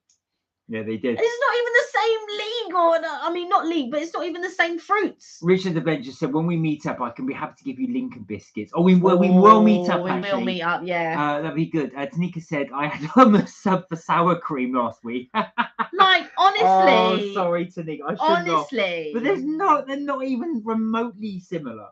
Yeah, they did. It's not even the same league, not league, but it's not even the same fruits. Richard Adventure said, when we meet up, I can be happy to give you Lincoln biscuits. Oh, we will meet up, actually. We will meet up, yeah. That'd be good. Tanika said, I had hummus sub for sour cream last week. Like, honestly. Oh, sorry, Tanika. I should honestly. But they're not even remotely similar.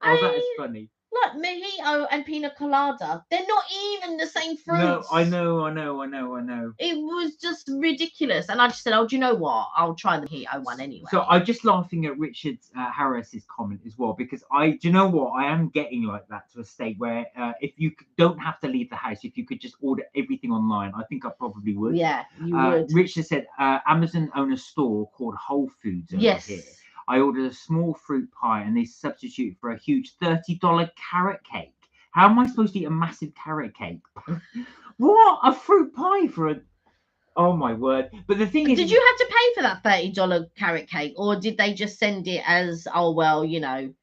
Oh, that is funny. Like mojito and pina colada, they're not even the same fruits. No, I know. It was just ridiculous, and I just said, "Oh, do you know what? I'll try the mojito one anyway." So I'm just laughing at Richard Harris's comment as well, because do you know what? I am getting like that to a state where if you don't have to leave the house, if you could just order everything online, I think I probably would. Yeah, you would. Richard said Amazon own a store called Whole Foods over here. I ordered a small fruit pie and they substitute for a huge $30 carrot cake. How am I supposed to eat a massive carrot cake? What? A fruit pie for a... Oh, my word. But the thing is... Did you have to pay for that $30 carrot cake? Or did they just send it as,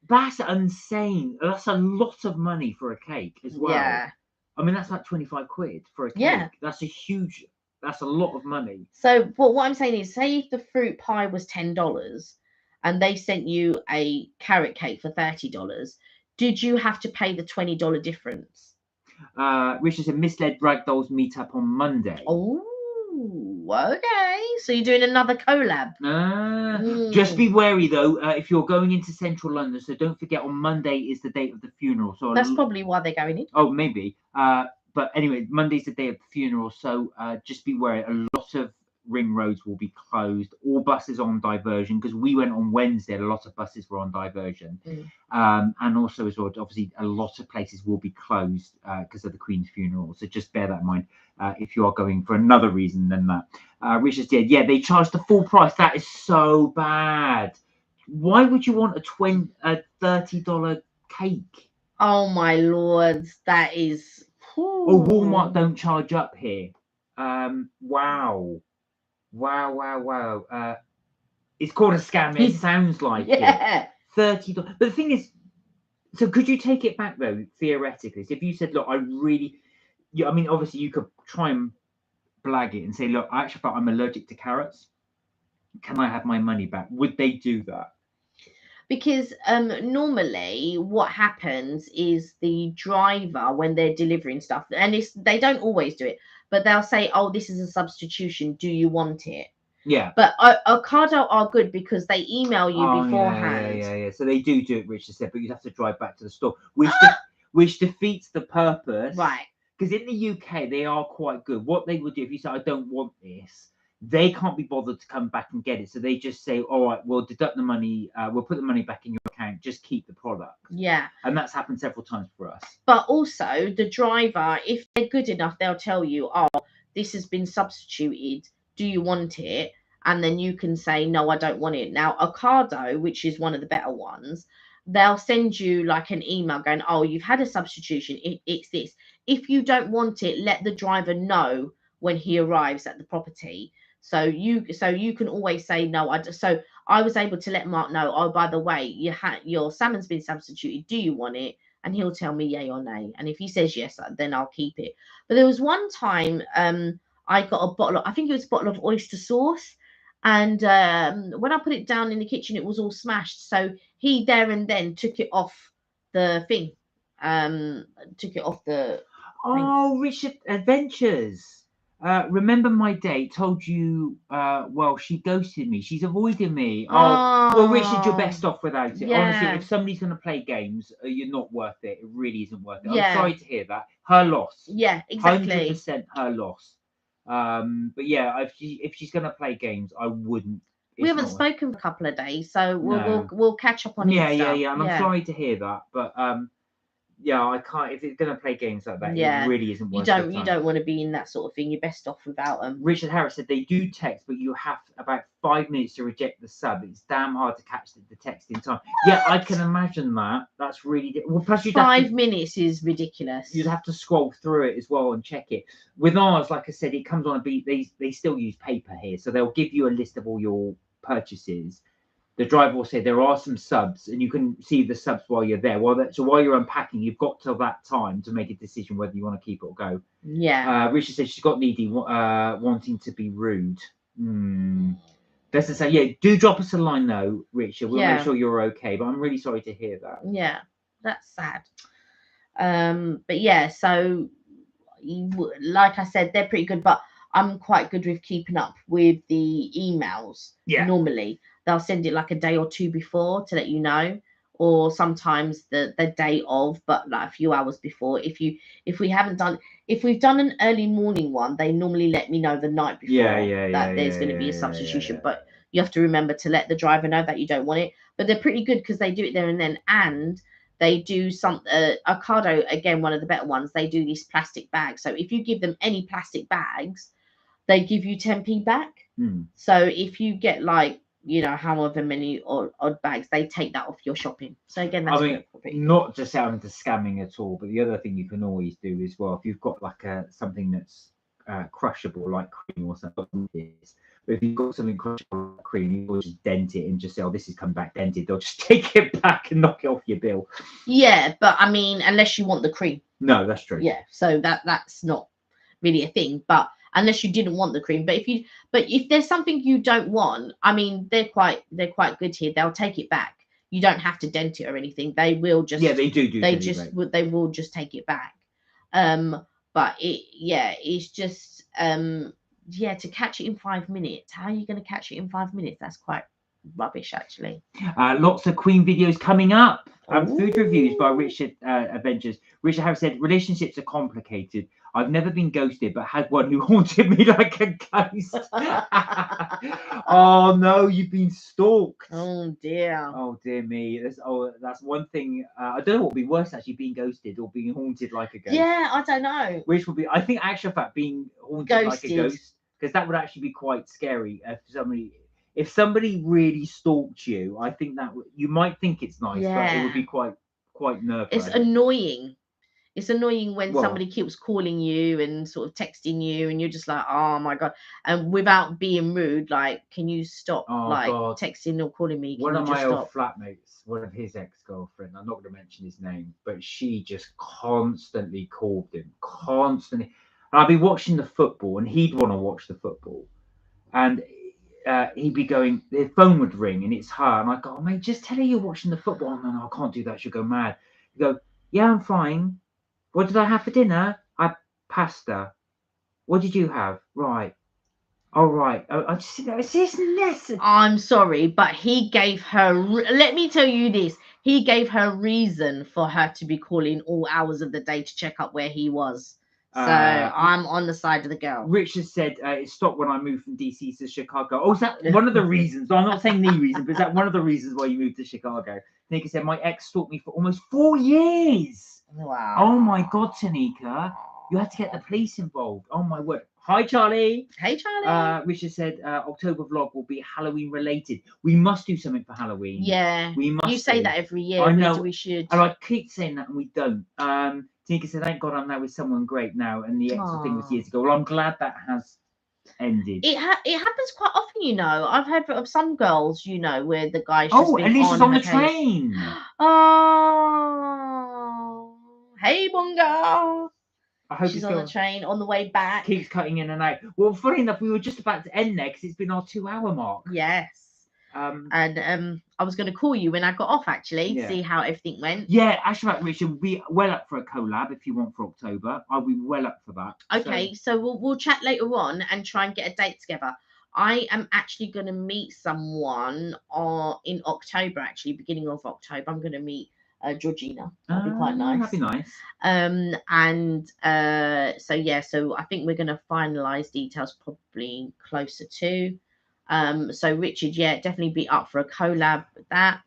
That's insane. That's a lot of money for a cake as well. Yeah. I mean, that's like 25 quid for a cake. Yeah. That's a lot of money. So what I'm saying is, say if the fruit pie was $10... and they sent you a carrot cake for $30, did you have to pay the $20 difference? Richard said, misled ragdolls meet up on Monday. Oh, okay. So you're doing another collab. Just be wary, though, if you're going into central London. So don't forget, on Monday is the date of the funeral. So that's probably why they're going in. Oh, maybe. But anyway, Monday's the day of the funeral. So just be wary. A lot of ring roads will be closed. All buses on diversion, because we went on Wednesday, a lot of buses were on diversion. And also as well, obviously a lot of places will be closed because of the Queen's funeral. So just bear that in mind if you are going for another reason than that. Richard said, yeah, they charge the full price. That is so bad. Why would you want a $30 cake? Oh my lord, that is. Oh, Walmart don't charge up here. Wow. It's called a scam. It sounds like it. $30. But the thing is, so could you take it back though, theoretically? So if you said, look, I mean, obviously you could try and blag it and say, look, I actually thought I'm allergic to carrots. Can I have my money back? Would they do that? Because normally what happens is the driver, when they're delivering stuff, and they don't always do it, but they'll say, oh, this is a substitution, do you want it? Yeah. But Ocado are good because they email you beforehand. Yeah. So they do it, Richard said, but you'd have to drive back to the store, which defeats the purpose. Right. Because in the UK, they are quite good. What they would do, if you say, I don't want this, they can't be bothered to come back and get it. So they just say, all right, we'll deduct the money. We'll put the money back in your account. Just keep the product. Yeah. And that's happened several times for us. But also the driver, if they're good enough, they'll tell you, oh, this has been substituted. Do you want it? And then you can say, no, I don't want it. Now, Ocado, which is one of the better ones, they'll send you like an email going, oh, you've had a substitution. It's this. If you don't want it, let the driver know when he arrives at the property. So you can always say no. So I was able to let Mark know, oh, by the way, your salmon's been substituted. Do you want it? And he'll tell me yay or nay. And if he says yes, then I'll keep it. But there was one time I got a bottle I think it was a bottle of oyster sauce. And when I put it down in the kitchen, it was all smashed. So he there and then took it off the thing. Took it off the thing. Richard Adventures. Remember my date told you, well, she ghosted me. She's avoiding me. Well, Richard, you're best off without it. Yeah. Honestly, if somebody's going to play games, you're not worth it. It really isn't worth it. Yeah. I'm sorry to hear that. Her loss. Yeah, exactly. 100% her loss. But yeah, if she's going to play games, I wouldn't. We haven't spoken for a couple of days, so we'll catch up on it. Yeah. And I'm sorry to hear that, but yeah, I can't. If it's going to play games like that, it really isn't worth it. You don't want to be in that sort of thing. You're best off without them. Richard Harris said they do text, but you have about 5 minutes to reject the sub. It's damn hard to catch the text in time. Yeah, I can imagine that. That's really well. Plus, 5 minutes is ridiculous. You'd have to scroll through it as well and check it. With ours, like I said, it comes on a beat. They still use paper here, so they'll give you a list of all your purchases. The driver will say there are some subs, and you can see the subs while you're there. So while you're unpacking, you've got till that time to make a decision whether you want to keep it or go. Yeah. Richard said she's got needy, wanting to be rude. That's to say, yeah. Do drop us a line though, Richard. We'll make sure you're okay. But I'm really sorry to hear that. Yeah, that's sad. But yeah, so like I said, they're pretty good. But I'm quite good with keeping up with the emails. Yeah. Normally. They'll send it like a day or two before to let you know, or sometimes the day of, but like a few hours before. If we've done an early morning one, they normally let me know the night before that there's going to be a substitution. But you have to remember to let the driver know that you don't want it. But they're pretty good because they do it there and then, and they do some Ocado, again, one of the better ones. They do these plastic bags. So if you give them any plastic bags, they give you 10p back. So if you get like, however many odd bags, they take that off your shopping. So again, that's not just out into scamming at all, but the other thing you can always do as well, if you've got like something that's crushable like cream or something, but if you've got something crushable like cream, you can just dent it and just say, oh, this has come back dented. They'll just take it back and knock it off your bill. Yeah, but I mean, unless you want the cream. No, that's true. Yeah, so that's not really a thing, but unless you didn't want the cream. But if there's something you don't want, I mean, they're quite good here. They'll take it back. You don't have to dent it or anything. They will just they will just take it back. But it's just to catch it in 5 minutes. How are you going to catch it in 5 minutes? That's quite rubbish, actually. Lots of Queen videos coming up. Food reviews by Richard Adventures. Richard Harris said relationships are complicated. I've never been ghosted, but had one who haunted me like a ghost. Oh no, you've been stalked. Oh dear. Oh dear me. That's one thing. I don't know what would be worse, actually, being ghosted or being haunted like a ghost. Yeah, I don't know. Which would be, I think, actual fact, being haunted like a Ghosted. ghost, because that would actually be quite scary. If somebody really stalked you, I think you might think it's nice, but it would be quite nerve-wracking. It's annoying. It's annoying when Well- somebody keeps calling you and sort of texting you, and you're just like, oh my god, and without being rude, like, can you stop God. texting or calling me? Can One you of just my old stop? flatmates, one of his ex-girlfriend, I'm not going to mention his name, but she just constantly called him, constantly. And I'd be watching the football, and he'd want to watch the football, and he'd be going, the phone would ring, and it's her, and I go, oh, mate, just tell her you're watching the football. Oh, no, I can't do that. She'll go mad. You go, yeah, I'm fine. What did I have for dinner? I had pasta. What did you have? Right. All right. I just, it's just necessary. I'm sorry, but he gave her. Let me tell you this. He gave her reason for her to be calling all hours of the day to check up where he was. So I'm on the side of the girl. Richard said it stopped when I moved from DC to Chicago. Oh, is that one of the reasons? I'm not saying the reason, but is that one of the reasons why you moved to Chicago? Tanika said, my ex stalked me for almost 4 years. Wow. Oh my God, Tanika. You had to get the police involved. Oh my word. Hi, Charlie. Hey, Charlie. Richard said October vlog will be Halloween related. We must do something for Halloween. Yeah. We must. You say that every year. I know. We should. And I keep saying that and we don't. Tanika said, thank God I'm now with someone great now. And the extra thing was years ago. Well, I'm glad that has ended. It happens quite often, you know. I've heard of some girls, you know, where the guy's just Oh, been Alicia's on the train. Oh, hey, Bunga. I hope She's on the train on the way back. Keeps cutting in and out. Well, funny enough, we were just about to end there because it's been our 2-hour mark. Yes. And I was going to call you when I got off, actually, to see how everything went. Yeah, actually, right, Richard, we'll be well up for a collab if you want for October. I'll be well up for that. Okay, so we'll chat later on and try and get a date together. I am actually going to meet someone in October, actually, beginning of October. I'm going to meet Georgina. That'll be quite nice. That'd be nice. So I think we're going to finalize details probably closer to. So Richard, definitely be up for a collab with that.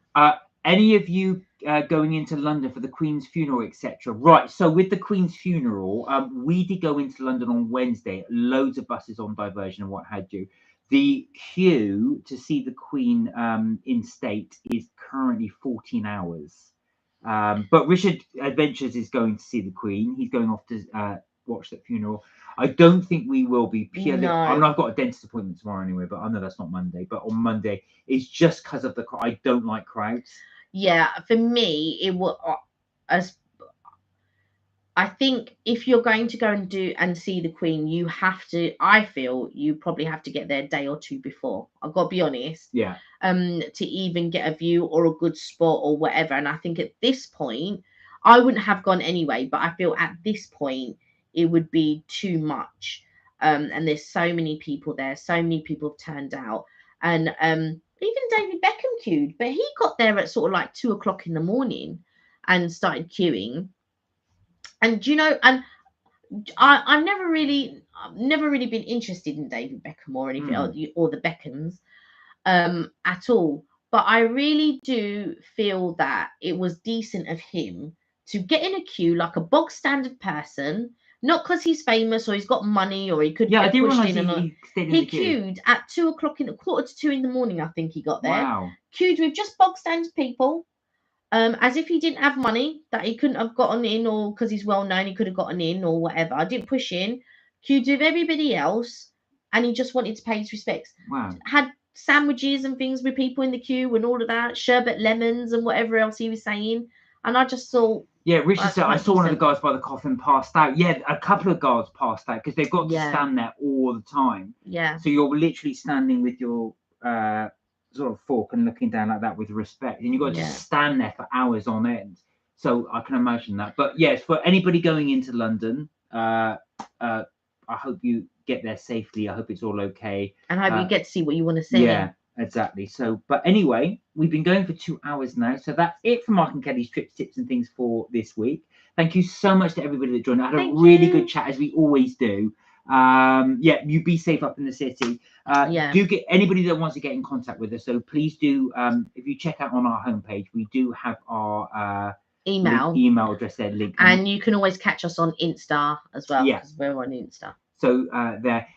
Any of you going into London for the Queen's funeral, etc. Right, so with the Queen's funeral, we did go into London on Wednesday. Loads of buses on diversion and what have you. The queue to see the Queen in state is currently 14 hours. But Richard Adventures is going to see the Queen. He's going off to watch that funeral. I don't think we will be purely. No. I mean, I've got a dentist appointment tomorrow anyway, but I know that's not Monday. But on Monday, it's just because of the. I don't like crowds. Yeah, for me, it will. I think if you're going to go and see the Queen, you have to. I feel you probably have to get there a day or two before. I've got to be honest. Yeah. To even get a view or a good spot or whatever. And I think at this point, I wouldn't have gone anyway. But I feel at this point, it would be too much. And there's so many people there. So many people have turned out. And even David Beckham queued, but he got there at sort of like 2 o'clock in the morning and started queuing. And you know, and I've never really been interested in David Beckham or anything or the Beckhams at all. But I really do feel that it was decent of him to get in a queue like a bog standard person, not because he's famous or he's got money or he could get pushed in. He queued at 2 o'clock in the 1:45 in the morning. I think he got there. Wow. Queued with just bog standard people. As if he didn't have money that he couldn't have gotten in, or because he's well known he could have gotten in or whatever. I didn't push in, queued with everybody else, and he just wanted to pay his respects. Wow. Had sandwiches and things with people in the queue and all of that, sherbet lemons and whatever else he was saying. And I just thought, yeah, Richard said, I saw one of the guys by the coffin passed out. Yeah, a couple of guards passed out because they've got to stand there all the time. Yeah. So you're literally standing with your sort of fork and looking down like that with respect, and you've got to just stand there for hours on end. So I can imagine that. But yes, for anybody going into London, I hope you get there safely. I hope it's all okay. And I hope you get to see what you want to see. Yeah. Exactly. So, but anyway, we've been going for 2 hours now. So that's it for Mark and Kelly's trips, tips, and things for this week. Thank you so much to everybody that joined. I had a Thank really you. good chat, as we always do. Yeah, you be safe up in the city. Yeah. Do get anybody that wants to get in contact with us. So please do. If you check out on our homepage, we do have our email address there, link. And you can always catch us on Insta as well, Yeah. because we're on Insta. So there.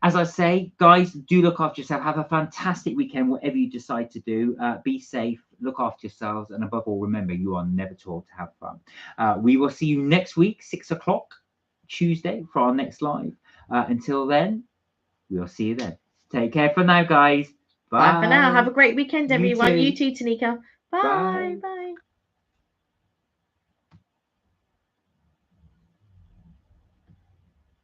As I say, guys, do look after yourself. Have a fantastic weekend, whatever you decide to do. Be safe, look after yourselves, and above all, remember, you are never too old to have fun. We will see you next week, 6 o'clock, Tuesday, for our next live. Until then, we'll see you then. Take care for now, guys. Bye. Bye for now. Have a great weekend, You everyone. too. You too, Tanika. Bye. Bye. Bye.